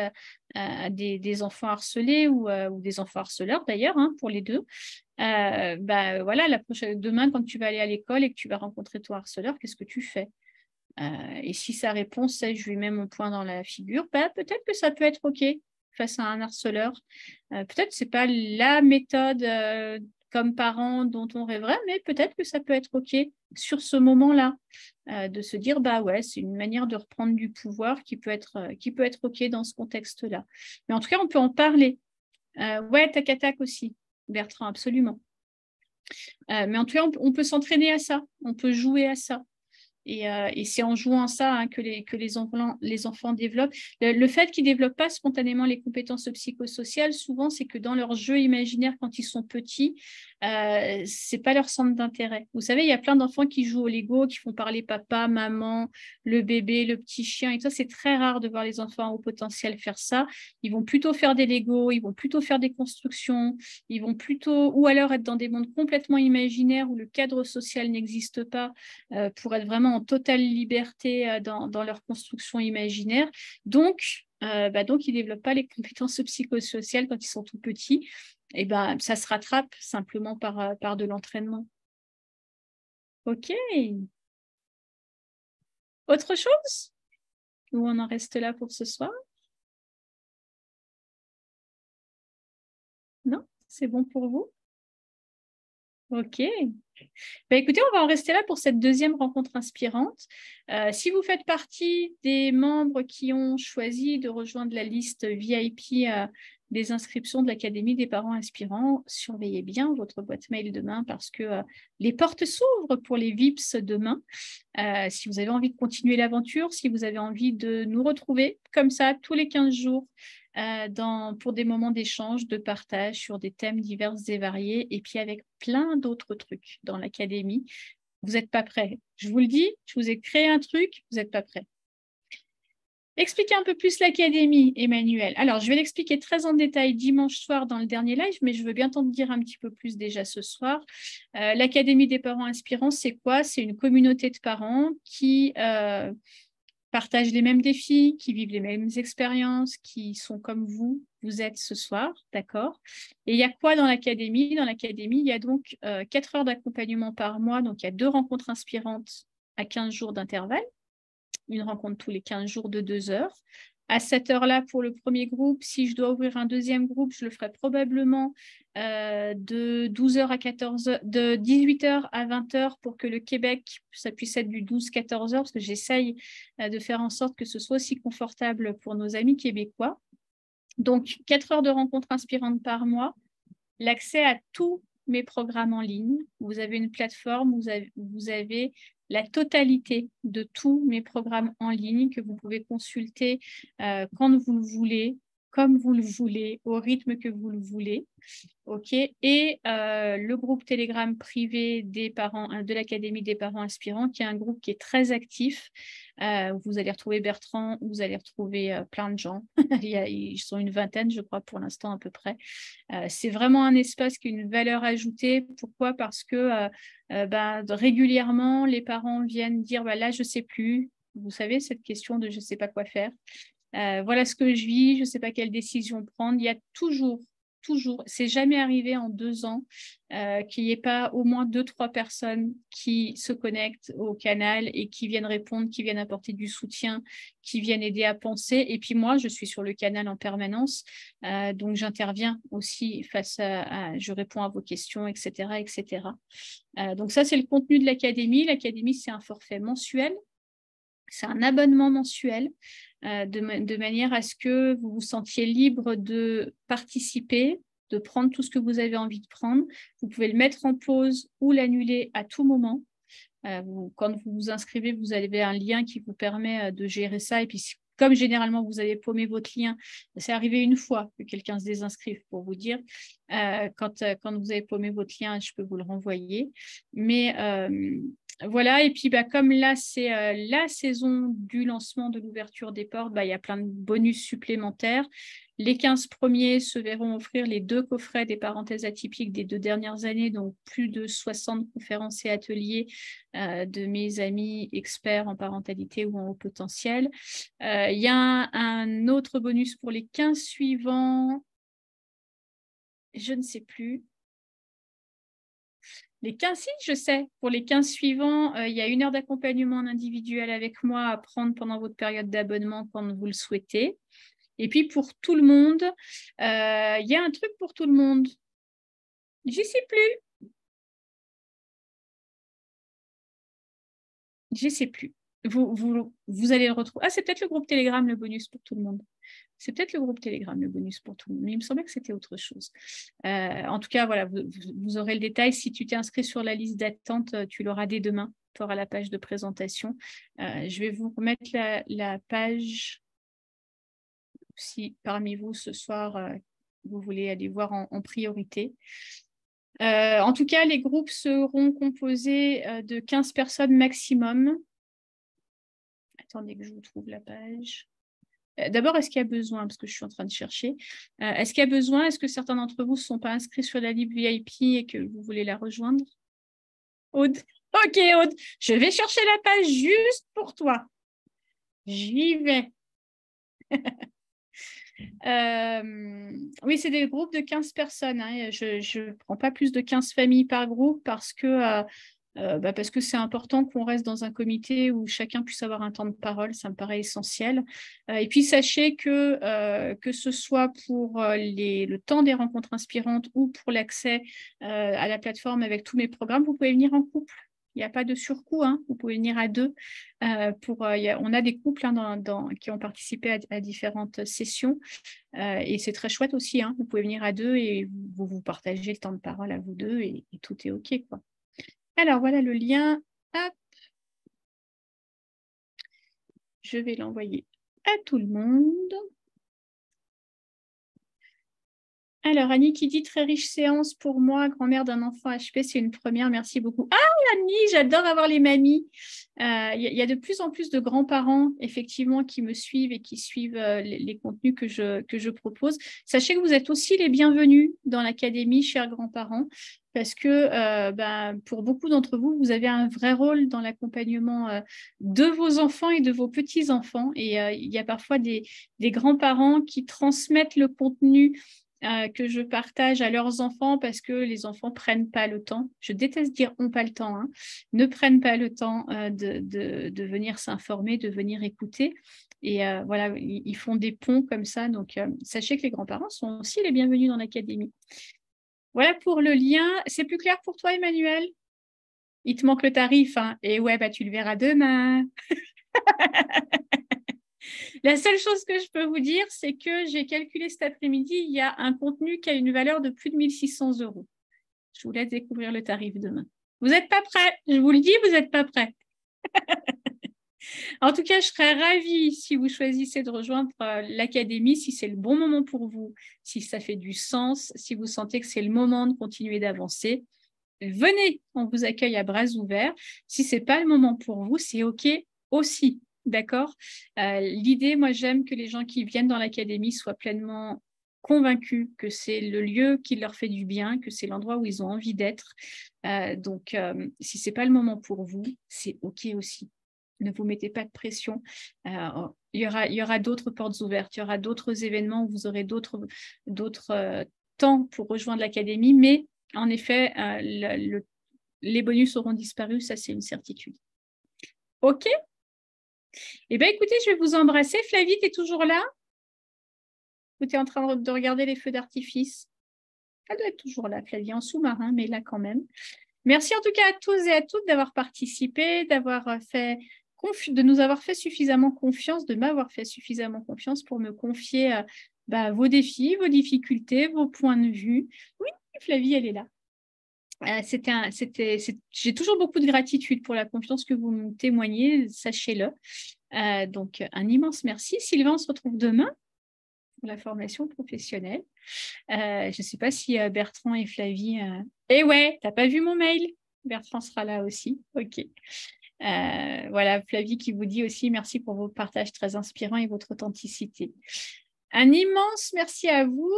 à des enfants harcelés ou des enfants harceleurs d'ailleurs, pour les deux. Voilà, demain, quand tu vas aller à l'école et que tu vas rencontrer ton harceleur, qu'est-ce que tu fais? Et si sa réponse c'est « je lui mets mon poing dans la figure », peut-être que ça peut être OK face à un harceleur. Peut-être que ce n'est pas la méthode comme parent dont on rêverait, mais peut-être que ça peut être OK sur ce moment-là, de se dire ouais, c'est une manière de reprendre du pouvoir qui peut être OK dans ce contexte-là. Mais en tout cas, on peut en parler. Ouais, tac-à-tac aussi, Bertrand, absolument. Mais en tout cas, on peut s'entraîner à ça, on peut jouer à ça. Et c'est en jouant ça que les enfants développent. Le fait qu'ils ne développent pas spontanément les compétences psychosociales, souvent, c'est que dans leur jeu imaginaire, quand ils sont petits, ce n'est pas leur centre d'intérêt. Vous savez, il y a plein d'enfants qui jouent au Lego, qui font parler papa, maman, le bébé, le petit chien. Et ça, c'est très rare de voir les enfants au potentiel faire ça. Ils vont plutôt faire des Lego, ils vont plutôt faire des constructions, ils vont plutôt, ou alors être dans des mondes complètement imaginaires où le cadre social n'existe pas, pour être vraiment en totale liberté dans leur construction imaginaire. Donc, ils ne développent pas les compétences psychosociales quand ils sont tout petits. Et ça se rattrape simplement par de l'entraînement. OK. Autre chose? Ou on en reste là pour ce soir? Non? C'est bon pour vous? OK. Écoutez, on va en rester là pour cette deuxième rencontre inspirante. Si vous faites partie des membres qui ont choisi de rejoindre la liste VIP des inscriptions de l'Académie des parents inspirants, surveillez bien votre boîte mail demain parce que les portes s'ouvrent pour les VIPs demain. Si vous avez envie de continuer l'aventure, si vous avez envie de nous retrouver comme ça tous les 15 jours, pour des moments d'échange, de partage sur des thèmes divers et variés, et puis avec plein d'autres trucs dans l'académie. Vous n'êtes pas prêts. Je vous le dis, je vous ai créé un truc, vous n'êtes pas prêts. Expliquez un peu plus l'académie, Emmanuel. Alors, je vais l'expliquer très en détail dimanche soir dans le dernier live, mais je veux bien t'en dire un petit peu plus déjà ce soir. L'Académie des parents inspirants, c'est quoi? C'est une communauté de parents qui partagent les mêmes défis, qui vivent les mêmes expériences, qui sont comme vous êtes ce soir, d'accord? Et il y a quoi dans l'académie? Dans l'académie, il y a donc 4 heures d'accompagnement par mois, donc il y a 2 rencontres inspirantes à 15 jours d'intervalle, une rencontre tous les 15 jours de 2 heures. À cette heure-là, pour le premier groupe, si je dois ouvrir un deuxième groupe, je le ferai probablement de 12h à 14h, de 18h à 20h pour que le Québec, ça puisse être du 12-14h, parce que j'essaye de faire en sorte que ce soit aussi confortable pour nos amis québécois. Donc, 4 heures de rencontres inspirantes par mois, l'accès à tous mes programmes en ligne. Vous avez une plateforme, vous avez la totalité de tous mes programmes en ligne que vous pouvez consulter quand vous le voulez, comme vous le voulez, au rythme que vous le voulez. OK. Et le groupe Telegram privé des parents, de l'Académie des parents inspirants, qui est un groupe qui est très actif. Vous allez retrouver Bertrand, vous allez retrouver plein de gens. Ils sont une vingtaine, je crois, pour l'instant à peu près. C'est vraiment un espace qui a une valeur ajoutée. Pourquoi? Parce que régulièrement, les parents viennent dire là, je ne sais plus. Vous savez, cette question de je ne sais pas quoi faire. Voilà ce que je vis, je ne sais pas quelle décision prendre. Il y a toujours, c'est jamais arrivé en 2 ans qu'il n'y ait pas au moins 2-3 personnes qui se connectent au canal et qui viennent répondre, qui viennent apporter du soutien, qui viennent aider à penser. Et puis moi, je suis sur le canal en permanence, donc j'interviens aussi je réponds à vos questions, etc. etc. Donc ça, c'est le contenu de l'académie. L'académie, c'est un forfait mensuel. C'est un abonnement mensuel de manière à ce que vous vous sentiez libre de participer, de prendre tout ce que vous avez envie de prendre. Vous pouvez le mettre en pause ou l'annuler à tout moment. Quand vous vous inscrivez, vous avez un lien qui vous permet de gérer ça. Et puis, comme généralement, vous avez paumé votre lien, c'est arrivé une fois que quelqu'un se désinscrive pour vous dire. Quand vous avez paumé votre lien, je peux vous le renvoyer. Mais voilà, et puis comme là, c'est la saison du lancement de l'ouverture des portes, il y a plein de bonus supplémentaires. Les 15 premiers se verront offrir les 2 coffrets des parenthèses atypiques des 2 dernières années, donc plus de 60 conférences et ateliers de mes amis experts en parentalité ou en haut potentiel. Il y a un autre bonus pour les 15 suivants, je ne sais plus. Les 15, si, je sais. Pour les 15 suivants, il y a 1 heure d'accompagnement en individuel avec moi à prendre pendant votre période d'abonnement quand vous le souhaitez. Et puis, pour tout le monde, il y a un truc pour tout le monde. J'y sais plus. Je ne sais plus. Vous allez le retrouver. Ah, c'est peut-être le groupe Telegram, le bonus pour tout le monde. C'est peut-être le groupe Telegram, le bonus pour tout le monde. Mais il me semblait que c'était autre chose. En tout cas, voilà, vous aurez le détail. Si tu t'es inscrit sur la liste d'attente, tu l'auras dès demain. Tu auras la page de présentation. Je vais vous remettre la page. Si parmi vous, ce soir, vous voulez aller voir en priorité. En tout cas, les groupes seront composés de 15 personnes maximum. Attendez que je vous trouve la page. D'abord, est-ce qu'il y a besoin, parce que je suis en train de chercher, est-ce qu'il y a besoin, est-ce que certains d'entre vous ne sont pas inscrits sur la liste VIP et que vous voulez la rejoindre? Aude? Ok, Aude, je vais chercher la page juste pour toi. J'y vais. Oui, c'est des groupes de 15 personnes. Hein. Je ne prends pas plus de 15 familles par groupe parce que c'est important qu'on reste dans un comité où chacun puisse avoir un temps de parole. Ça me paraît essentiel. Et puis, sachez que ce soit pour le temps des rencontres inspirantes ou pour l'accès à la plateforme avec tous mes programmes, vous pouvez venir en couple. Il n'y a pas de surcoût, hein. Vous pouvez venir à 2. On a des couples qui ont participé à différentes sessions et c'est très chouette aussi. Hein. Vous pouvez venir à 2 et vous partagez le temps de parole à vous 2 et tout est OK, quoi. Alors, voilà le lien. Hop. Je vais l'envoyer à tout le monde. Alors, Annie qui dit très riche séance pour moi, grand-mère d'un enfant HP, c'est une première, merci beaucoup. Ah, Annie, j'adore avoir les mamies. Il y a de plus en plus de grands-parents, effectivement, qui me suivent et qui suivent les contenus que je propose. Sachez que vous êtes aussi les bienvenus dans l'académie, chers grands-parents, parce que pour beaucoup d'entre vous, vous avez un vrai rôle dans l'accompagnement de vos enfants et de vos petits-enfants. Et il y a parfois des grands-parents qui transmettent le contenu que je partage à leurs enfants parce que les enfants ne prennent pas le temps. Je déteste dire « ont pas le temps hein », ne prennent pas le temps de venir s'informer, de venir écouter. Et voilà, ils font des ponts comme ça. Donc, sachez que les grands-parents sont aussi les bienvenus dans l'académie. Voilà pour le lien. C'est plus clair pour toi, Emmanuel? Il te manque le tarif, hein? Et ouais, tu le verras demain. La seule chose que je peux vous dire, c'est que j'ai calculé cet après-midi, il y a un contenu qui a une valeur de plus de 1 600 €. Je vous laisse découvrir le tarif demain. Vous n'êtes pas prêts, je vous le dis, vous n'êtes pas prêts. En tout cas, je serais ravie si vous choisissez de rejoindre l'académie, si c'est le bon moment pour vous, si ça fait du sens, si vous sentez que c'est le moment de continuer d'avancer. Venez, on vous accueille à bras ouverts. Si ce n'est pas le moment pour vous, c'est OK aussi. D'accord? L'idée, moi, j'aime que les gens qui viennent dans l'académie soient pleinement convaincus que c'est le lieu qui leur fait du bien, que c'est l'endroit où ils ont envie d'être. Donc, si ce n'est pas le moment pour vous, c'est OK aussi. Ne vous mettez pas de pression. Il y aura d'autres portes ouvertes, il y aura d'autres événements où vous aurez d'autres temps pour rejoindre l'académie, mais en effet, les bonus auront disparu, ça c'est une certitude. OK? Eh bien, écoutez, je vais vous embrasser. Flavie, tu es toujours là? Ou tu es en train de regarder les feux d'artifice? Elle doit être toujours là, Flavie, en sous-marin, mais là quand même. Merci en tout cas à tous et à toutes d'avoir participé, de nous avoir fait suffisamment confiance, de m'avoir fait suffisamment confiance pour me confier vos défis, vos difficultés, vos points de vue. Oui, Flavie, elle est là. J'ai toujours beaucoup de gratitude pour la confiance que vous me témoignez, sachez-le. Donc, un immense merci. Sylvain, on se retrouve demain pour la formation professionnelle. Je ne sais pas si Bertrand et Flavie... Eh ouais, t'as pas vu mon mail? Bertrand sera là aussi. OK. Voilà, Flavie qui vous dit aussi merci pour vos partages très inspirants et votre authenticité. Un immense merci à vous.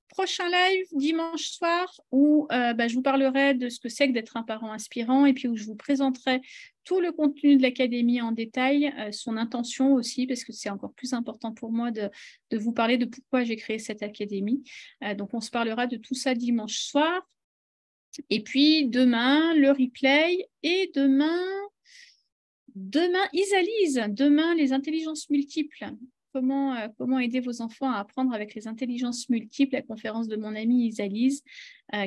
Prochain live dimanche soir où je vous parlerai de ce que c'est que d'être un parent inspirant et puis où je vous présenterai tout le contenu de l'académie en détail, son intention aussi, parce que c'est encore plus important pour moi de vous parler de pourquoi j'ai créé cette académie. Donc, on se parlera de tout ça dimanche soir. Et puis, demain, le replay. Et demain, Isalise. Demain, les intelligences multiples. Comment aider vos enfants à apprendre avec les intelligences multiples, la conférence de mon amie Isalise,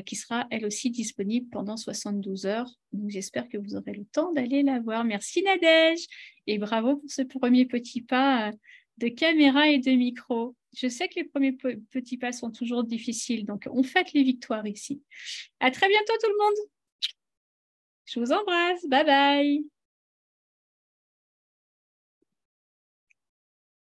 qui sera elle aussi disponible pendant 72 heures. Donc, j'espère que vous aurez le temps d'aller la voir. Merci Nadège et bravo pour ce premier petit pas de caméra et de micro. Je sais que les premiers petits pas sont toujours difficiles, donc on fête les victoires ici. À très bientôt tout le monde. Je vous embrasse. Bye bye.